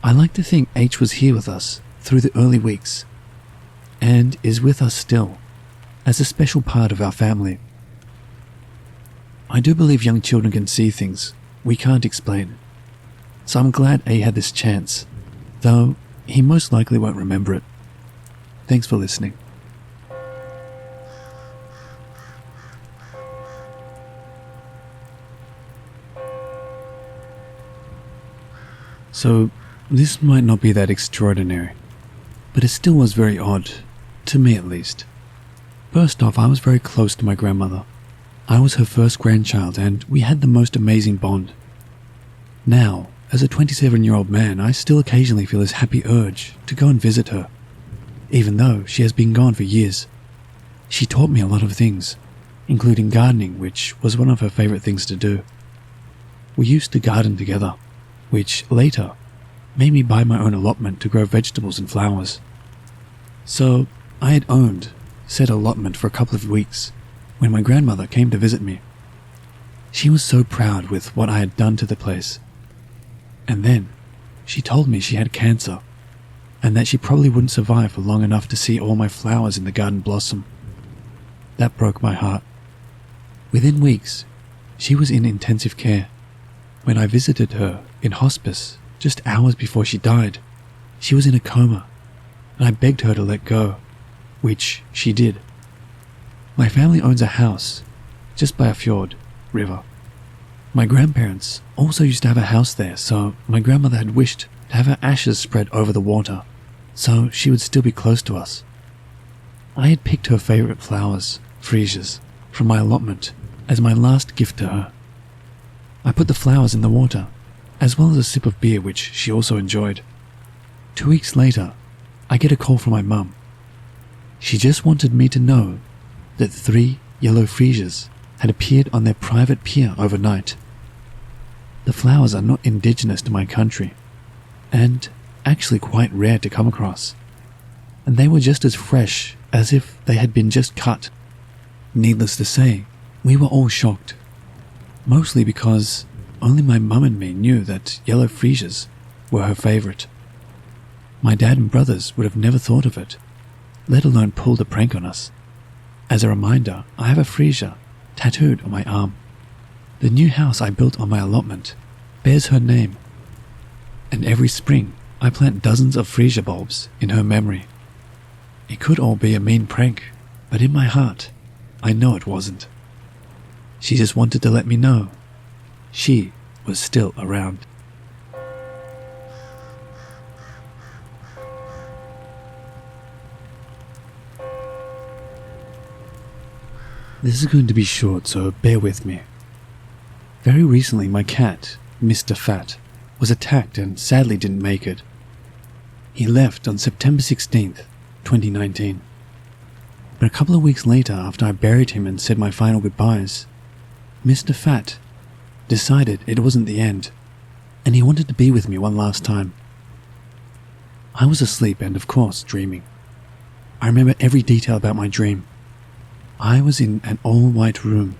I like to think H was here with us through the early weeks, and is with us still, as a special part of our family. I do believe young children can see things we can't explain, so I'm glad A had this chance, though he most likely won't remember it. Thanks for listening. So, this might not be that extraordinary, but it still was very odd, to me at least. First off, I was very close to my grandmother. I was her first grandchild, and we had the most amazing bond. Now, as a 27-year-old man, I still occasionally feel this happy urge to go and visit her, even though she has been gone for years. She taught me a lot of things, including gardening, which was one of her favorite things to do. We used to garden together, which later made me buy my own allotment to grow vegetables and flowers. So, I had owned said allotment for a couple of weeks when my grandmother came to visit me. She was so proud with what I had done to the place. And then, she told me she had cancer, and that she probably wouldn't survive for long enough to see all my flowers in the garden blossom. That broke my heart. Within weeks, she was in intensive care. When I visited her in hospice just hours before she died, she was in a coma, and I begged her to let go, which she did. My family owns a house just by a fjord river. My grandparents also used to have a house there, so my grandmother had wished to have her ashes spread over the water, so she would still be close to us. I had picked her favorite flowers, freesias, from my allotment as my last gift to her. I put the flowers in the water, as well as a sip of beer which she also enjoyed. 2 weeks later, I get a call from my mum. She just wanted me to know that 3 yellow freesias had appeared on their private pier overnight. The flowers are not indigenous to my country, and actually quite rare to come across, and they were just as fresh as if they had been just cut. Needless to say, we were all shocked, mostly because only my mum and me knew that yellow freesias were her favorite. My dad and brothers would have never thought of it, let alone pulled a prank on us. As a reminder, I have a freesia tattooed on my arm. The new house I built on my allotment bears her name, and every spring I plant dozens of freesia bulbs in her memory. It could all be a mean prank, but in my heart, I know it wasn't. She just wanted to let me know she was still around. This is going to be short, so bear with me. Very recently, my cat, Mr. Fat, was attacked and sadly didn't make it. He left on September 16th, 2019. But a couple of weeks later, after I buried him and said my final goodbyes, Mr. Fat decided it wasn't the end, and he wanted to be with me one last time. I was asleep and, of course, dreaming. I remember every detail about my dream. I was in an all-white room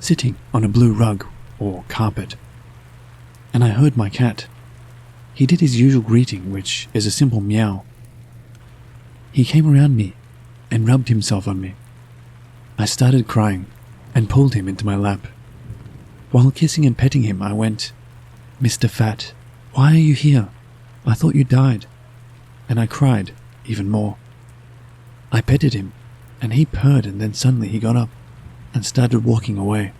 sitting on a blue rug or carpet. And I heard my cat. He did his usual greeting, which is a simple meow. He came around me and rubbed himself on me. I started crying and pulled him into my lap. While kissing and petting him, I went, "Mr. Fat, why are you here? I thought you died." And I cried even more. I petted him, and he purred, and then suddenly he got up and started walking away.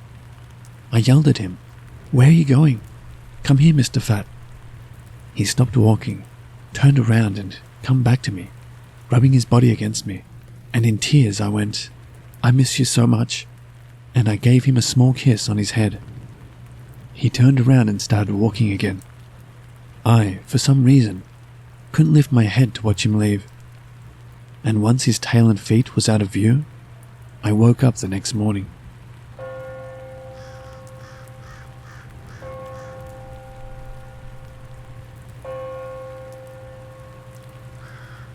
I yelled at him, "Where are you going? Come here, Mr. Fat." He stopped walking, turned around and come back to me, rubbing his body against me, and in tears I went, "I miss you so much," and I gave him a small kiss on his head. He turned around and started walking again. I, for some reason, couldn't lift my head to watch him leave. And once his tail and feet was out of view, I woke up the next morning.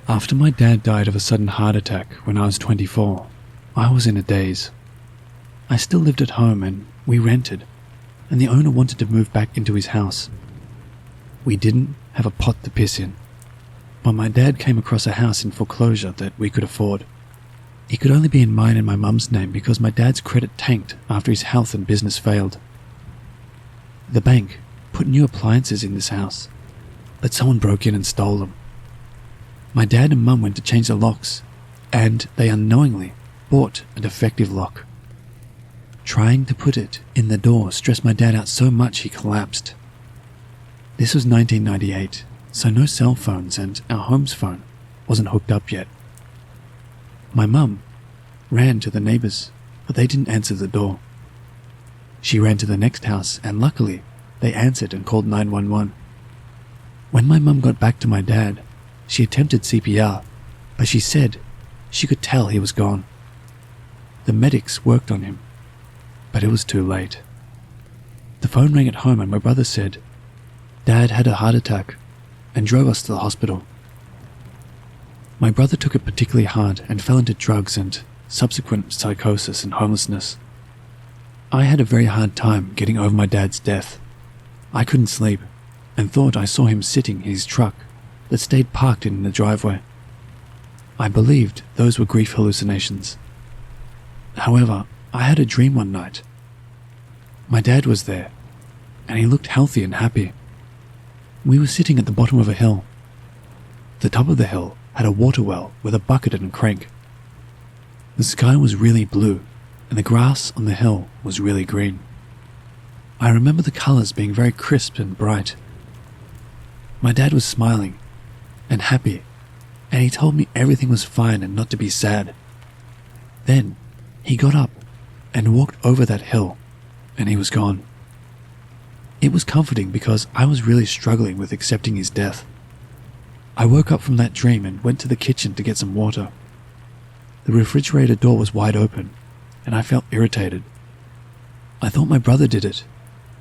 After my dad died of a sudden heart attack when I was 24, I was in a daze. I still lived at home and we rented, and the owner wanted to move back into his house. We didn't have a pot to piss in, but my dad came across a house in foreclosure that we could afford. It could only be in mine and my mum's name because my dad's credit tanked after his health and business failed. The bank put new appliances in this house, but someone broke in and stole them. My dad and mum went to change the locks, and they unknowingly bought a defective lock. Trying to put it in the door stressed my dad out so much he collapsed. This was 1998, so no cell phones and our home's phone wasn't hooked up yet. My mum ran to the neighbors, but they didn't answer the door. She ran to the next house, and luckily they answered and called 911. When my mum got back to my dad, she attempted CPR, but she said she could tell he was gone. The medics worked on him, but it was too late. The phone rang at home and my brother said, "Dad had a heart attack," and drove us to the hospital. My brother took it particularly hard and fell into drugs and subsequent psychosis and homelessness. I had a very hard time getting over my dad's death. I couldn't sleep and thought I saw him sitting in his truck that stayed parked in the driveway. I believed those were grief hallucinations. However, I had a dream one night. My dad was there, and he looked healthy and happy. We were sitting at the bottom of a hill. The top of the hill had a water well with a bucket and a crank. The sky was really blue, and the grass on the hill was really green. I remember the colors being very crisp and bright. My dad was smiling and happy, and he told me everything was fine and not to be sad. Then he got up and walked over that hill, and he was gone. It was comforting because I was really struggling with accepting his death. I woke up from that dream and went to the kitchen to get some water. The refrigerator door was wide open, and I felt irritated. I thought my brother did it,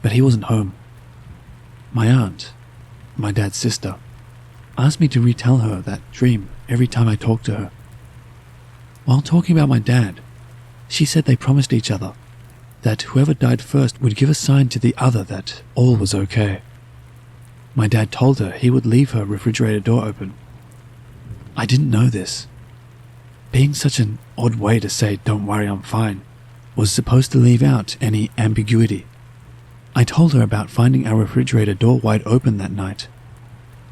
but he wasn't home. My aunt, my dad's sister, asked me to retell her that dream every time I talked to her. While talking about my dad, she said they promised each other that whoever died first would give a sign to the other that all was okay. My dad told her he would leave her refrigerator door open. I didn't know this. Being such an odd way to say "don't worry, I'm fine" was supposed to leave out any ambiguity. I told her about finding our refrigerator door wide open that night.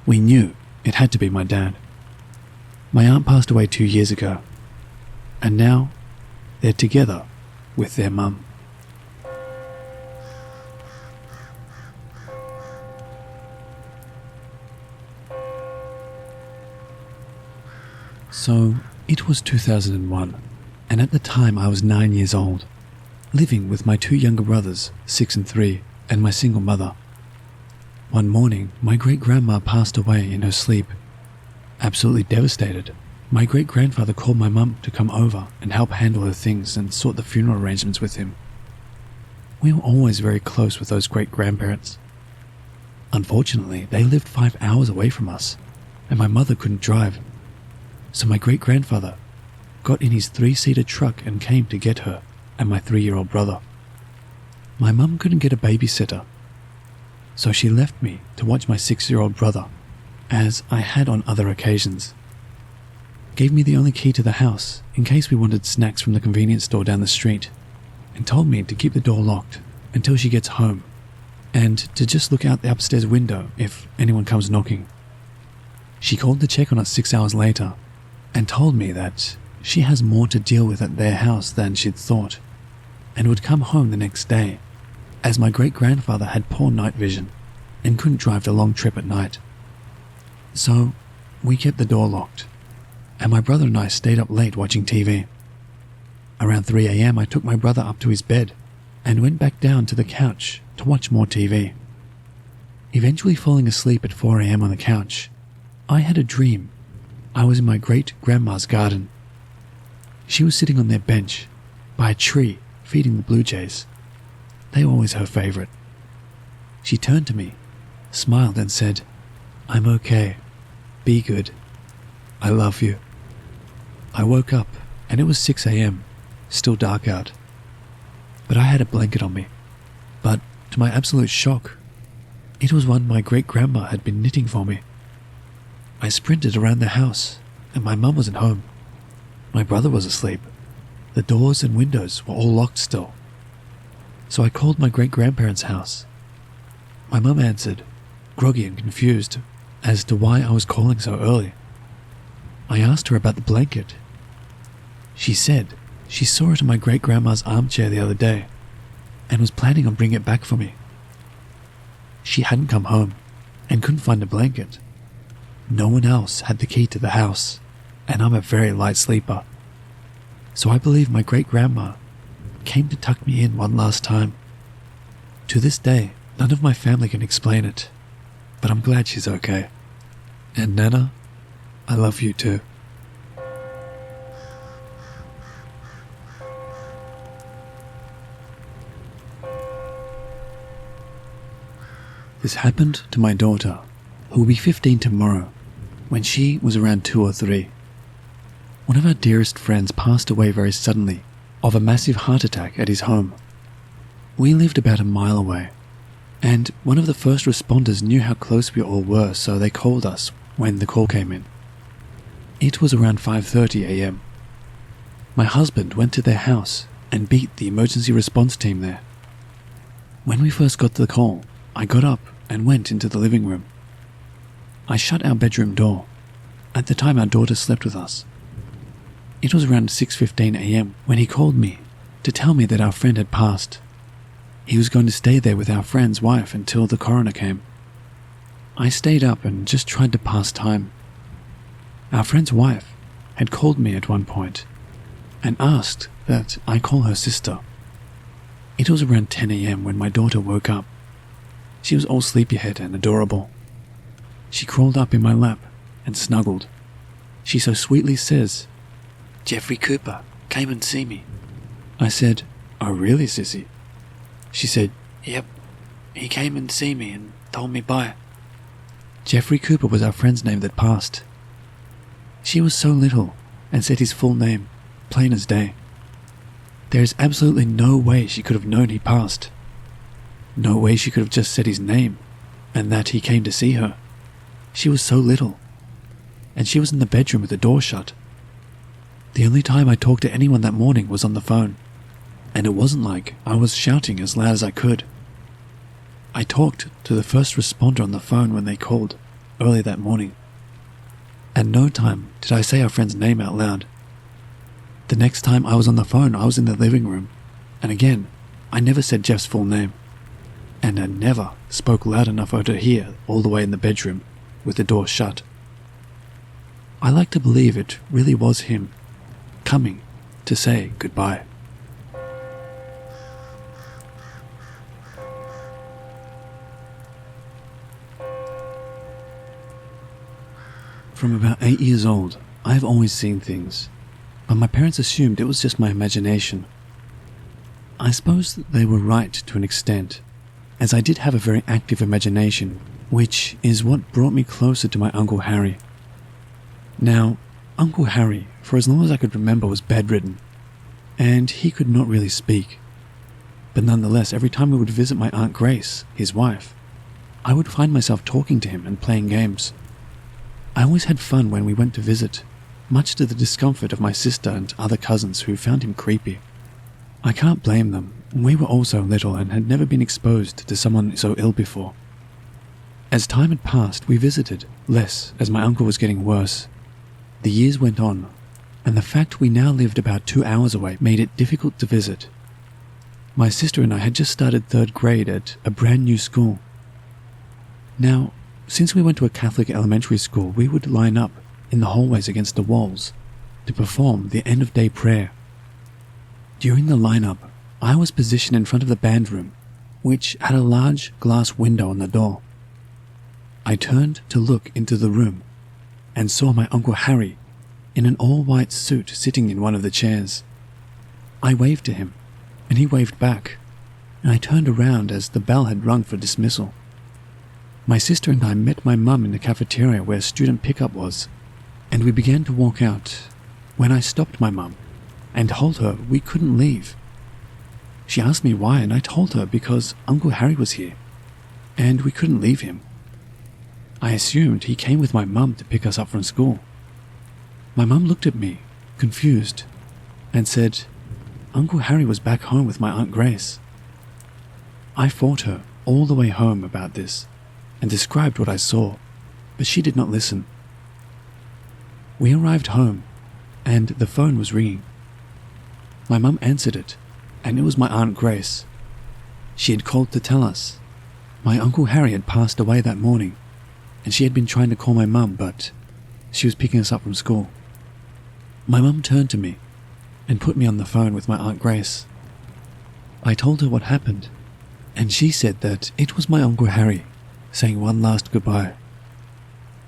We knew it had to be my dad. My aunt passed away 2 years ago, and now they're together with their mum. So, it was 2001, and at the time I was 9 years old, living with my 2 younger brothers, 6 and 3, and my single mother. One morning, my great-grandma passed away in her sleep. Absolutely devastated, my great-grandfather called my mum to come over and help handle her things and sort the funeral arrangements with him. We were always very close with those great-grandparents. Unfortunately, they lived 5 hours away from us, and my mother couldn't drive. So my great-grandfather got in his 3-seater truck and came to get her and my 3-year-old brother. My mum couldn't get a babysitter, so she left me to watch my 6-year-old brother, as I had on other occasions. Gave me the only key to the house in case we wanted snacks from the convenience store down the street, and told me to keep the door locked until she gets home, and to just look out the upstairs window if anyone comes knocking. She called to check on us 6 hours later, and told me that she has more to deal with at their house than she'd thought, and would come home the next day, as my great-grandfather had poor night vision and couldn't drive the long trip at night. So we kept the door locked, and my brother and I stayed up late watching TV. Around 3 a.m. I took my brother up to his bed and went back down to the couch to watch more TV. Eventually falling asleep at 4 a.m. on the couch, I had a dream. I was in my great-grandma's garden. She was sitting on their bench by a tree feeding the blue jays. They were always her favorite. She turned to me, smiled and said, "I'm okay. Be good. I love you." I woke up and it was 6 a.m., still dark out. But I had a blanket on me. But to my absolute shock, it was one my great-grandma had been knitting for me. I sprinted around the house and my mum wasn't home. My brother was asleep. The doors and windows were all locked still. So I called my great-grandparents' house. My mum answered, groggy and confused as to why I was calling so early. I asked her about the blanket. She said she saw it in my great-grandma's armchair the other day and was planning on bringing it back for me. She hadn't come home and couldn't find a blanket. No one else had the key to the house, and I'm a very light sleeper. So I believe my great-grandma came to tuck me in one last time. To this day, none of my family can explain it, but I'm glad she's okay. And Nana, I love you too. This happened to my daughter, who will be 15 tomorrow, when she was around 2 or 3. One of our dearest friends passed away very suddenly of a massive heart attack at his home. We lived about a mile away, and one of the first responders knew how close we all were, so they called us when the call came in. It was around 5:30 a.m. My husband went to their house and beat the emergency response team there. When we first got the call, I got up and went into the living room. I shut our bedroom door. At the time, our daughter slept with us. It was around 6:15 a.m. when he called me to tell me that our friend had passed. He was going to stay there with our friend's wife until the coroner came. I stayed up and just tried to pass time. Our friend's wife had called me at one point and asked that I call her sister. It was around 10 a.m. when my daughter woke up. She was all sleepyhead and adorable. She crawled up in my lap and snuggled. She so sweetly says, "Jeffrey Cooper came and see me." I said, "Oh really, sissy?" She said, "Yep, he came and see me and told me bye." Jeffrey Cooper was our friend's name that passed. She was so little and said his full name, plain as day. There is absolutely no way she could have known he passed. No way she could have just said his name and that he came to see her. She was so little, and she was in the bedroom with the door shut. The only time I talked to anyone that morning was on the phone, and it wasn't like I was shouting as loud as I could. I talked to the first responder on the phone when they called early that morning. At no time did I say our friend's name out loud. The next time I was on the phone, I was in the living room, and again, I never said Jeff's full name, and I never spoke loud enough for her to hear all the way in the bedroom with the door shut. I like to believe it really was him coming to say goodbye. From about 8 years old, I have always seen things, but my parents assumed it was just my imagination. I suppose that they were right to an extent, as I did have a very active imagination, which is what brought me closer to my Uncle Harry. Now, Uncle Harry, for as long as I could remember, was bedridden, and he could not really speak. But nonetheless, every time we would visit my Aunt Grace, his wife, I would find myself talking to him and playing games. I always had fun when we went to visit, much to the discomfort of my sister and other cousins who found him creepy. I can't blame them. We were all so little and had never been exposed to someone so ill before. As time had passed, we visited less as my uncle was getting worse. The years went on, and the fact we now lived about 2 hours away made it difficult to visit. My sister and I had just started 3rd grade at a brand new school. Now, since we went to a Catholic elementary school, we would line up in the hallways against the walls to perform the end-of-day prayer. During the lineup, I was positioned in front of the band room, which had a large glass window on the door. I turned to look into the room and saw my Uncle Harry in an all-white suit sitting in one of the chairs. I waved to him, and he waved back, and I turned around as the bell had rung for dismissal. My sister and I met my mum in the cafeteria where student pickup was, and we began to walk out when I stopped my mum and told her we couldn't leave. She asked me why, and I told her because Uncle Harry was here, and we couldn't leave him. I assumed he came with my mum to pick us up from school. My mum looked at me, confused, and said, Uncle Harry was back home with my Aunt Grace. I fought her all the way home about this and described what I saw, but she did not listen. We arrived home, and the phone was ringing. My mum answered it, and it was my Aunt Grace. She had called to tell us my Uncle Harry had passed away that morning, and she had been trying to call my mum, but she was picking us up from school. My mum turned to me and put me on the phone with my Aunt Grace. I told her what happened, and she said that it was my Uncle Harry saying one last goodbye.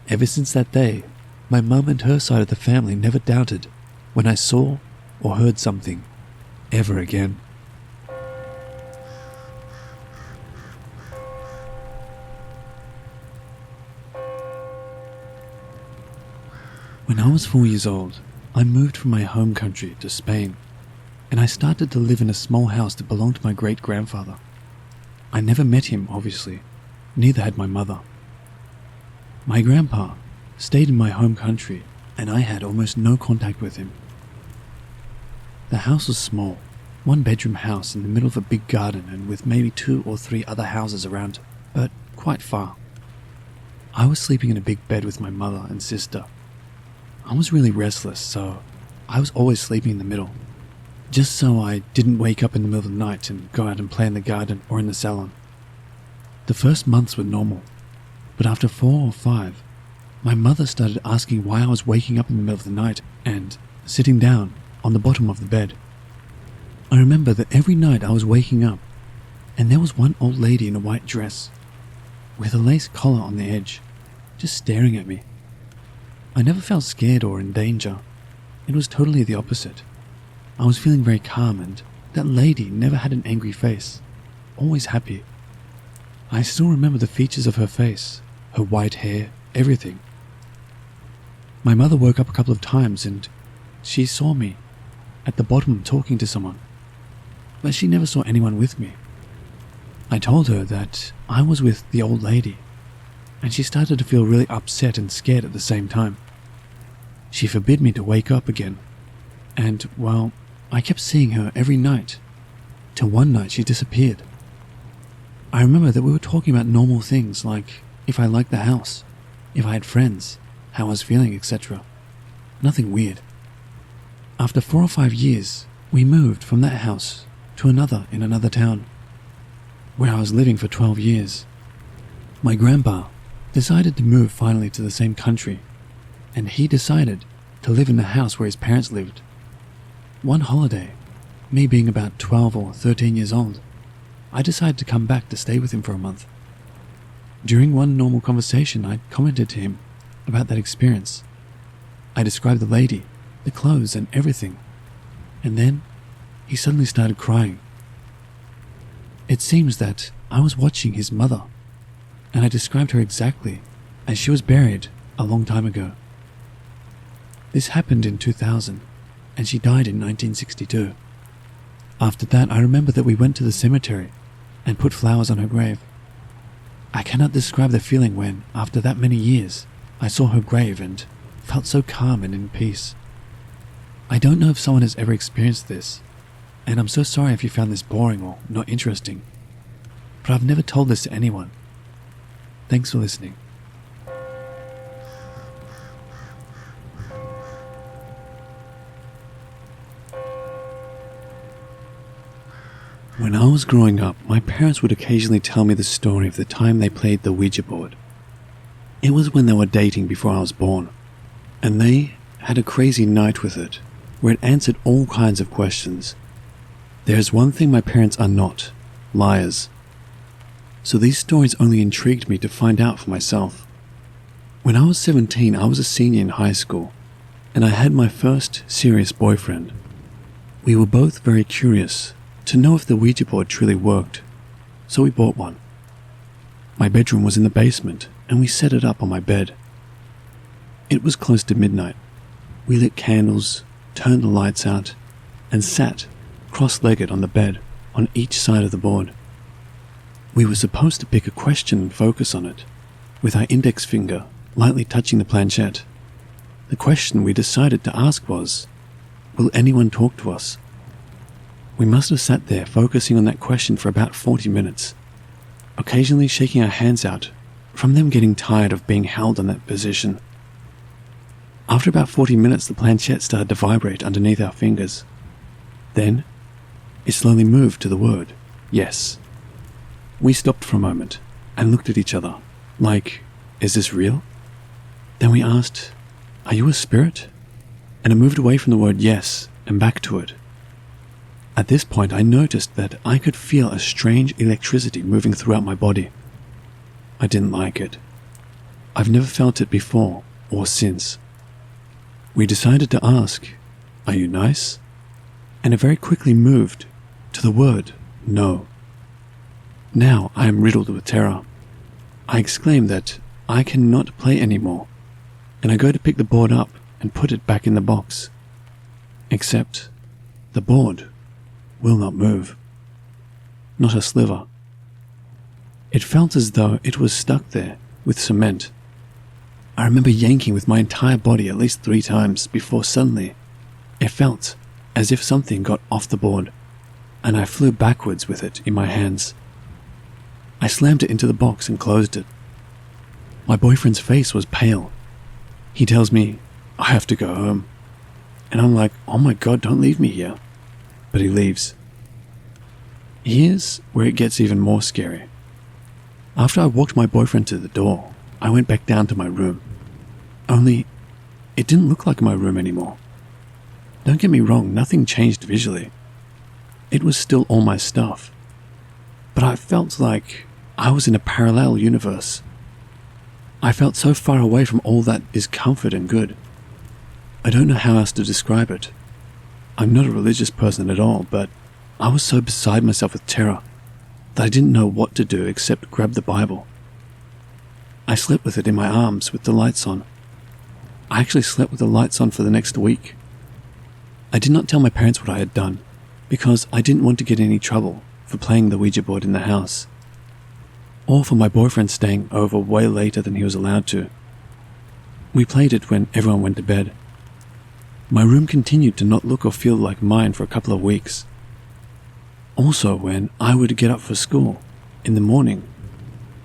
Ever since that day, my mum and her side of the family never doubted when I saw or heard something ever again. When I was 4 years old, I moved from my home country to Spain, and I started to live in a small house that belonged to my great-grandfather. I never met him, obviously, neither had my mother. My grandpa stayed in my home country, and I had almost no contact with him. The house was small, 1-bedroom house in the middle of a big garden and with maybe 2 or 3 other houses around, but quite far. I was sleeping in a big bed with my mother and sister. I was really restless, so I was always sleeping in the middle, just so I didn't wake up in the middle of the night and go out and play in the garden or in the salon. The first months were normal, but after 4 or 5, my mother started asking why I was waking up in the middle of the night and sitting down on the bottom of the bed. I remember that every night I was waking up, and there was one old lady in a white dress, with a lace collar on the edge, just staring at me. I never felt scared or in danger. It was totally the opposite. I was feeling very calm, and that lady never had an angry face, always happy. I still remember the features of her face, her white hair, everything. My mother woke up a couple of times and she saw me at the bottom talking to someone, but she never saw anyone with me. I told her that I was with the old lady, and she started to feel really upset and scared at the same time. She forbid me to wake up again, and, well, I kept seeing her every night, till one night she disappeared. I remember that we were talking about normal things like if I liked the house, if I had friends, how I was feeling, etc. Nothing weird. After 4 or 5 years, we moved from that house to another in another town, where I was living for 12 years. My grandpa decided to move finally to the same country, and he decided to live in the house where his parents lived. One holiday, me being about 12 or 13 years old, I decided to come back to stay with him for a month. During one normal conversation, I commented to him about that experience. I described the lady, the clothes, and everything, and then he suddenly started crying. It seems that I was watching his mother, and I described her exactly as she was buried a long time ago. This happened in 2000, and she died in 1962. After that, I remember that we went to the cemetery and put flowers on her grave. I cannot describe the feeling when, after that many years, I saw her grave and felt so calm and in peace. I don't know if someone has ever experienced this, and I'm so sorry if you found this boring or not interesting, but I've never told this to anyone. Thanks for listening. When I was growing up, my parents would occasionally tell me the story of the time they played the Ouija board. It was when they were dating before I was born, and they had a crazy night with it, where it answered all kinds of questions. There's one thing my parents are not: liars. So these stories only intrigued me to find out for myself. When I was 17, I was a senior in high school, and I had my first serious boyfriend. We were both very curious to know if the Ouija board truly worked, so we bought one. My bedroom was in the basement, and we set it up on my bed. It was close to midnight. We lit candles, turned the lights out, and sat cross-legged on the bed on each side of the board. We were supposed to pick a question and focus on it, with our index finger lightly touching the planchette. The question we decided to ask was, will anyone talk to us? We must have sat there focusing on that question for about 40 minutes, occasionally shaking our hands out from them getting tired of being held in that position. After about 40 minutes, the planchette started to vibrate underneath our fingers. Then, it slowly moved to the word, yes. We stopped for a moment and looked at each other, like, is this real? Then we asked, are you a spirit? And it moved away from the word yes and back to it. At this point, I noticed that I could feel a strange electricity moving throughout my body. I didn't like it. I've never felt it before or since. We decided to ask, are you nice? And it very quickly moved to the word no. Now I am riddled with terror. I exclaim that I cannot play anymore, and I go to pick the board up and put it back in the box. Except the board will not move. Not a sliver. It felt as though it was stuck there with cement. I remember yanking with my entire body at least 3 times before suddenly it felt as if something got off the board, and I flew backwards with it in my hands. I slammed it into the box and closed it. My boyfriend's face was pale. He tells me, I have to go home. And I'm like, oh my God, don't leave me here. But he leaves. Here's where it gets even more scary. After I walked my boyfriend to the door, I went back down to my room. Only, it didn't look like my room anymore. Don't get me wrong, nothing changed visually. It was still all my stuff. But I felt like I was in a parallel universe. I felt so far away from all that is comfort and good. I don't know how else to describe it. I'm not a religious person at all, but I was so beside myself with terror that I didn't know what to do except grab the Bible. I slept with it in my arms with the lights on. I actually slept with the lights on for the next week. I did not tell my parents what I had done, because I didn't want to get in any trouble for playing the Ouija board in the house, or for my boyfriend staying over way later than he was allowed to. We played it when everyone went to bed. My room continued to not look or feel like mine for a couple of weeks. Also, when I would get up for school in the morning,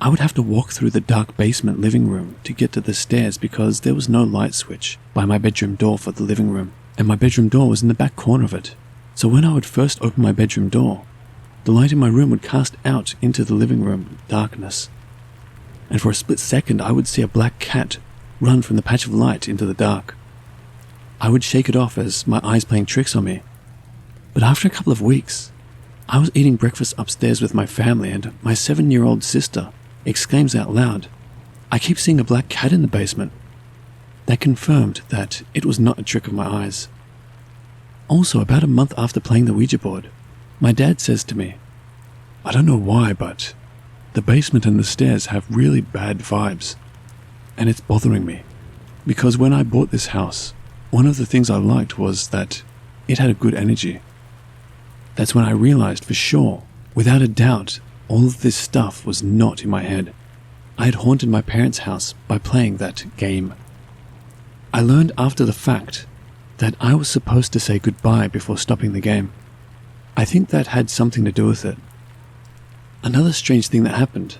I would have to walk through the dark basement living room to get to the stairs because there was no light switch by my bedroom door for the living room, and my bedroom door was in the back corner of it. So when I would first open my bedroom door, the light in my room would cast out into the living room darkness, and for a split second I would see a black cat run from the patch of light into the dark. I would shake it off as my eyes playing tricks on me. But after a couple of weeks, I was eating breakfast upstairs with my family and my 7-year-old sister exclaims out loud, I keep seeing a black cat in the basement. That confirmed that it was not a trick of my eyes. Also, about a month after playing the Ouija board, my dad says to me, I don't know why, but the basement and the stairs have really bad vibes, and it's bothering me, because when I bought this house, one of the things I liked was that it had a good energy. That's when I realized for sure, without a doubt, all of this stuff was not in my head. I had haunted my parents' house by playing that game. I learned after the fact that I was supposed to say goodbye before stopping the game. I think that had something to do with it. Another strange thing that happened,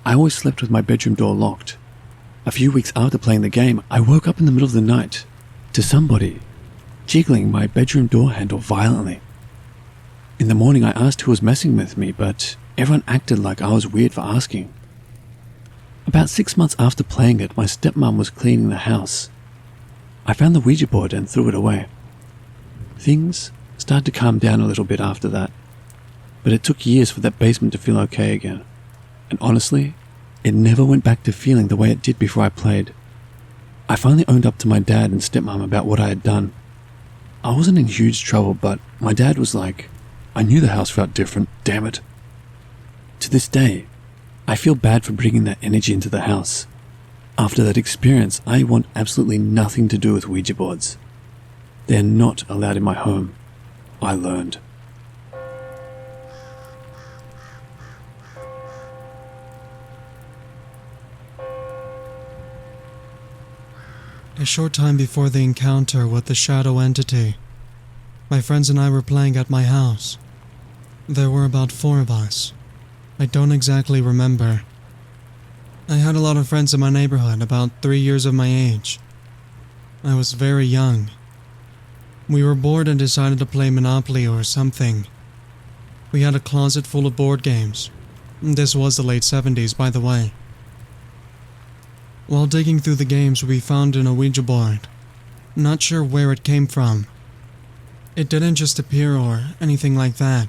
I always slept with my bedroom door locked. A few weeks after playing the game, I woke up in the middle of the night to somebody jiggling my bedroom door handle violently. In the morning I asked who was messing with me, but everyone acted like I was weird for asking. About 6 months after playing it, my stepmom was cleaning the house. I found the Ouija board and threw it away. Things started to calm down a little bit after that, but it took years for that basement to feel okay again. And honestly, it never went back to feeling the way it did before I played. I finally owned up to my dad and stepmom about what I had done. I wasn't in huge trouble, but my dad was like, I knew the house felt different, damn it. To this day, I feel bad for bringing that energy into the house. After that experience, I want absolutely nothing to do with Ouija boards. They're not allowed in my home, I learned. A short time before the encounter with the shadow entity, my friends and I were playing at my house. There were about 4 of us. I don't exactly remember. I had a lot of friends in my neighborhood, about 3 years of my age. I was very young. We were bored and decided to play Monopoly or something. We had a closet full of board games. This was the late 70s, by the way. While digging through the games, we found an Ouija board. Not sure where it came from. It didn't just appear or anything like that.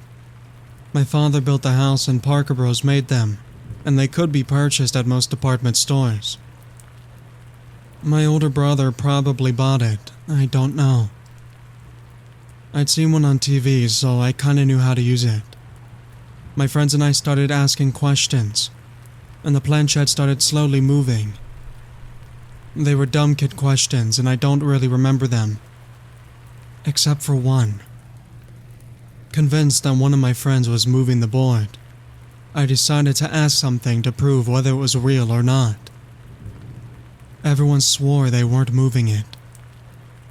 My father built the house and Parker Bros made them, and they could be purchased at most department stores. My older brother probably bought it, I don't know. I'd seen one on TV, so I kinda knew how to use it. My friends and I started asking questions, and the planchette started slowly moving. They were dumb kid questions, and I don't really remember them. Except for one. Convinced that one of my friends was moving the board, I decided to ask something to prove whether it was real or not. Everyone swore they weren't moving it.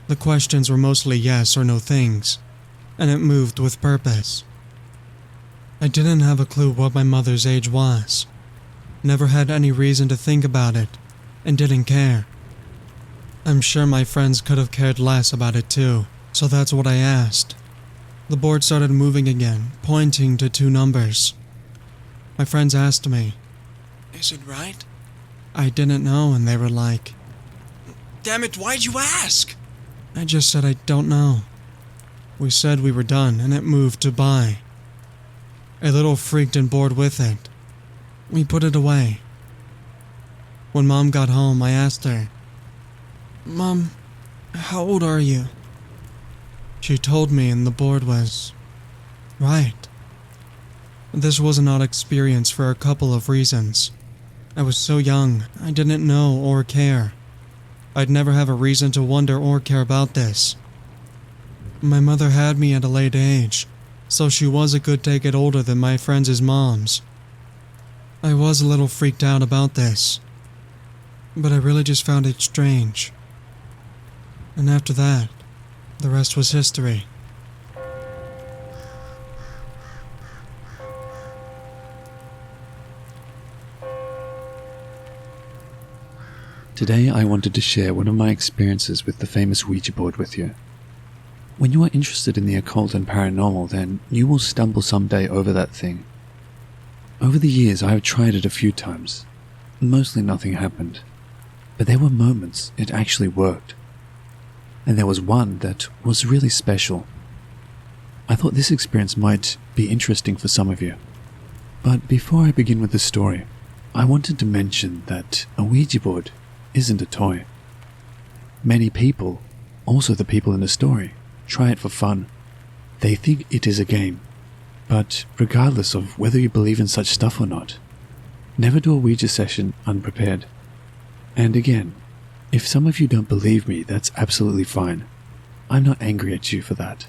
The questions were mostly yes or no things, and it moved with purpose. I didn't have a clue what my mother's age was. Never had any reason to think about it, and didn't care. I'm sure my friends could have cared less about it too, so that's what I asked. The board started moving again, pointing to 2 numbers. My friends asked me, "Is it right?" I didn't know, and they were like, "Damn it, why'd you ask?" I just said I don't know. We said we were done, and it moved to buy. A little freaked and bored with it. We put it away. When Mom got home, I asked her, "Mom, how old are you?" She told me, and the board was right. This was an odd experience for a couple of reasons. I was so young, I didn't know or care. I'd never have a reason to wonder or care about this. My mother had me at a late age, so she was a good decade older than my friends' moms. I was a little freaked out about this, but I really just found it strange. And after that, the rest was history. Today I wanted to share one of my experiences with the famous Ouija board with you. When you are interested in the occult and paranormal, then you will stumble someday over that thing. Over the years I have tried it a few times. Mostly nothing happened. But there were moments it actually worked. And there was one that was really special. I thought this experience might be interesting for some of you. But before I begin with the story, I wanted to mention that a Ouija board isn't a toy. Many people, also the people in the story, try it for fun. They think it is a game. But regardless of whether you believe in such stuff or not, never do a Ouija session unprepared. And again, if some of you don't believe me, that's absolutely fine. I'm not angry at you for that.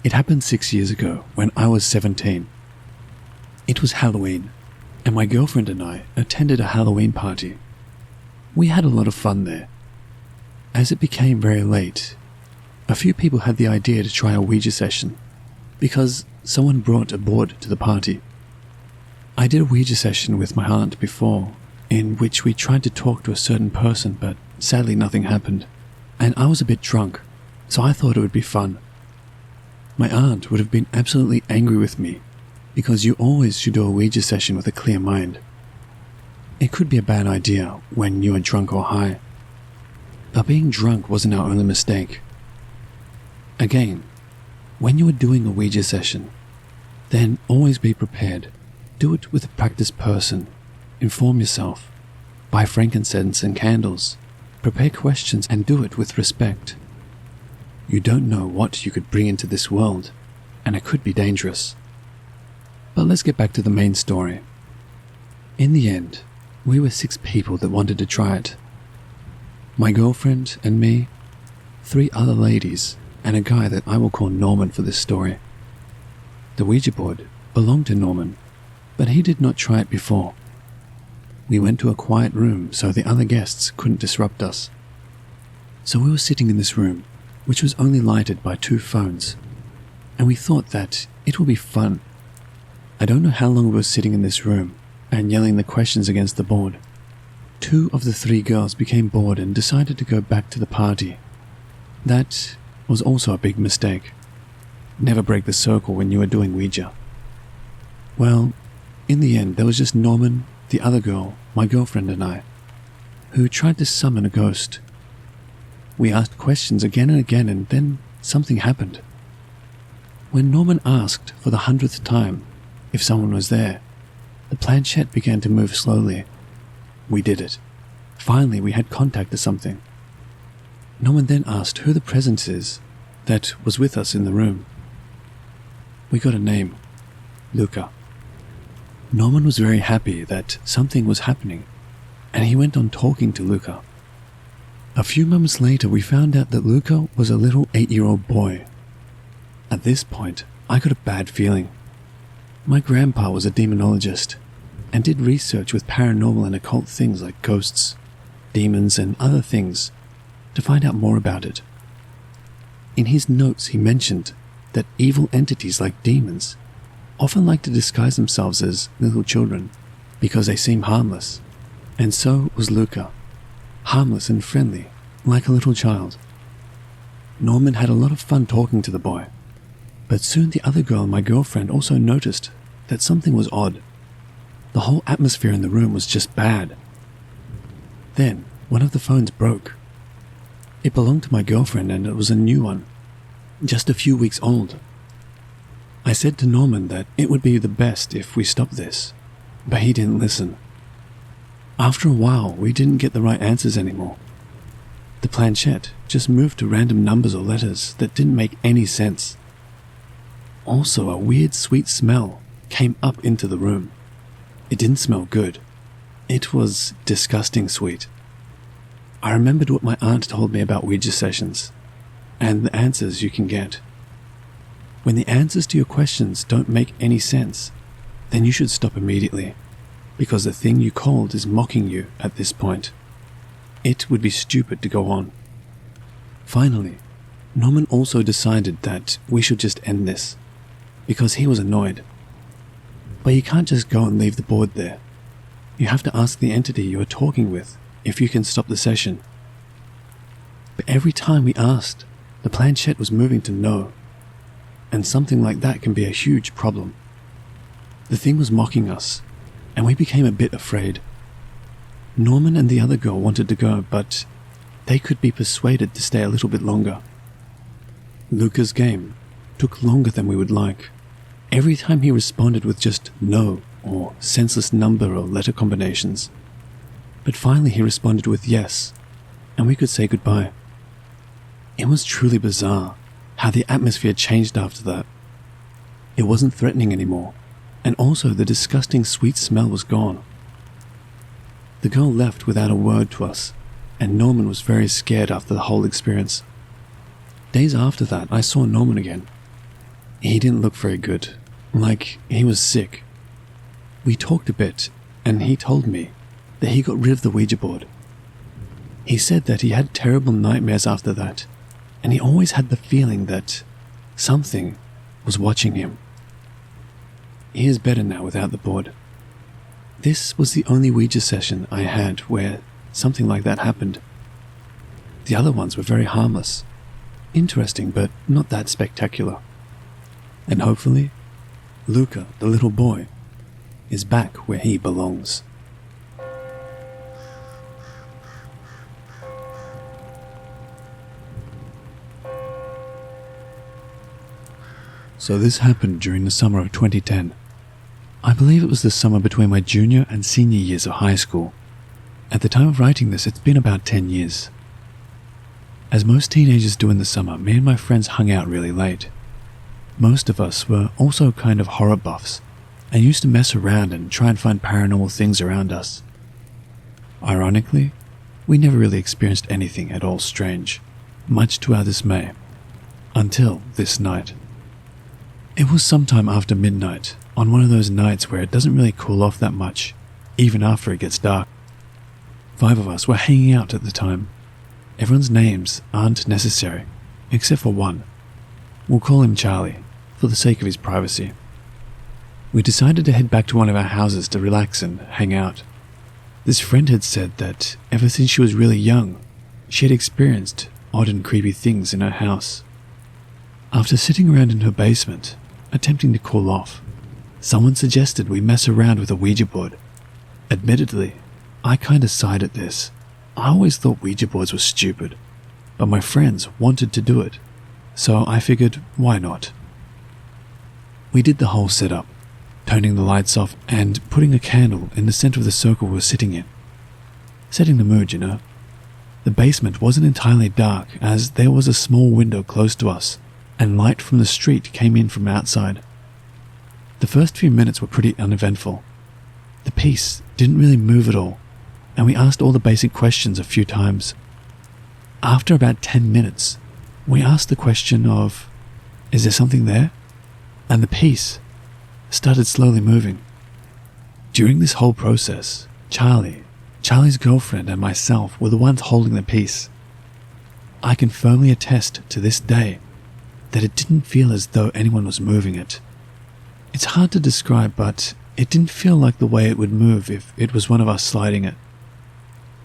It happened 6 years ago when I was 17. It was Halloween, and my girlfriend and I attended a Halloween party. We had a lot of fun there. As it became very late, a few people had the idea to try a Ouija session because someone brought a board to the party. I did a Ouija session with my aunt before, in which we tried to talk to a certain person, but sadly nothing happened, and I was a bit drunk, so I thought it would be fun. My aunt would have been absolutely angry with me because you always should do a Ouija session with a clear mind. It could be a bad idea when you are drunk or high, but being drunk wasn't our only mistake. Again, when you are doing a Ouija session, then always be prepared. Do it with a practiced person. Inform yourself. Buy frankincense and candles. Prepare questions and do it with respect. You don't know what you could bring into this world, and it could be dangerous. But let's get back to the main story. In the end, we were 6 people that wanted to try it. My girlfriend and me, 3 other ladies, and a guy that I will call Norman for this story. The Ouija board belonged to Norman, but he did not try it before. We went to a quiet room so the other guests couldn't disrupt us. So we were sitting in this room, which was only lighted by 2 phones, and we thought that it would be fun. I don't know how long we were sitting in this room and yelling the questions against the board. 2 of the 3 girls became bored and decided to go back to the party. That was also a big mistake. Never break the circle when you are doing Ouija. Well, in the end, there was just Norman, the other girl, my girlfriend and I, who tried to summon a ghost. We asked questions again and again, and then something happened. When Norman asked for the 100th time if someone was there, the planchette began to move slowly. We did it. Finally, we had contact to something. Norman then asked who the presence is that was with us in the room. We got a name. Luca. Norman was very happy that something was happening, and he went on talking to Luca. A few moments later, we found out that Luca was a little 8-year-old boy. At this point, I got a bad feeling. My grandpa was a demonologist and did research with paranormal and occult things like ghosts, demons, and other things to find out more about it. In his notes, he mentioned that evil entities like demons often like to disguise themselves as little children because they seem harmless, and so was Luca, harmless and friendly, like a little child. Norman had a lot of fun talking to the boy, but soon the other girl, my girlfriend, also noticed that something was odd. The whole atmosphere in the room was just bad. Then, one of the phones broke. It belonged to my girlfriend and it was a new one, just a few weeks old. I said to Norman that it would be the best if we stopped this, but he didn't listen. After a while, we didn't get the right answers anymore. The planchette just moved to random numbers or letters that didn't make any sense. Also, a weird sweet smell came up into the room. It didn't smell good. It was disgusting sweet. I remembered what my aunt told me about Ouija sessions, and the answers you can get. When the answers to your questions don't make any sense, then you should stop immediately, because the thing you called is mocking you at this point. It would be stupid to go on. Finally, Norman also decided that we should just end this, because he was annoyed. But you can't just go and leave the board there. You have to ask the entity you are talking with if you can stop the session. But every time we asked, the planchette was moving to no, and something like that can be a huge problem. The thing was mocking us, and we became a bit afraid. Norman and the other girl wanted to go, but they could be persuaded to stay a little bit longer. Luca's game took longer than we would like. Every time he responded with just no or senseless number or letter combinations. But finally he responded with yes, and we could say goodbye. It was truly bizarre how the atmosphere changed after that. It wasn't threatening anymore, and also the disgusting sweet smell was gone. The girl left without a word to us, and Norman was very scared after the whole experience. Days after that, I saw Norman again. He didn't look very good, like he was sick. We talked a bit, and he told me that he got rid of the Ouija board. He said that he had terrible nightmares after that, and he always had the feeling that something was watching him. He is better now without the board. This was the only Ouija session I had where something like that happened. The other ones were very harmless, interesting but not that spectacular. And hopefully, Luca, the little boy, is back where he belongs. So this happened during the summer of 2010. I believe it was the summer between my junior and senior years of high school. At the time of writing this, it's been about 10 years. As most teenagers do in the summer, me and my friends hung out really late. Most of us were also kind of horror buffs, and used to mess around and try and find paranormal things around us. Ironically, we never really experienced anything at all strange, much to our dismay, until this night. It was sometime after midnight, on one of those nights where it doesn't really cool off that much, even after it gets dark. 5 of us were hanging out at the time. Everyone's names aren't necessary, except for one. We'll call him Charlie, for the sake of his privacy. We decided to head back to one of our houses to relax and hang out. This friend had said that ever since she was really young, she had experienced odd and creepy things in her house. After sitting around in her basement, attempting to cool off, someone suggested we mess around with a Ouija board. Admittedly, I kinda sighed at this. I always thought Ouija boards were stupid, but my friends wanted to do it, so I figured, why not? We did the whole setup, turning the lights off and putting a candle in the center of the circle we were sitting in. Setting the mood, you know. The basement wasn't entirely dark, as there was a small window close to us, and light from the street came in from outside. The first few minutes were pretty uneventful. The piece didn't really move at all, and we asked all the basic questions a few times. After about 10 minutes, we asked the question of, is there something there? And the piece started slowly moving. During this whole process, Charlie's girlfriend and myself were the ones holding the piece. I can firmly attest to this day that it didn't feel as though anyone was moving it. It's hard to describe, but it didn't feel like the way it would move if it was one of us sliding it.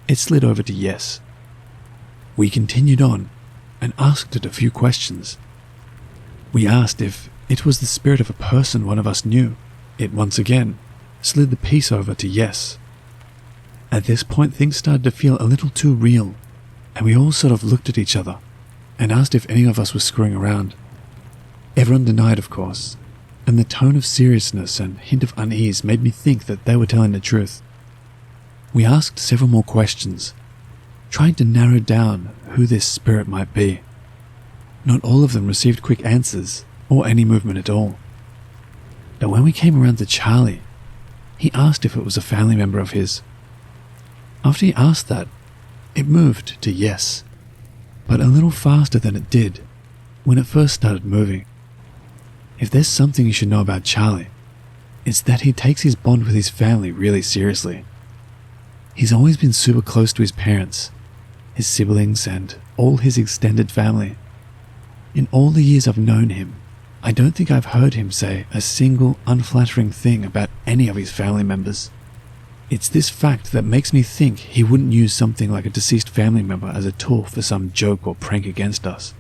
It slid over to yes. We continued on and asked it a few questions. We asked if it was the spirit of a person one of us knew. It once again slid the piece over to yes. At this point, things started to feel a little too real, and we all sort of looked at each other and asked if any of us were screwing around. Everyone denied, of course, and the tone of seriousness and hint of unease made me think that they were telling the truth. We asked several more questions, trying to narrow down who this spirit might be. Not all of them received quick answers or any movement at all. But when we came around to Charlie, he asked if it was a family member of his. After he asked that, it moved to yes, but a little faster than it did when it first started moving. If there's something you should know about Charlie, it's that he takes his bond with his family really seriously. He's always been super close to his parents, his siblings, and all his extended family. In all the years I've known him, I don't think I've heard him say a single unflattering thing about any of his family members. It's this fact that makes me think he wouldn't use something like a deceased family member as a tool for some joke or prank against us.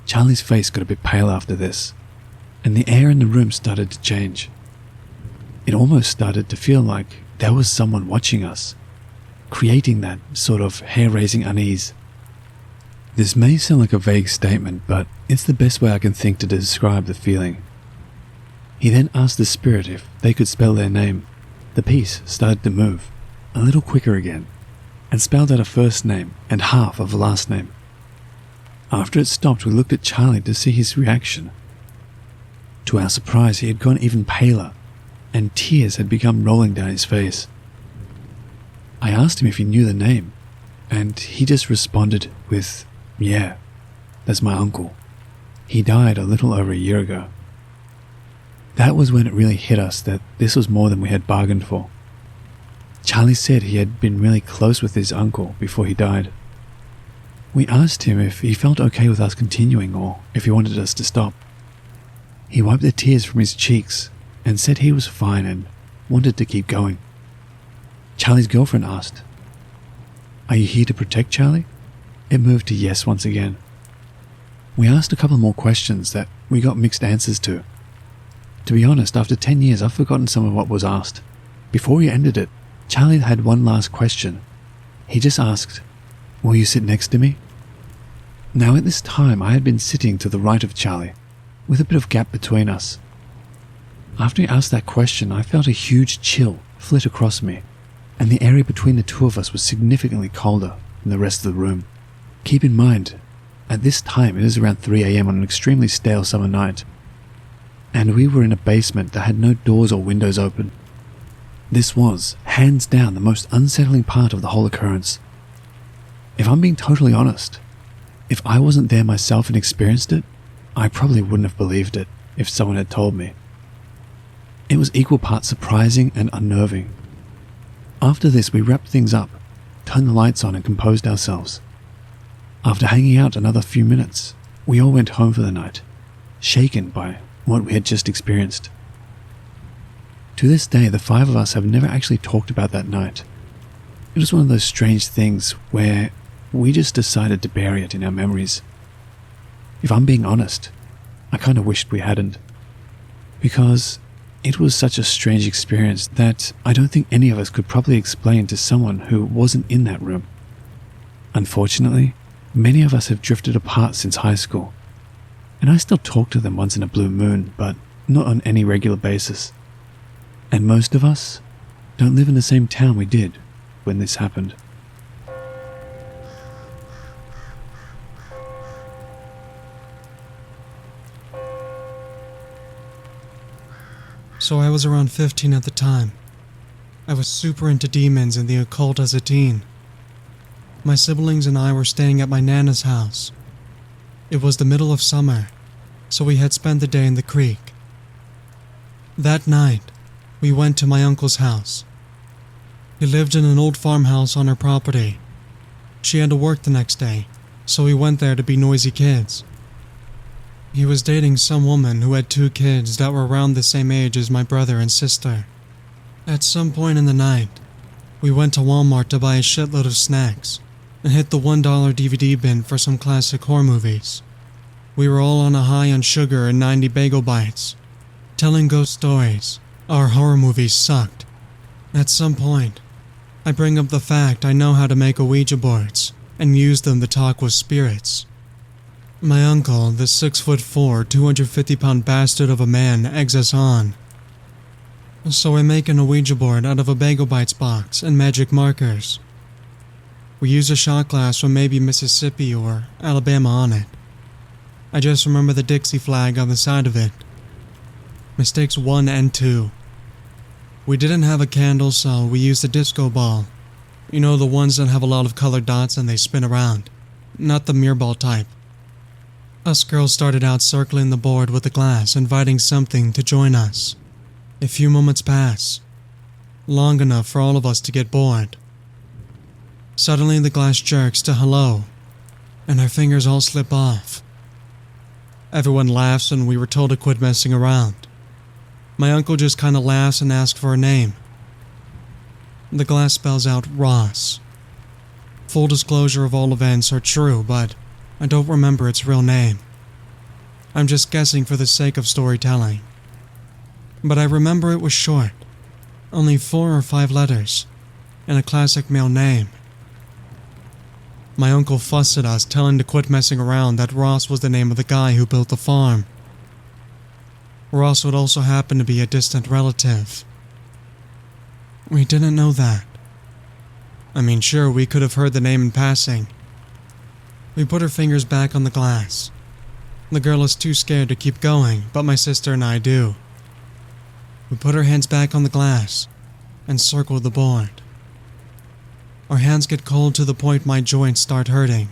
Charlie's face got a bit pale after this, and the air in the room started to change. It almost started to feel like there was someone watching us, creating that sort of hair-raising unease. This may sound like a vague statement, but it's the best way I can think to describe the feeling. He then asked the spirit if they could spell their name. The piece started to move, a little quicker again, and spelled out a first name and half of a last name. After it stopped, we looked at Charlie to see his reaction. To our surprise, he had gone even paler, and tears had begun rolling down his face. I asked him if he knew the name, and he just responded with, "Yeah, that's my uncle." He died a little over a year ago. That was when it really hit us that this was more than we had bargained for. Charlie said he had been really close with his uncle before he died. We asked him if he felt okay with us continuing or if he wanted us to stop. He wiped the tears from his cheeks and said he was fine and wanted to keep going. Charlie's girlfriend asked, "Are you here to protect Charlie?" It moved to yes once again. We asked a couple more questions that we got mixed answers to. To be honest, after 10 years, I've forgotten some of what was asked. Before we ended it, Charlie had one last question. He just asked, "Will you sit next to me?" Now at this time, I had been sitting to the right of Charlie, with a bit of gap between us. After he asked that question, I felt a huge chill flit across me, and the area between the two of us was significantly colder than the rest of the room. Keep in mind, at this time it is around 3 AM on an extremely stale summer night, and we were in a basement that had no doors or windows open. This was, hands down, the most unsettling part of the whole occurrence. If I'm being totally honest, if I wasn't there myself and experienced it, I probably wouldn't have believed it if someone had told me. It was equal parts surprising and unnerving. After this, we wrapped things up, turned the lights on and composed ourselves. After hanging out another few minutes, we all went home for the night, shaken by what we had just experienced. To this day, the 5 of us have never actually talked about that night. It was one of those strange things where we just decided to bury it in our memories. If I'm being honest, I kind of wished we hadn't, because it was such a strange experience that I don't think any of us could probably explain to someone who wasn't in that room. Unfortunately, many of us have drifted apart since high school, and I still talk to them once in a blue moon, but not on any regular basis. And most of us don't live in the same town we did when this happened. So I was around 15 at the time. I was super into demons and the occult as a teen. My siblings and I were staying at my Nana's house. It was the middle of summer, so we had spent the day in the creek. That night, we went to my uncle's house. He lived in an old farmhouse on our property. She had to work the next day, so we went there to be noisy kids. He was dating some woman who had 2 kids that were around the same age as my brother and sister. At some point in the night, we went to Walmart to buy a shitload of snacks and hit the $1 DVD bin for some classic horror movies. We were all on a high on sugar and 90 bagel bites, telling ghost stories. Our horror movies sucked. At some point, I bring up the fact I know how to make Ouija boards and use them to talk with spirits. My uncle, the 6'4", 250-pound bastard of a man, eggs us on. So I make an Ouija board out of a Bagel Bites box and magic markers. We use a shot glass from maybe Mississippi or Alabama on it. I just remember the Dixie flag on the side of it. Mistakes 1 and 2. We didn't have a candle, so we used a disco ball. You know, the ones that have a lot of colored dots and they spin around. Not the mirror ball type. Us girls started out circling the board with the glass, inviting something to join us. A few moments pass, long enough for all of us to get bored. Suddenly the glass jerks to hello, and our fingers all slip off. Everyone laughs and we were told to quit messing around. My uncle just kinda laughs and asks for a name. The glass spells out Ross. Full disclosure of all events are true, but I don't remember its real name. I'm just guessing for the sake of storytelling. But I remember it was short, only 4 or 5 letters, and a classic male name. My uncle fussed at us, telling to quit messing around that Ross was the name of the guy who built the farm. Ross would also happen to be a distant relative. We didn't know that. I mean, sure, we could have heard the name in passing. We put our fingers back on the glass. The girl is too scared to keep going, but my sister and I do. We put our hands back on the glass and circle the board. Our hands get cold to the point my joints start hurting.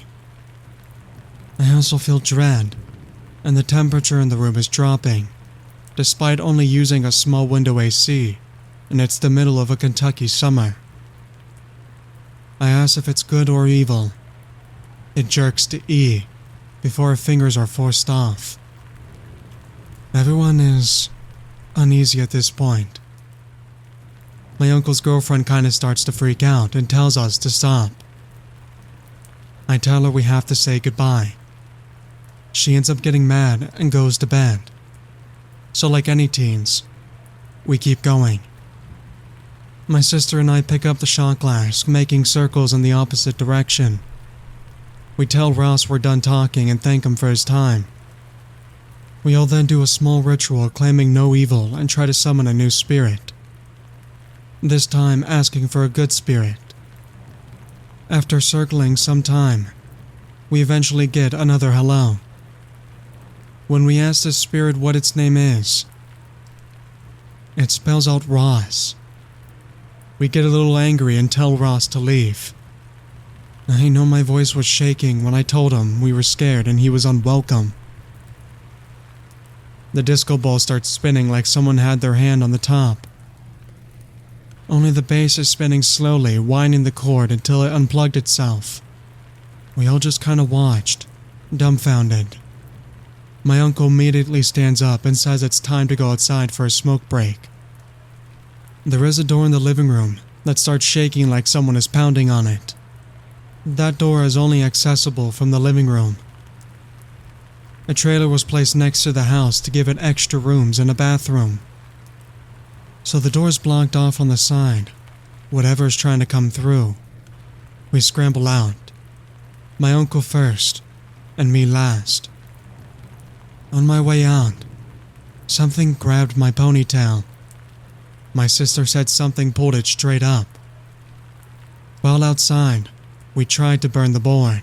I also feel dread, and the temperature in the room is dropping, despite only using a small window AC, and it's the middle of a Kentucky summer. I ask if it's good or evil. It jerks to E before her fingers are forced off. Everyone is uneasy at this point. My uncle's girlfriend kinda starts to freak out and tells us to stop. I tell her we have to say goodbye. She ends up getting mad and goes to bed. So like any teens, we keep going. My sister and I pick up the shot glass, making circles in the opposite direction. We tell Ross we're done talking and thank him for his time. We all then do a small ritual claiming no evil and try to summon a new spirit. This time asking for a good spirit. After circling some time, we eventually get another hello. When we ask the spirit what its name is, it spells out Ross. We get a little angry and tell Ross to leave. I know my voice was shaking when I told him we were scared and he was unwelcome. The disco ball starts spinning like someone had their hand on the top. Only the bass is spinning slowly, winding the cord until it unplugged itself. We all just kinda watched, dumbfounded. My uncle immediately stands up and says it's time to go outside for a smoke break. There is a door in the living room that starts shaking like someone is pounding on it. That door is only accessible from the living room. A trailer was placed next to the house to give it extra rooms and a bathroom. So the door's blocked off on the side, whatever is trying to come through. We scramble out. My uncle first, and me last. On my way out, something grabbed my ponytail. My sister said something pulled it straight up. While outside, we tried to burn the board.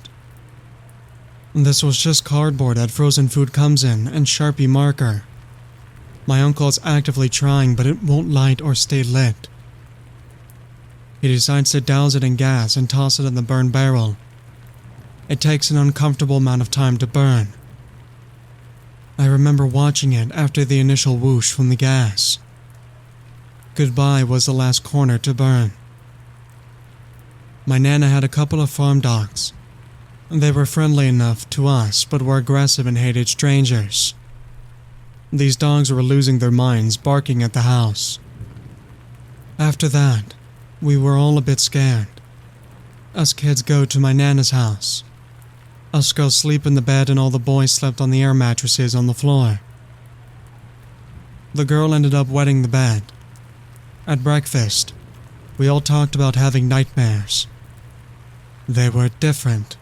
This was just cardboard that frozen food comes in and Sharpie marker. My uncle is actively trying, but it won't light or stay lit. He decides to douse it in gas and toss it in the burn barrel. It takes an uncomfortable amount of time to burn. I remember watching it after the initial whoosh from the gas. Goodbye was the last corner to burn. My nana had a couple of farm dogs. They were friendly enough to us, but were aggressive and hated strangers. These dogs were losing their minds, barking at the house. After that, we were all a bit scared. Us kids go to my nana's house. Us girls sleep in the bed and all the boys slept on the air mattresses on the floor. The girl ended up wetting the bed. At breakfast, we all talked about having nightmares. They were different,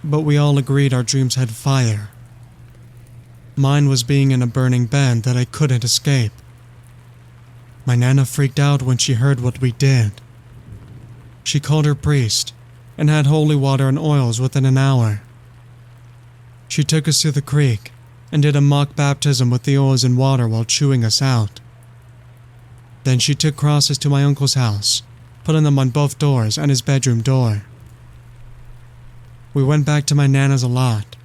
but we all agreed our dreams had fire. Mine was being in a burning bed that I couldn't escape. My nana freaked out when she heard what we did. She called her priest and had holy water and oils within an hour. She took us to the creek and did a mock baptism with the oils and water while chewing us out. Then she took crosses to my uncle's house, putting them on both doors and his bedroom door. We went back to my nana's a lot.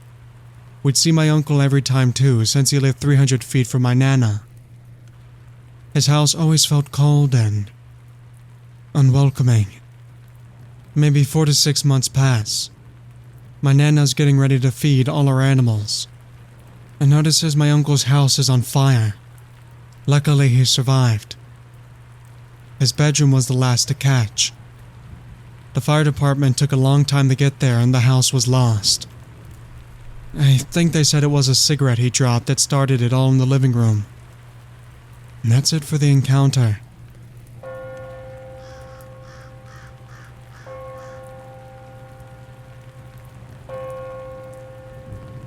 We'd see my uncle every time too, since he lived 300 feet from my nana. His house always felt cold and unwelcoming. Maybe 4 to 6 months pass. My nana's getting ready to feed all our animals and notices my uncle's house is on fire. Luckily, he survived. His bedroom was the last to catch. The fire department took a long time to get there and the house was lost. I think they said it was a cigarette he dropped that started it all in the living room. And that's it for the encounter.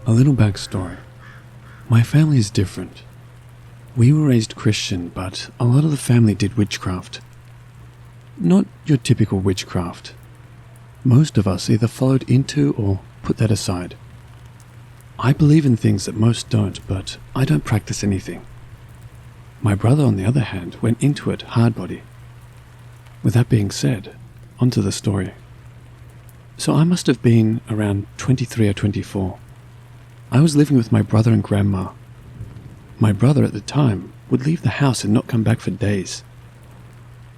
A little backstory. My family is different. We were raised Christian, but a lot of the family did witchcraft. Not your typical witchcraft. Most of us either followed into or put that aside. I believe in things that most don't, but I don't practice anything. My brother, on the other hand, went into it hard body. With that being said, onto the story. So I must have been around 23 or 24. I was living with my brother and grandma. My brother at the time would leave the house and not come back for days.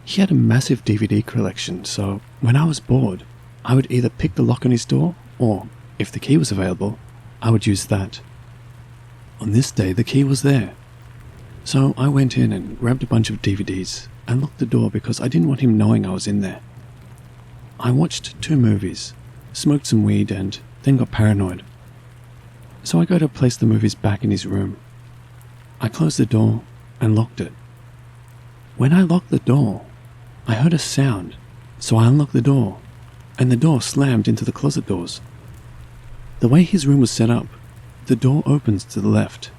He had a massive DVD collection, so when I was bored, I would either pick the lock on his door, or, if the key was available, I would use that. On this day, the key was there. So I went in and grabbed a bunch of DVDs and locked the door because I didn't want him knowing I was in there. I watched 2 movies, smoked some weed, and then got paranoid. So I go to place the movies back in his room. I closed the door and locked it. When I locked the door, I heard a sound, so I unlocked the door, and the door slammed into the closet doors. The way his room was set up, the door opens to the left.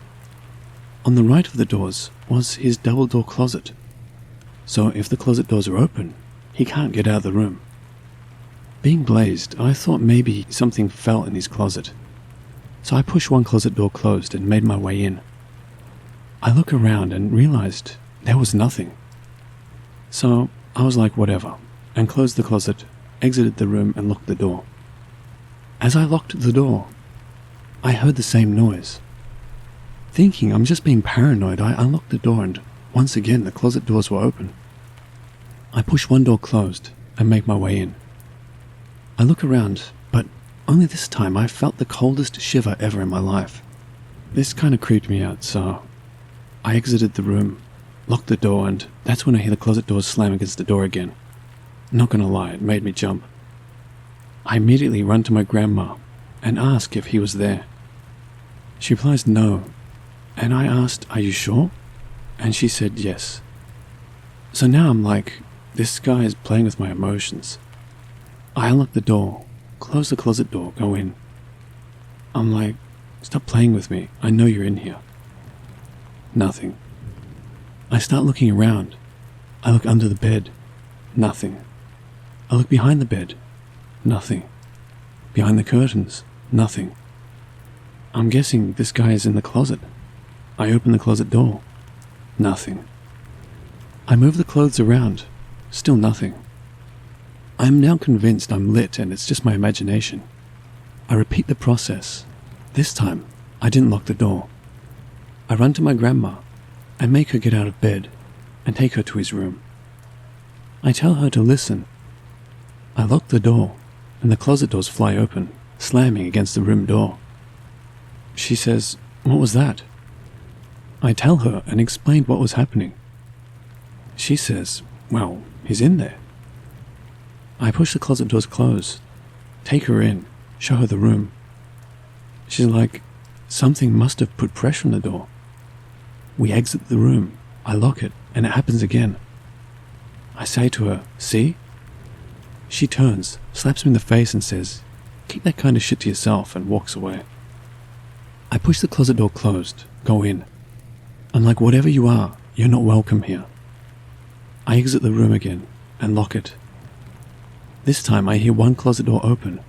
On the right of the doors was his double-door closet. So if the closet doors are open, he can't get out of the room. Being blazed, I thought maybe something fell in his closet. So I pushed one closet door closed and made my way in. I look around and realized there was nothing. So I was like, whatever, and closed the closet, exited the room and locked the door. As I locked the door, I heard the same noise. Thinking I'm just being paranoid, I unlocked the door and once again the closet doors were open. I push one door closed and make my way in. I look around, but only this time I felt the coldest shiver ever in my life. This kind of creeped me out, so I exited the room, locked the door, and that's when I hear the closet doors slam against the door again. Not gonna lie, it made me jump. I immediately run to my grandma and ask if he was there. She replies no, and I asked, "Are you sure?" And she said yes. So now I'm like, this guy is playing with my emotions. I unlock the door, close the closet door, go in. I'm like, stop playing with me, I know you're in here. Nothing. I start looking around. I look under the bed. Nothing. I look behind the bed. Nothing. Behind the curtains. Nothing. I'm guessing this guy is in the closet. I open the closet door. Nothing. I move the clothes around. Still nothing. I am now convinced I'm lit and it's just my imagination. I repeat the process. This time, I didn't lock the door. I run to my grandma and make her get out of bed and take her to his room. I tell her to listen. I lock the door and the closet doors fly open, slamming against the room door. She says, "What was that?" I tell her and explain what was happening. She says, "Well, he's in there." I push the closet doors closed, take her in, show her the room. She's like, something must have put pressure on the door. We exit the room, I lock it, and it happens again. I say to her, "See?" She turns, slaps me in the face and says, "Keep that kind of shit to yourself," and walks away. I push the closet door closed, go in. I'm like, whatever you are, you're not welcome here. I exit the room again and lock it. This time I hear one closet door open.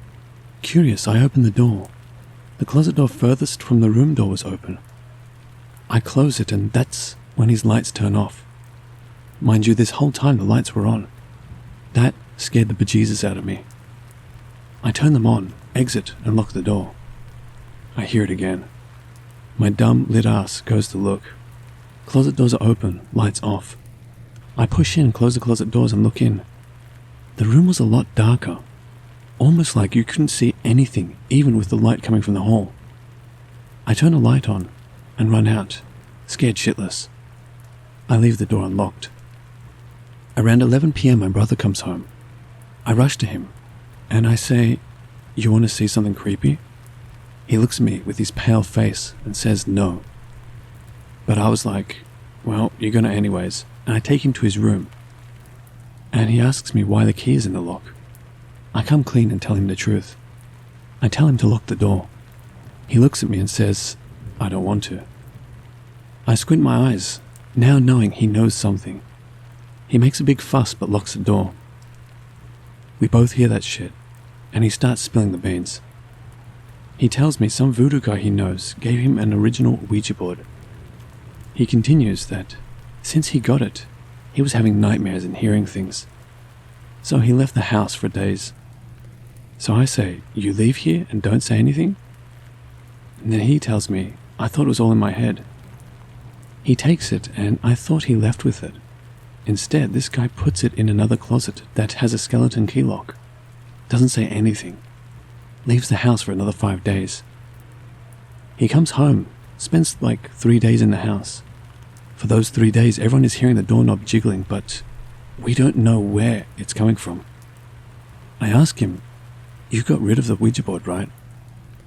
Curious, I open the door. The closet door furthest from the room door was open. I close it and that's when his lights turn off. Mind you, this whole time the lights were on. That scared the bejesus out of me. I turn them on, exit, and lock the door. I hear it again. My dumb lit ass goes to look. Closet doors are open, lights off. I push in, close the closet doors and look in. The room was a lot darker, almost like you couldn't see anything, even with the light coming from the hall. I turn a light on and run out, scared shitless. I leave the door unlocked. Around 11 p.m. my brother comes home. I rush to him and I say, "You want to see something creepy?" He looks at me with his pale face and says no. But I was like, well, you're gonna anyways, and I take him to his room. And he asks me why the key is in the lock. I come clean and tell him the truth. I tell him to lock the door. He looks at me and says, "I don't want to." I squint my eyes, now knowing he knows something. He makes a big fuss but locks the door. We both hear that shit, and he starts spilling the beans. He tells me some voodoo guy he knows gave him an original Ouija board. He continues that, since he got it, he was having nightmares and hearing things. So he left the house for days. So I say, "You leave here and don't say anything?" And then he tells me, I thought it was all in my head. He takes it, and I thought he left with it. Instead, this guy puts it in another closet that has a skeleton key lock. Doesn't say anything. Leaves the house for another 5 days. He comes home, spends like 3 days in the house. For those 3 days, everyone is hearing the doorknob jiggling, but we don't know where it's coming from. I ask him, you got rid of the Ouija board, right?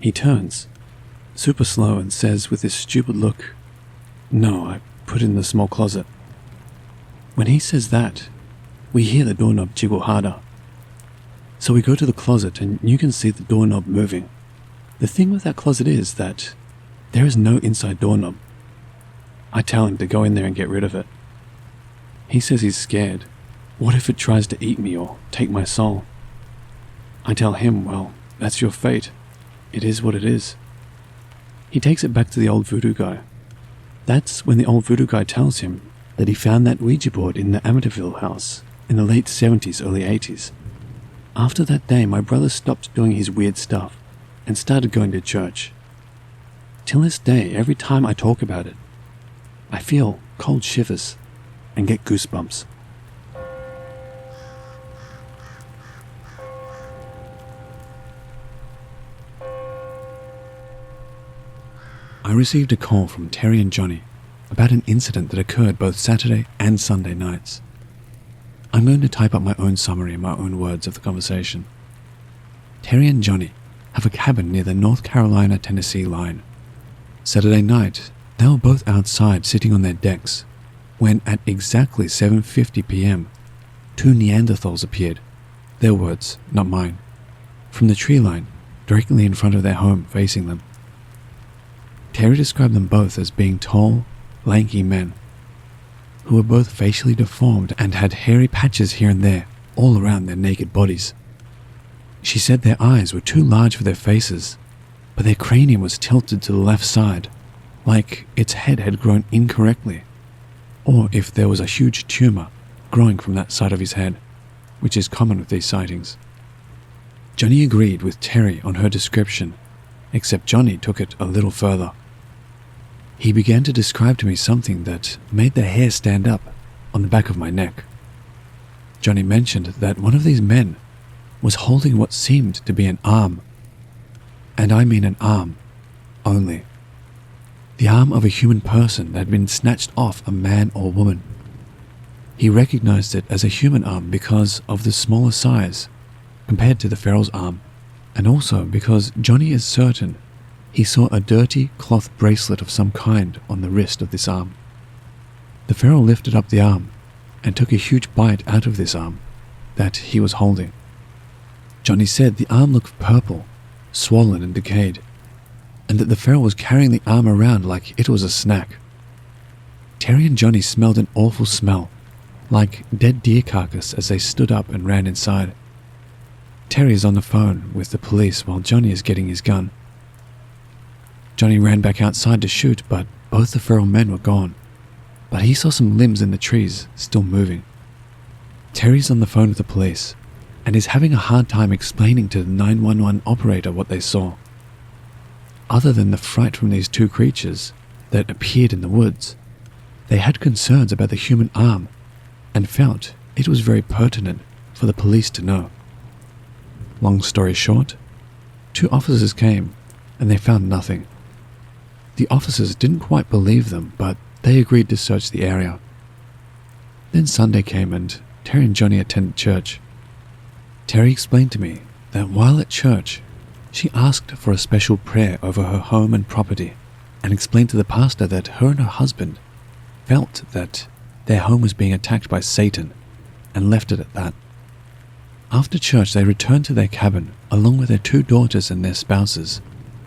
He turns, super slow, and says with this stupid look, no, I put it in the small closet. When he says that, we hear the doorknob jiggle harder. So we go to the closet and you can see the doorknob moving. The thing with that closet is that there is no inside doorknob. I tell him to go in there and get rid of it. He says he's scared. What if it tries to eat me or take my soul? I tell him, well, that's your fate. It is what it is. He takes it back to the old voodoo guy. That's when the old voodoo guy tells him that he found that Ouija board in the Amityville house in the late 70s, early 80s. After that day, my brother stopped doing his weird stuff and started going to church. Till this day, every time I talk about it, I feel cold shivers and get goosebumps. I received a call from Terry and Johnny about an incident that occurred both Saturday and Sunday nights. I'm going to type up my own summary in my own words of the conversation. Terry and Johnny have a cabin near the North Carolina-Tennessee line. Saturday night, they were both outside sitting on their decks when at exactly 7:50 p.m., 2 Neanderthals appeared, their words, not mine, from the tree line directly in front of their home facing them. Terry described them both as being tall, lanky men who were both facially deformed and had hairy patches here and there all around their naked bodies. She said their eyes were too large for their faces, but their cranium was tilted to the left side, like its head had grown incorrectly, or if there was a huge tumor growing from that side of his head, which is common with these sightings. Johnny agreed with Terry on her description, except Johnny took it a little further. He began to describe to me something that made the hair stand up on the back of my neck. Johnny mentioned that one of these men was holding what seemed to be an arm, and I mean an arm only. The arm of a human person that had been snatched off a man or woman. He recognized it as a human arm because of the smaller size compared to the feral's arm, and also because Johnny is certain he saw a dirty cloth bracelet of some kind on the wrist of this arm. The feral lifted up the arm and took a huge bite out of this arm that he was holding. Johnny said the arm looked purple, swollen and decayed, and that the feral was carrying the arm around like it was a snack. Terry and Johnny smelled an awful smell, like dead deer carcass, as they stood up and ran inside. Terry is on the phone with the police while Johnny is getting his gun. Johnny ran back outside to shoot, but both the feral men were gone. But he saw some limbs in the trees still moving. Terry's on the phone with the police and is having a hard time explaining to the 911 operator what they saw. Other than the fright from these two creatures that appeared in the woods, they had concerns about the human arm and felt it was very pertinent for the police to know. Long story short, 2 officers came and they found nothing. The officers didn't quite believe them, but they agreed to search the area. Then Sunday came and Terry and Johnny attended church. Terry explained to me that while at church, she asked for a special prayer over her home and property and explained to the pastor that her and her husband felt that their home was being attacked by Satan and left it at that. After church, they returned to their cabin along with their 2 daughters and their spouses,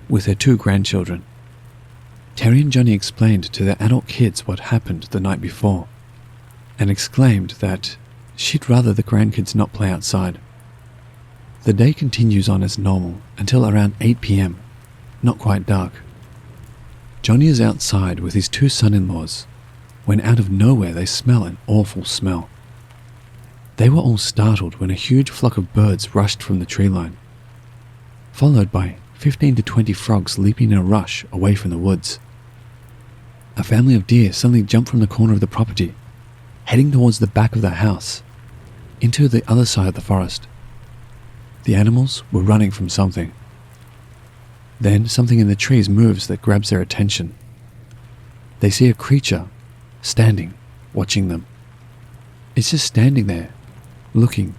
with their 2 grandchildren. Terry and Johnny explained to their adult kids what happened the night before and exclaimed that she'd rather the grandkids not play outside. The day continues on as normal until around 8 p.m, not quite dark. Johnny is outside with his 2 son-in-laws when out of nowhere they smell an awful smell. They were all startled when a huge flock of birds rushed from the tree line, followed by 15 to 20 frogs leaping in a rush away from the woods. A family of deer suddenly jumped from the corner of the property, heading towards the back of the house, into the other side of the forest. The animals were running from something. Then something in the trees moves that grabs their attention. They see a creature standing, watching them. It's just standing there, looking.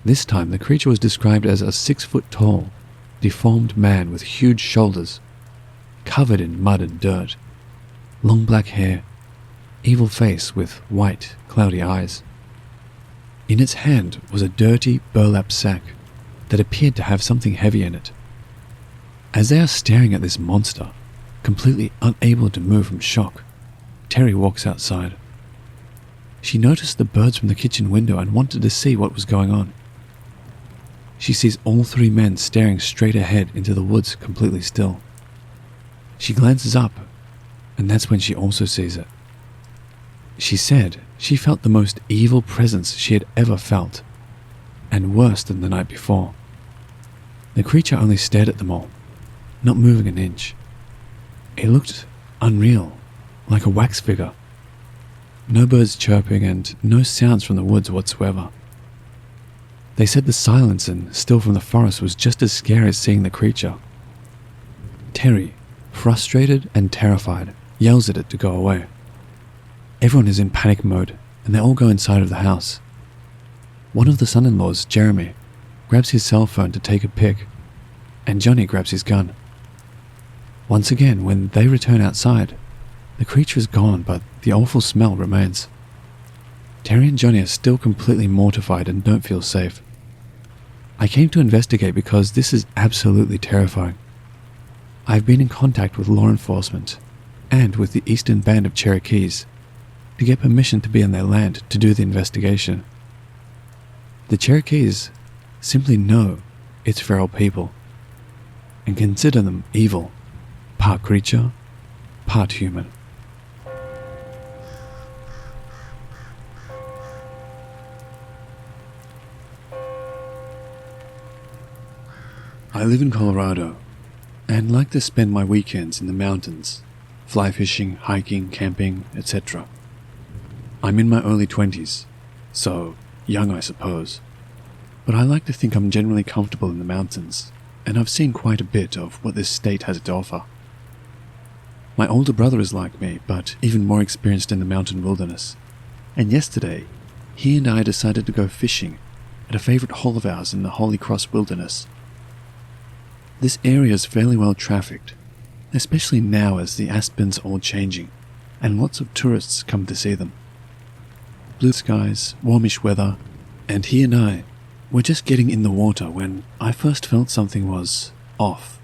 This time the creature was described as a 6-foot-tall, deformed man with huge shoulders, covered in mud and dirt, long black hair, evil face with white, cloudy eyes. In its hand was a dirty burlap sack that appeared to have something heavy in it. As they are staring at this monster, completely unable to move from shock, Terry walks outside. She noticed the birds from the kitchen window and wanted to see what was going on. She sees all 3 men staring straight ahead into the woods, completely still. She glances up, and that's when she also sees it. She said she felt the most evil presence she had ever felt, and worse than the night before. The creature only stared at them all, not moving an inch. It looked unreal, like a wax figure. No birds chirping and no sounds from the woods whatsoever. They said the silence and still from the forest was just as scary as seeing the creature. Terry, frustrated and terrified, yells at it to go away. Everyone is in panic mode, and they all go inside of the house. One of the son-in-laws, Jeremy, grabs his cell phone to take a pic, and Johnny grabs his gun. Once again, when they return outside, the creature is gone, but the awful smell remains. Terry and Johnny are still completely mortified and don't feel safe. I came to investigate because this is absolutely terrifying. I've been in contact with law enforcement and with the Eastern Band of Cherokees to get permission to be on their land to do the investigation. The Cherokees simply know it's feral people and consider them evil, part creature, part human. I live in Colorado and like to spend my weekends in the mountains, fly fishing, hiking, camping, etc. I'm in my early 20s, so young I suppose, but I like to think I'm generally comfortable in the mountains, and I've seen quite a bit of what this state has to offer. My older brother is like me, but even more experienced in the mountain wilderness, and yesterday he and I decided to go fishing at a favorite hole of ours in the Holy Cross Wilderness. This area is fairly well trafficked, especially now as the aspens are all changing and lots of tourists come to see them. Blue skies, warmish weather, and he and I were just getting in the water when I first felt something was off.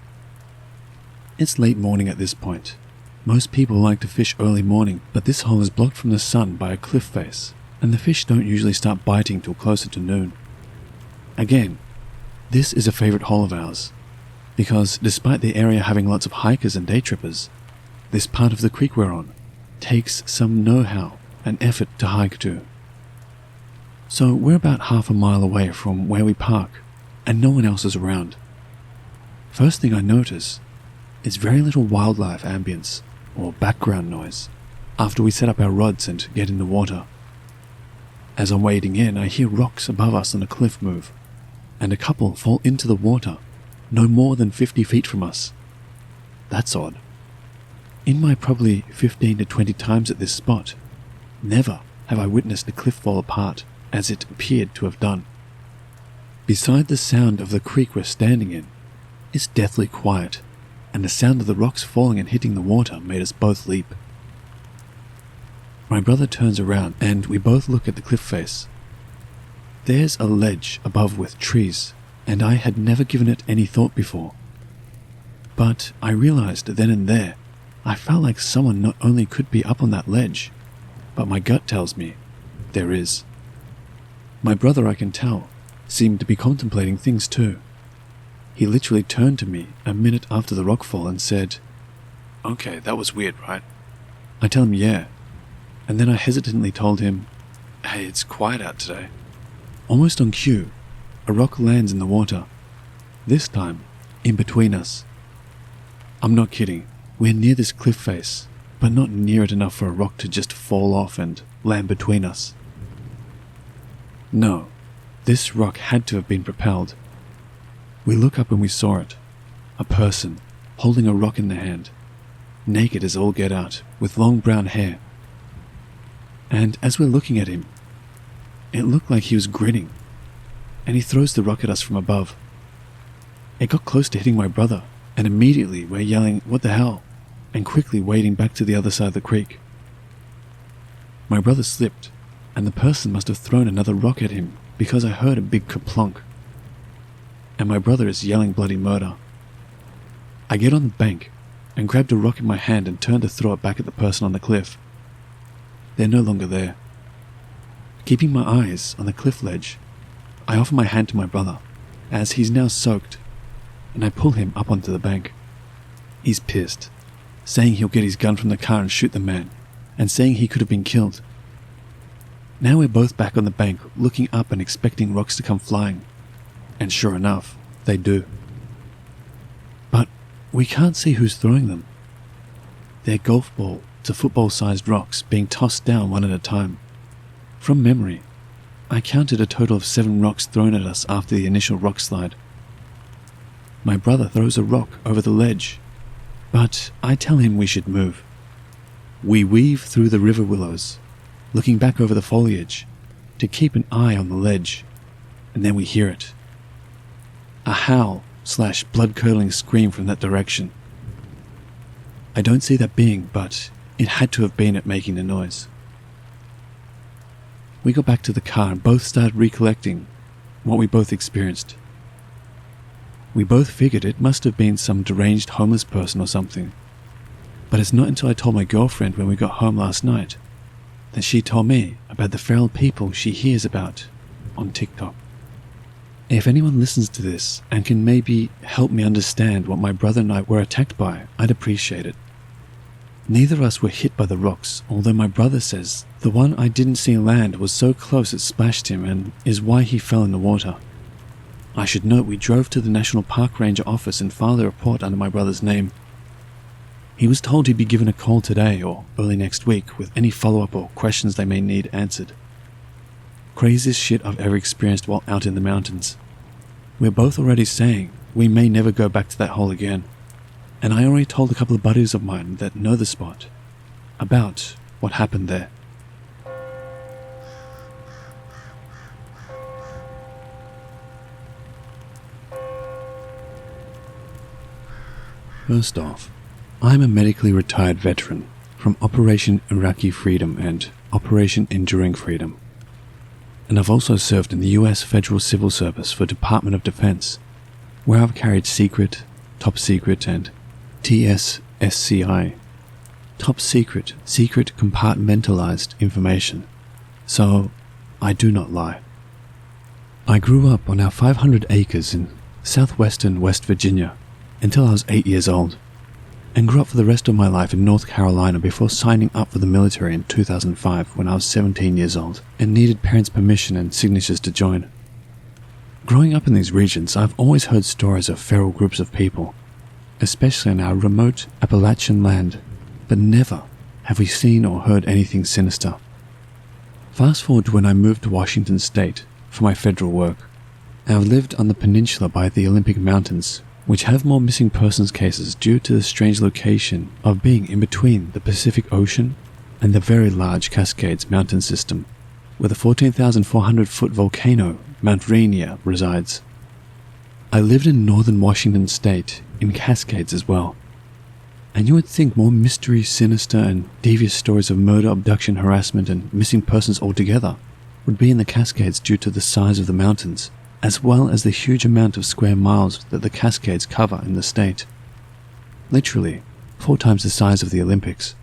It's late morning at this point. Most people like to fish early morning, but this hole is blocked from the sun by a cliff face, and the fish don't usually start biting till closer to noon. Again, this is a favorite hole of ours, because despite the area having lots of hikers and day trippers, this part of the creek we're on takes some know-how and effort to hike to. So we're about half a mile away from where we park, and no one else is around. First thing I notice is very little wildlife ambience or background noise after we set up our rods and get in the water. As I'm wading in, I hear rocks above us on a cliff move, and a couple fall into the water no more than 50 feet from us. That's odd. In my probably 15 to 20 times at this spot, never have I witnessed a cliff fall apart as it appeared to have done. Beside the sound of the creek we're standing in, it's deathly quiet, and the sound of the rocks falling and hitting the water made us both leap. My brother turns around and we both look at the cliff face. There's a ledge above with trees, and I had never given it any thought before. But I realized then and there, I felt like someone not only could be up on that ledge, but my gut tells me there is. My brother, I can tell, seemed to be contemplating things too. He literally turned to me a minute after the rockfall and said, "Okay, that was weird, right?" I tell him yeah, and then I hesitantly told him, "Hey, it's quiet out today." Almost on cue, a rock lands in the water. This time, in between us. I'm not kidding. We're near this cliff face, but not near it enough for a rock to just fall off and land between us. No, this rock had to have been propelled. We look up and we saw it. A person, holding a rock in their hand, naked as all get out, with long brown hair. And as we're looking at him, it looked like he was grinning, and he throws the rock at us from above. It got close to hitting my brother, and immediately we're yelling, "What the hell?" and quickly wading back to the other side of the creek. My brother slipped, and the person must have thrown another rock at him because I heard a big kerplunk. And my brother is yelling bloody murder. I get on the bank and grabbed a rock in my hand and turned to throw it back at the person on the cliff. They're no longer there. Keeping my eyes on the cliff ledge, I offer my hand to my brother, as he's now soaked, and I pull him up onto the bank. He's pissed, saying he'll get his gun from the car and shoot the man, and saying he could have been killed. Now we're both back on the bank, looking up and expecting rocks to come flying, and sure enough, they do. But we can't see who's throwing them. They're golf ball to football-sized rocks being tossed down one at a time. From memory, I counted a total of 7 rocks thrown at us after the initial rock slide. My brother throws a rock over the ledge, but I tell him we should move. We weave through the river willows, looking back over the foliage to keep an eye on the ledge, and then we hear it. A howl/blood-curdling scream from that direction. I don't see that being, but it had to have been it making the noise. We got back to the car and both started recollecting what we both experienced. We both figured it must have been some deranged homeless person or something. But it's not until I told my girlfriend when we got home last night that she told me about the feral people she hears about on TikTok. If anyone listens to this and can maybe help me understand what my brother and I were attacked by, I'd appreciate it. Neither of us were hit by the rocks, although my brother says the one I didn't see land was so close it splashed him and is why he fell in the water. I should note we drove to the National Park Ranger office and filed a report under my brother's name. He was told he'd be given a call today or early next week with any follow-up or questions they may need answered. Craziest shit I've ever experienced while out in the mountains. We're both already saying we may never go back to that hole again, and I already told a couple of buddies of mine that know the spot about what happened there. First off, I'm a medically retired veteran from Operation Iraqi Freedom and Operation Enduring Freedom, and I've also served in the US Federal Civil Service for Department of Defense, where I've carried secret, top secret, and TSSCI, top secret compartmentalized information, so I do not lie. I grew up on our 500 acres in southwestern West Virginia until I was 8 years old, and grew up for the rest of my life in North Carolina before signing up for the military in 2005 when I was 17 years old and needed parents' permission and signatures to join. Growing up in these regions, I've always heard stories of feral groups of people, especially in our remote Appalachian land, but never have we seen or heard anything sinister. Fast forward to when I moved to Washington State for my federal work. I've lived on the peninsula by the Olympic Mountains, which have more missing persons cases due to the strange location of being in between the Pacific Ocean and the very large Cascades mountain system, where the 14,400-foot volcano Mount Rainier resides. I lived in northern Washington State in Cascades as well, and you would think more mystery, sinister, and devious stories of murder, abduction, harassment, and missing persons altogether would be in the Cascades due to the size of the mountains, as well as the huge amount of square miles that the Cascades cover in the state. Literally, 4 times the size of the Olympics.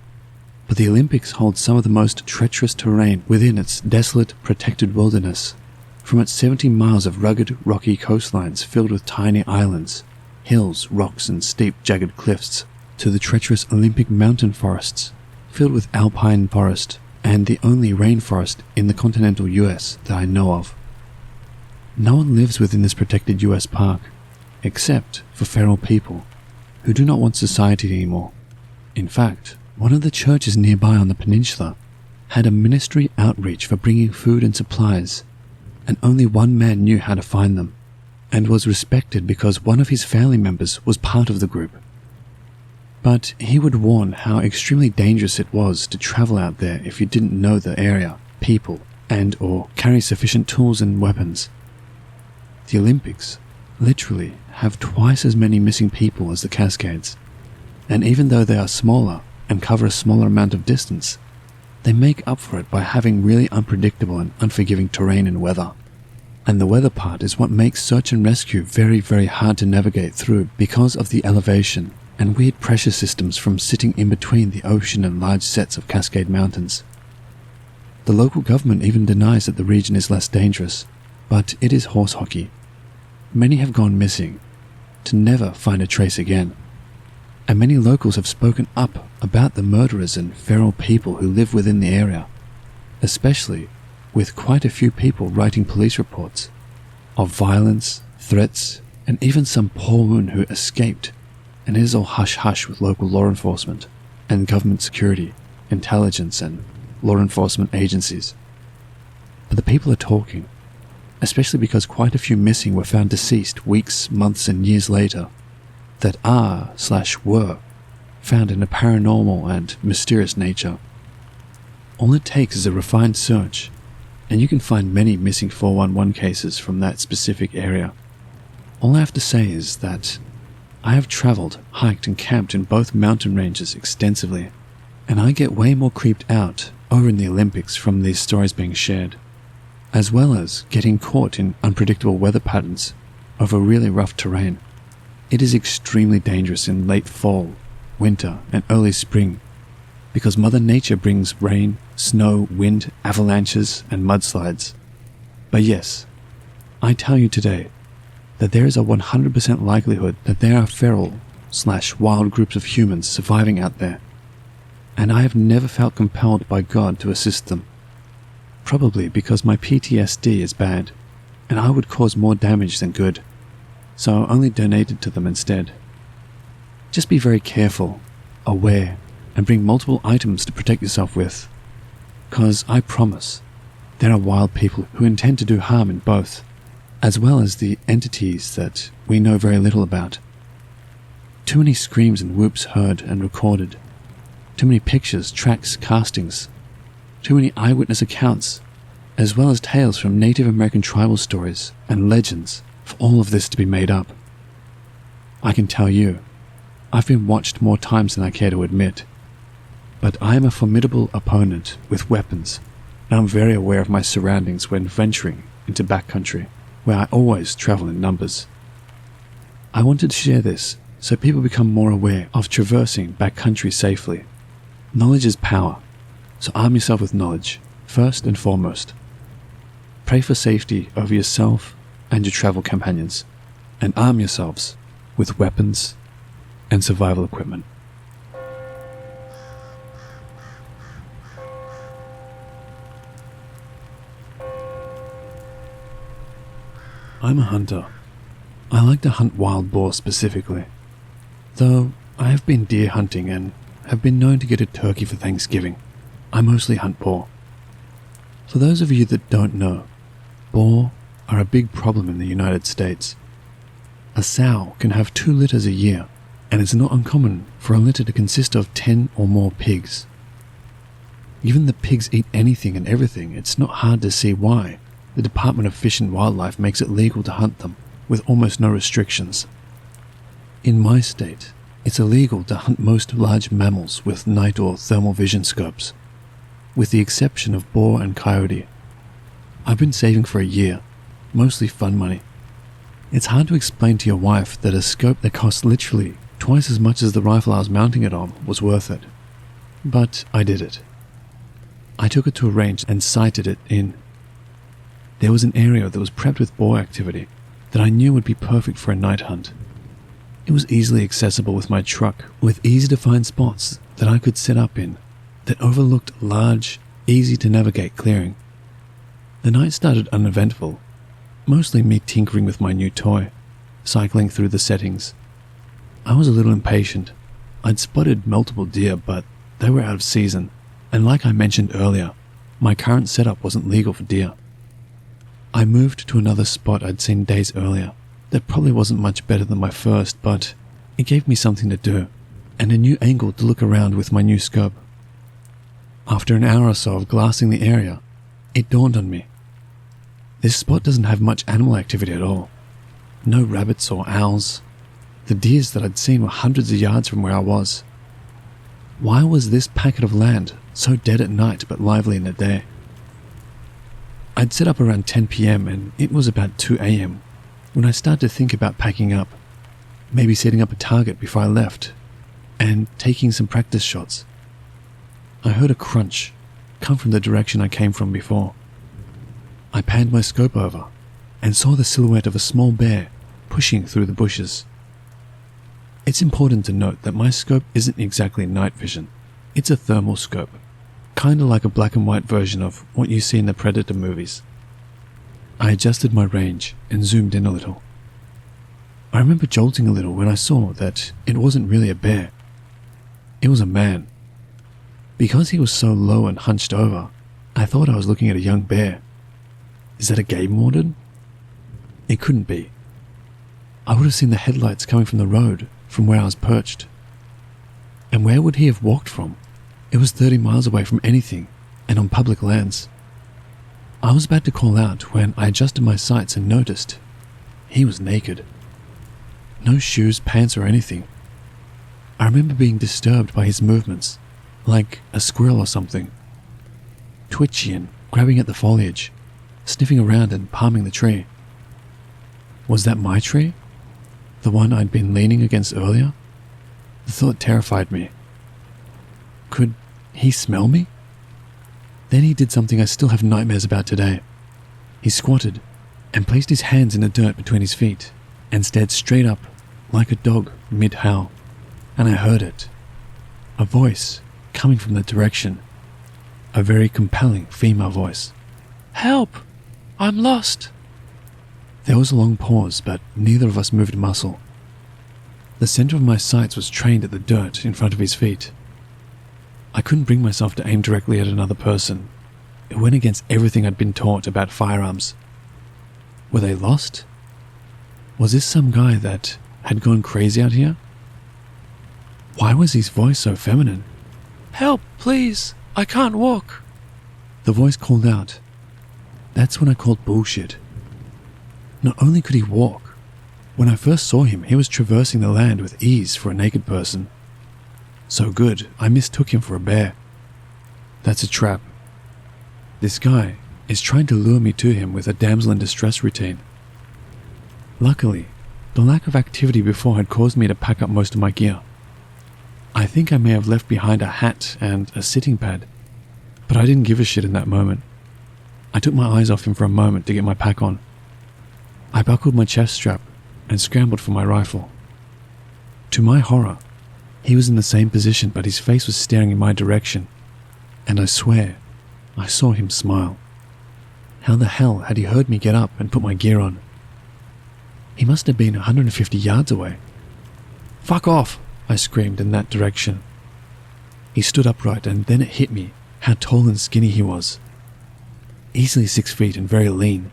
But the Olympics holds some of the most treacherous terrain within its desolate, protected wilderness, from its 70 miles of rugged, rocky coastlines filled with tiny islands, hills, rocks, and steep, jagged cliffs, to the treacherous Olympic mountain forests, filled with alpine forest, and the only rainforest in the continental US that I know of. No one lives within this protected US park, except for feral people who do not want society anymore. In fact, one of the churches nearby on the peninsula had a ministry outreach for bringing food and supplies, and only one man knew how to find them, and was respected because one of his family members was part of the group. But he would warn how extremely dangerous it was to travel out there if you didn't know the area, people, and or carry sufficient tools and weapons. The Olympics literally have twice as many missing people as the Cascades, and even though they are smaller and cover a smaller amount of distance, they make up for it by having really unpredictable and unforgiving terrain and weather. And the weather part is what makes search and rescue very, very hard to navigate through because of the elevation and weird pressure systems from sitting in between the ocean and large sets of Cascade Mountains. The local government even denies that the region is less dangerous, but it is horse hockey. Many have gone missing, to never find a trace again. And many locals have spoken up about the murderers and feral people who live within the area, especially with quite a few people writing police reports of violence, threats, and even some poor woman who escaped, and it is all hush-hush with local law enforcement and government security, intelligence, and law enforcement agencies. But the people are talking, especially because quite a few missing were found deceased weeks, months, and years later that are/were found in a paranormal and mysterious nature. All it takes is a refined search, and you can find many missing 411 cases from that specific area. All I have to say is that I have traveled, hiked, and camped in both mountain ranges extensively, and I get way more creeped out over in the Olympics from these stories being shared, as well as getting caught in unpredictable weather patterns over really rough terrain. It is extremely dangerous in late fall, winter, and early spring because Mother Nature brings rain, snow, wind, avalanches, and mudslides. But yes, I tell you today that there is a 100% likelihood that there are feral/wild groups of humans surviving out there, and I have never felt compelled by God to assist them. Probably because my PTSD is bad, and I would cause more damage than good, so I only donated to them instead. Just be very careful, aware, and bring multiple items to protect yourself with, cause I promise there are wild people who intend to do harm in both, as well as the entities that we know very little about. Too many screams and whoops heard and recorded, too many pictures, tracks, castings, too many eyewitness accounts, as well as tales from Native American tribal stories and legends for all of this to be made up. I can tell you, I've been watched more times than I care to admit, but I am a formidable opponent with weapons, and I'm very aware of my surroundings when venturing into backcountry, where I always travel in numbers. I wanted to share this so people become more aware of traversing backcountry safely. Knowledge is power, so arm yourself with knowledge, first and foremost. Pray for safety over yourself and your travel companions, and arm yourselves with weapons and survival equipment. I'm a hunter. I like to hunt wild boar specifically, though I have been deer hunting and have been known to get a turkey for Thanksgiving. I mostly hunt boar. For those of you that don't know, boar are a big problem in the United States. A sow can have 2 litters a year, and it's not uncommon for a litter to consist of 10 or more pigs. Given that pigs eat anything and everything, it's not hard to see why the Department of Fish and Wildlife makes it legal to hunt them with almost no restrictions. In my state, it's illegal to hunt most large mammals with night or thermal vision scopes, with the exception of boar and coyote. I've been saving for a year, mostly fun money. It's hard to explain to your wife that a scope that cost literally twice as much as the rifle I was mounting it on was worth it. But I did it. I took it to a range and sighted it in. There was an area that was prepped with boar activity that I knew would be perfect for a night hunt. It was easily accessible with my truck, with easy-to-find spots that I could set up in that overlooked a large, easy-to-navigate clearing. The night started uneventful, mostly me tinkering with my new toy, cycling through the settings. I was a little impatient. I'd spotted multiple deer, but they were out of season, and like I mentioned earlier, my current setup wasn't legal for deer. I moved to another spot I'd seen days earlier that probably wasn't much better than my first, but it gave me something to do, and a new angle to look around with my new scope. After an hour or so of glassing the area, it dawned on me. This spot doesn't have much animal activity at all. No rabbits or owls. The deers that I'd seen were hundreds of yards from where I was. Why was this packet of land so dead at night but lively in the day? I'd set up around 10 p.m. and it was about 2 a.m. when I started to think about packing up, maybe setting up a target before I left, and taking some practice shots. I heard a crunch come from the direction I came from before. I panned my scope over and saw the silhouette of a small bear pushing through the bushes. It's important to note that my scope isn't exactly night vision. It's a thermal scope, kinda like a black and white version of what you see in the Predator movies. I adjusted my range and zoomed in a little. I remember jolting a little when I saw that it wasn't really a bear. It was a man. Because he was so low and hunched over, I thought I was looking at a young bear. Is that a game warden? It couldn't be. I would have seen the headlights coming from the road from where I was perched. And where would he have walked from? It was 30 miles away from anything and on public lands. I was about to call out when I adjusted my sights and noticed he was naked. No shoes, pants or anything. I remember being disturbed by his movements, like a squirrel or something. Twitchy and grabbing at the foliage, sniffing around and palming the tree. Was that my tree? The one I'd been leaning against earlier? The thought terrified me. Could he smell me? Then he did something I still have nightmares about today. He squatted and placed his hands in the dirt between his feet and stared straight up like a dog mid-howl. And I heard it. A voice coming from that direction. A very compelling female voice. "Help! I'm lost!" There was a long pause, but neither of us moved a muscle. The center of my sights was trained at the dirt in front of his feet. I couldn't bring myself to aim directly at another person. It went against everything I'd been taught about firearms. Were they lost? Was this some guy that had gone crazy out here? Why was his voice so feminine? "Help, please! I can't walk!" The voice called out. That's when I called bullshit. Not only could he walk, when I first saw him, he was traversing the land with ease for a naked person. So good, I mistook him for a bear. That's a trap. This guy is trying to lure me to him with a damsel in distress routine. Luckily, the lack of activity before had caused me to pack up most of my gear. I think I may have left behind a hat and a sitting pad, but I didn't give a shit in that moment. I took my eyes off him for a moment to get my pack on. I buckled my chest strap and scrambled for my rifle. To my horror, he was in the same position, but his face was staring in my direction, and I swear, I saw him smile. How the hell had he heard me get up and put my gear on? He must have been 150 yards away. "Fuck off!" I screamed in that direction. He stood upright, and then it hit me how tall and skinny he was. Easily 6 feet and very lean.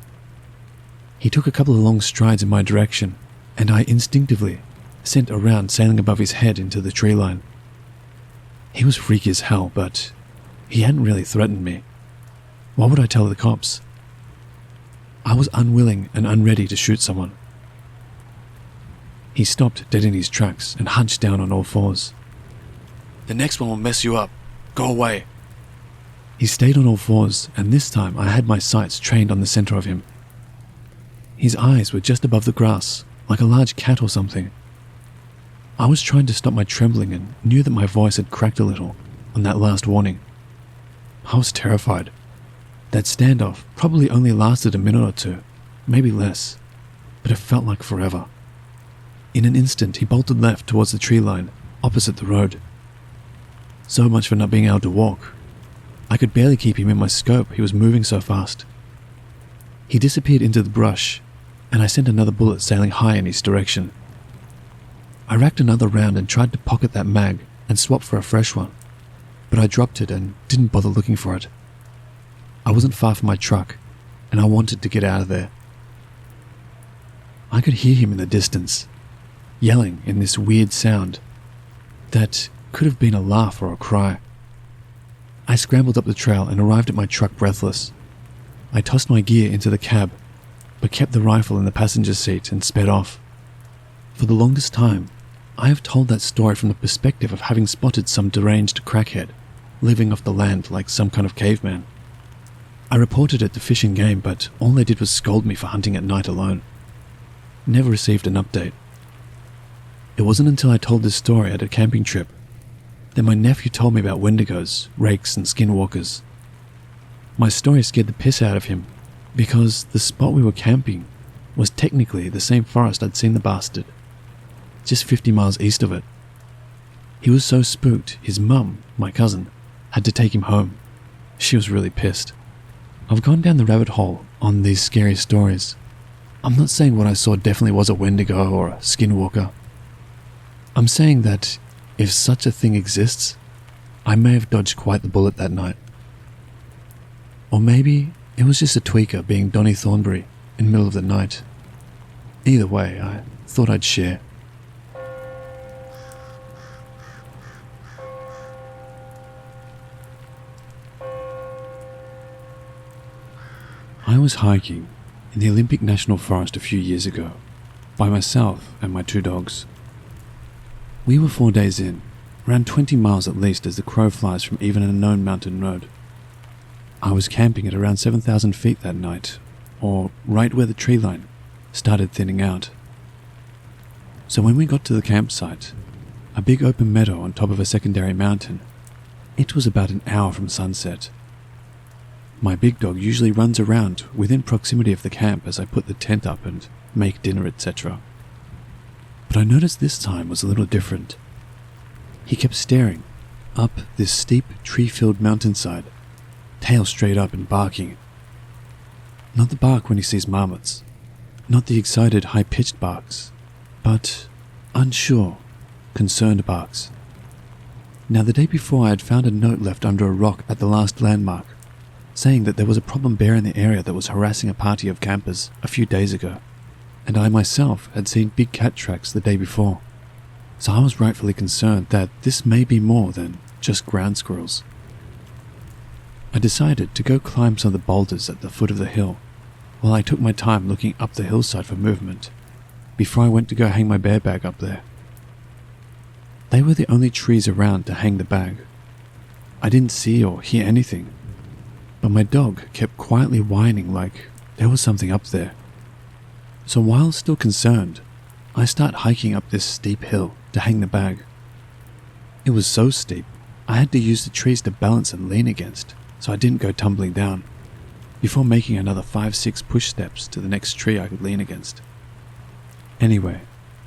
He took a couple of long strides in my direction, and I instinctively sent a round sailing above his head into the tree line. He was freaky as hell, but he hadn't really threatened me. Why would I tell the cops? I was unwilling and unready to shoot someone. He stopped dead in his tracks and hunched down on all fours. "The next one will mess you up. Go away." He stayed on all fours, and this time I had my sights trained on the center of him. His eyes were just above the grass, like a large cat or something. I was trying to stop my trembling and knew that my voice had cracked a little on that last warning. I was terrified. That standoff probably only lasted a minute or two, maybe less, but it felt like forever. In an instant, he bolted left towards the tree line, opposite the road. So much for not being able to walk. I could barely keep him in my scope, he was moving so fast. He disappeared into the brush, and I sent another bullet sailing high in his direction. I racked another round and tried to pocket that mag and swap for a fresh one, but I dropped it and didn't bother looking for it. I wasn't far from my truck, and I wanted to get out of there. I could hear him in the distance, yelling in this weird sound that could have been a laugh or a cry. I scrambled up the trail and arrived at my truck breathless. I tossed my gear into the cab, but kept the rifle in the passenger seat and sped off. For the longest time, I have told that story from the perspective of having spotted some deranged crackhead living off the land like some kind of caveman. I reported it to Fish and Game, but all they did was scold me for hunting at night alone. Never received an update. It wasn't until I told this story at a camping trip that my nephew told me about wendigos, rakes and skinwalkers. My story scared the piss out of him because the spot we were camping was technically the same forest I'd seen the bastard, just 50 miles east of it. He was so spooked, his mum, my cousin, had to take him home. She was really pissed. I've gone down the rabbit hole on these scary stories. I'm not saying what I saw definitely was a wendigo or a skinwalker. I'm saying that if such a thing exists, I may have dodged quite the bullet that night. Or maybe it was just a tweaker being Donnie Thornberry in the middle of the night. Either way, I thought I'd share. I was hiking in the Olympic National Forest a few years ago, by myself and my 2 dogs. We were 4 days in, around 20 miles at least as the crow flies from even an unknown mountain road. I was camping at around 7,000 feet that night, or right where the tree line started thinning out. So when we got to the campsite, a big open meadow on top of a secondary mountain, it was about an hour from sunset. My big dog usually runs around within proximity of the camp as I put the tent up and make dinner, etc. But I noticed this time was a little different. He kept staring up this steep tree-filled mountainside, tail straight up and barking. Not the bark when he sees marmots, not the excited high-pitched barks, but unsure, concerned barks. Now the day before I had found a note left under a rock at the last landmark, saying that there was a problem bear in the area that was harassing a party of campers a few days ago, and I myself had seen big cat tracks the day before, so I was rightfully concerned that this may be more than just ground squirrels. I decided to go climb some of the boulders at the foot of the hill, while I took my time looking up the hillside for movement, before I went to go hang my bear bag up there. They were the only trees around to hang the bag. I didn't see or hear anything, but my dog kept quietly whining like there was something up there. So while still concerned, I start hiking up this steep hill to hang the bag. It was so steep, I had to use the trees to balance and lean against, so I didn't go tumbling down, before making another 5-6 push steps to the next tree I could lean against. Anyway,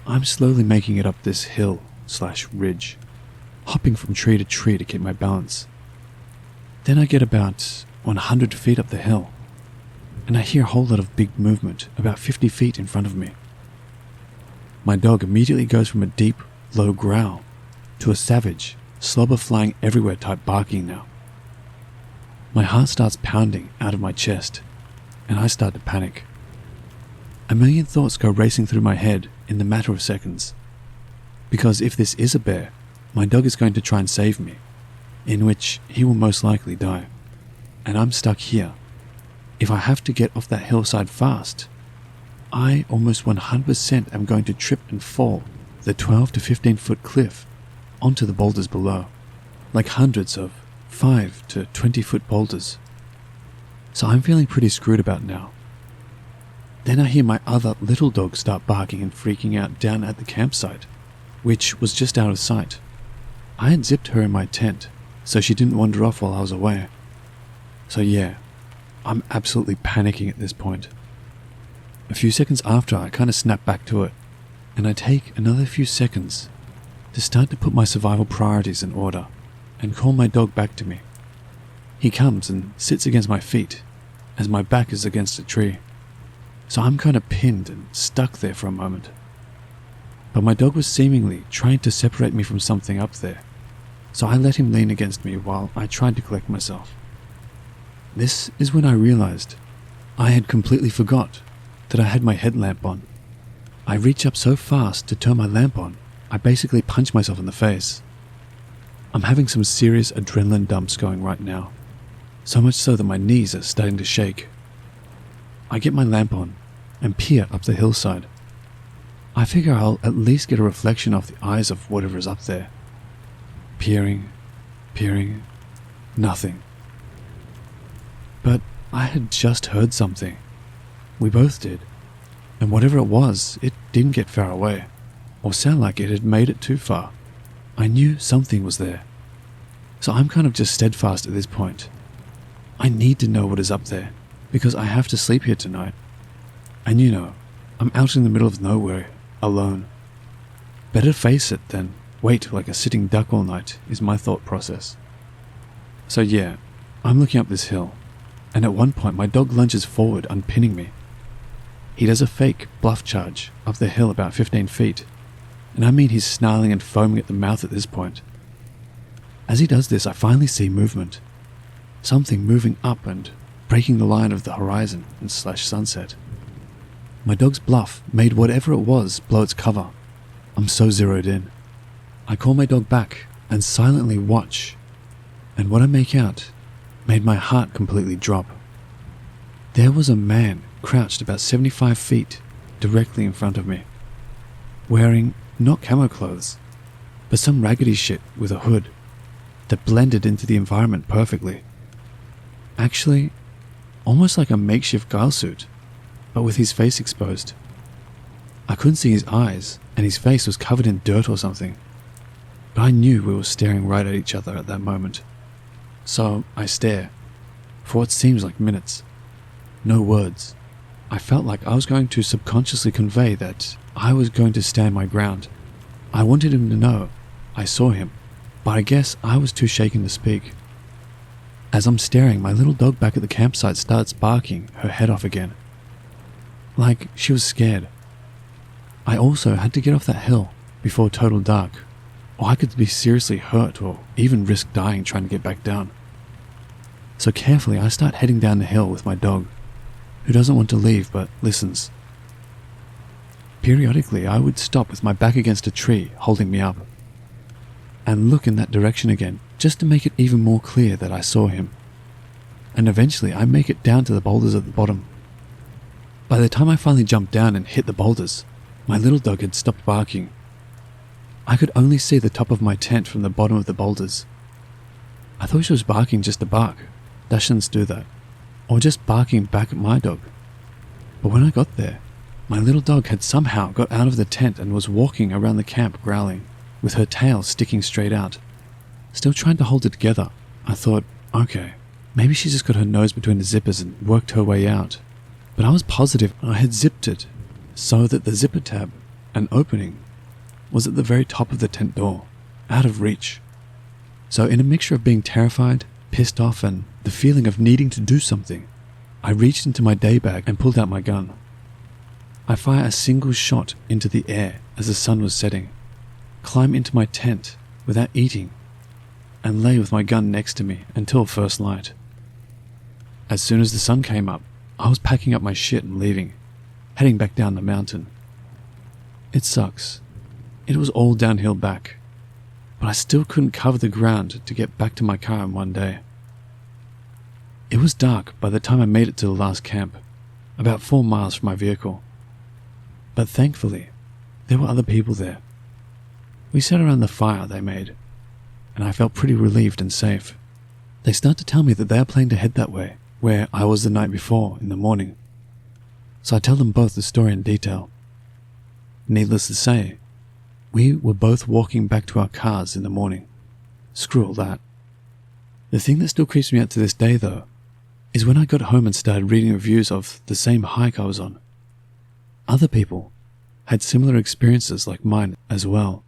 I'm slowly making it up this hill/ridge, hopping from tree to tree to keep my balance. Then I get about 100 feet up the hill, and I hear a whole lot of big movement about 50 feet in front of me. My dog immediately goes from a deep, low growl to a savage, slobber flying everywhere type barking now. My heart starts pounding out of my chest, and I start to panic. A million thoughts go racing through my head in the matter of seconds, because if this is a bear, my dog is going to try and save me, in which he will most likely die. And I'm stuck here. If I have to get off that hillside fast, I almost 100% am going to trip and fall the 12 to 15 foot cliff onto the boulders below, like hundreds of 5 to 20 foot boulders. So I'm feeling pretty screwed about now. Then I hear my other little dog start barking and freaking out down at the campsite, which was just out of sight. I had zipped her in my tent, so she didn't wander off while I was away. So yeah, I'm absolutely panicking at this point. A few seconds after, I kind of snap back to it, and I take another few seconds to start to put my survival priorities in order and call my dog back to me. He comes and sits against my feet as my back is against a tree. so I'm kind of pinned and stuck there for a moment. But my dog was seemingly trying to separate me from something up there, so I let him lean against me while I tried to collect myself. This is when I realized I had completely forgot that I had my headlamp on. I reach up so fast to turn my lamp on, I basically punch myself in the face. I'm having some serious adrenaline dumps going right now, so much so that my knees are starting to shake. I get my lamp on and peer up the hillside. I figure I'll at least get a reflection off the eyes of whatever is up there. Peering, nothing. But I had just heard something. We both did. And whatever it was, it didn't get far away, or sound like it had made it too far. I knew something was there. So I'm kind of just steadfast at this point. I need to know what is up there, because I have to sleep here tonight. And you know, I'm out in the middle of nowhere, alone. Better face it than wait like a sitting duck all night, is my thought process. So yeah, I'm looking up this hill, and at one point my dog lunges forward, unpinning me. He does a fake bluff charge up the hill about 15 feet, and I mean he's snarling and foaming at the mouth at this point. As he does this, I finally see movement. Something moving up and breaking the line of the horizon and slash sunset. My dog's bluff made whatever it was blow its cover. I'm so zeroed in. I call my dog back and silently watch, and what I make out made my heart completely drop. There was a man crouched about 75 feet directly in front of me, wearing not camo clothes, but some raggedy shit with a hood that blended into the environment perfectly. Actually, almost like a makeshift guile suit, but with his face exposed. I couldn't see his eyes, and his face was covered in dirt or something, but I knew we were staring right at each other at that moment. So I stare, for what seems like minutes. No words. I felt like I was going to subconsciously convey that I was going to stand my ground. I wanted him to know I saw him, but I guess I was too shaken to speak. As I'm staring, my little dog back at the campsite starts barking her head off again, like she was scared. I also had to get off that hill before total dark, or I could be seriously hurt or even risk dying trying to get back down. So carefully I start heading down the hill with my dog, who doesn't want to leave but listens. Periodically I would stop with my back against a tree holding me up, and look in that direction again just to make it even more clear that I saw him. And eventually I make it down to the boulders at the bottom. By the time I finally jumped down and hit the boulders, my little dog had stopped barking. I could only see the top of my tent from the bottom of the boulders. I thought she was barking just to bark. Dachshunds do that. Or just barking back at my dog. But when I got there, my little dog had somehow got out of the tent and was walking around the camp growling, with her tail sticking straight out. Still trying to hold it together, I thought, okay, maybe she just got her nose between the zippers and worked her way out. But I was positive I had zipped it, so that the zipper tab, an opening, was at the very top of the tent door, out of reach. So in a mixture of being terrified, pissed off, and the feeling of needing to do something, I reached into my day bag and pulled out my gun. I fire a single shot into the air as the sun was setting, climb into my tent without eating, and lay with my gun next to me until first light. As soon as the sun came up, I was packing up my shit and leaving, heading back down the mountain. It sucks. It was all downhill back, but I still couldn't cover the ground to get back to my car in one day. It was dark by the time I made it to the last camp, about 4 miles from my vehicle. But thankfully, there were other people there. We sat around the fire they made, and I felt pretty relieved and safe. They start to tell me that they are planning to head that way, where I was the night before in the morning. So I tell them both the story in detail. Needless to say, we were both walking back to our cars in the morning. Screw all that. The thing that still creeps me out to this day, though, is when I got home and started reading reviews of the same hike I was on. Other people had similar experiences like mine as well.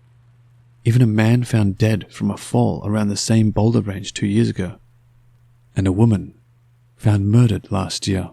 Even a man found dead from a fall around the same boulder range 2 years ago. And a woman found murdered last year.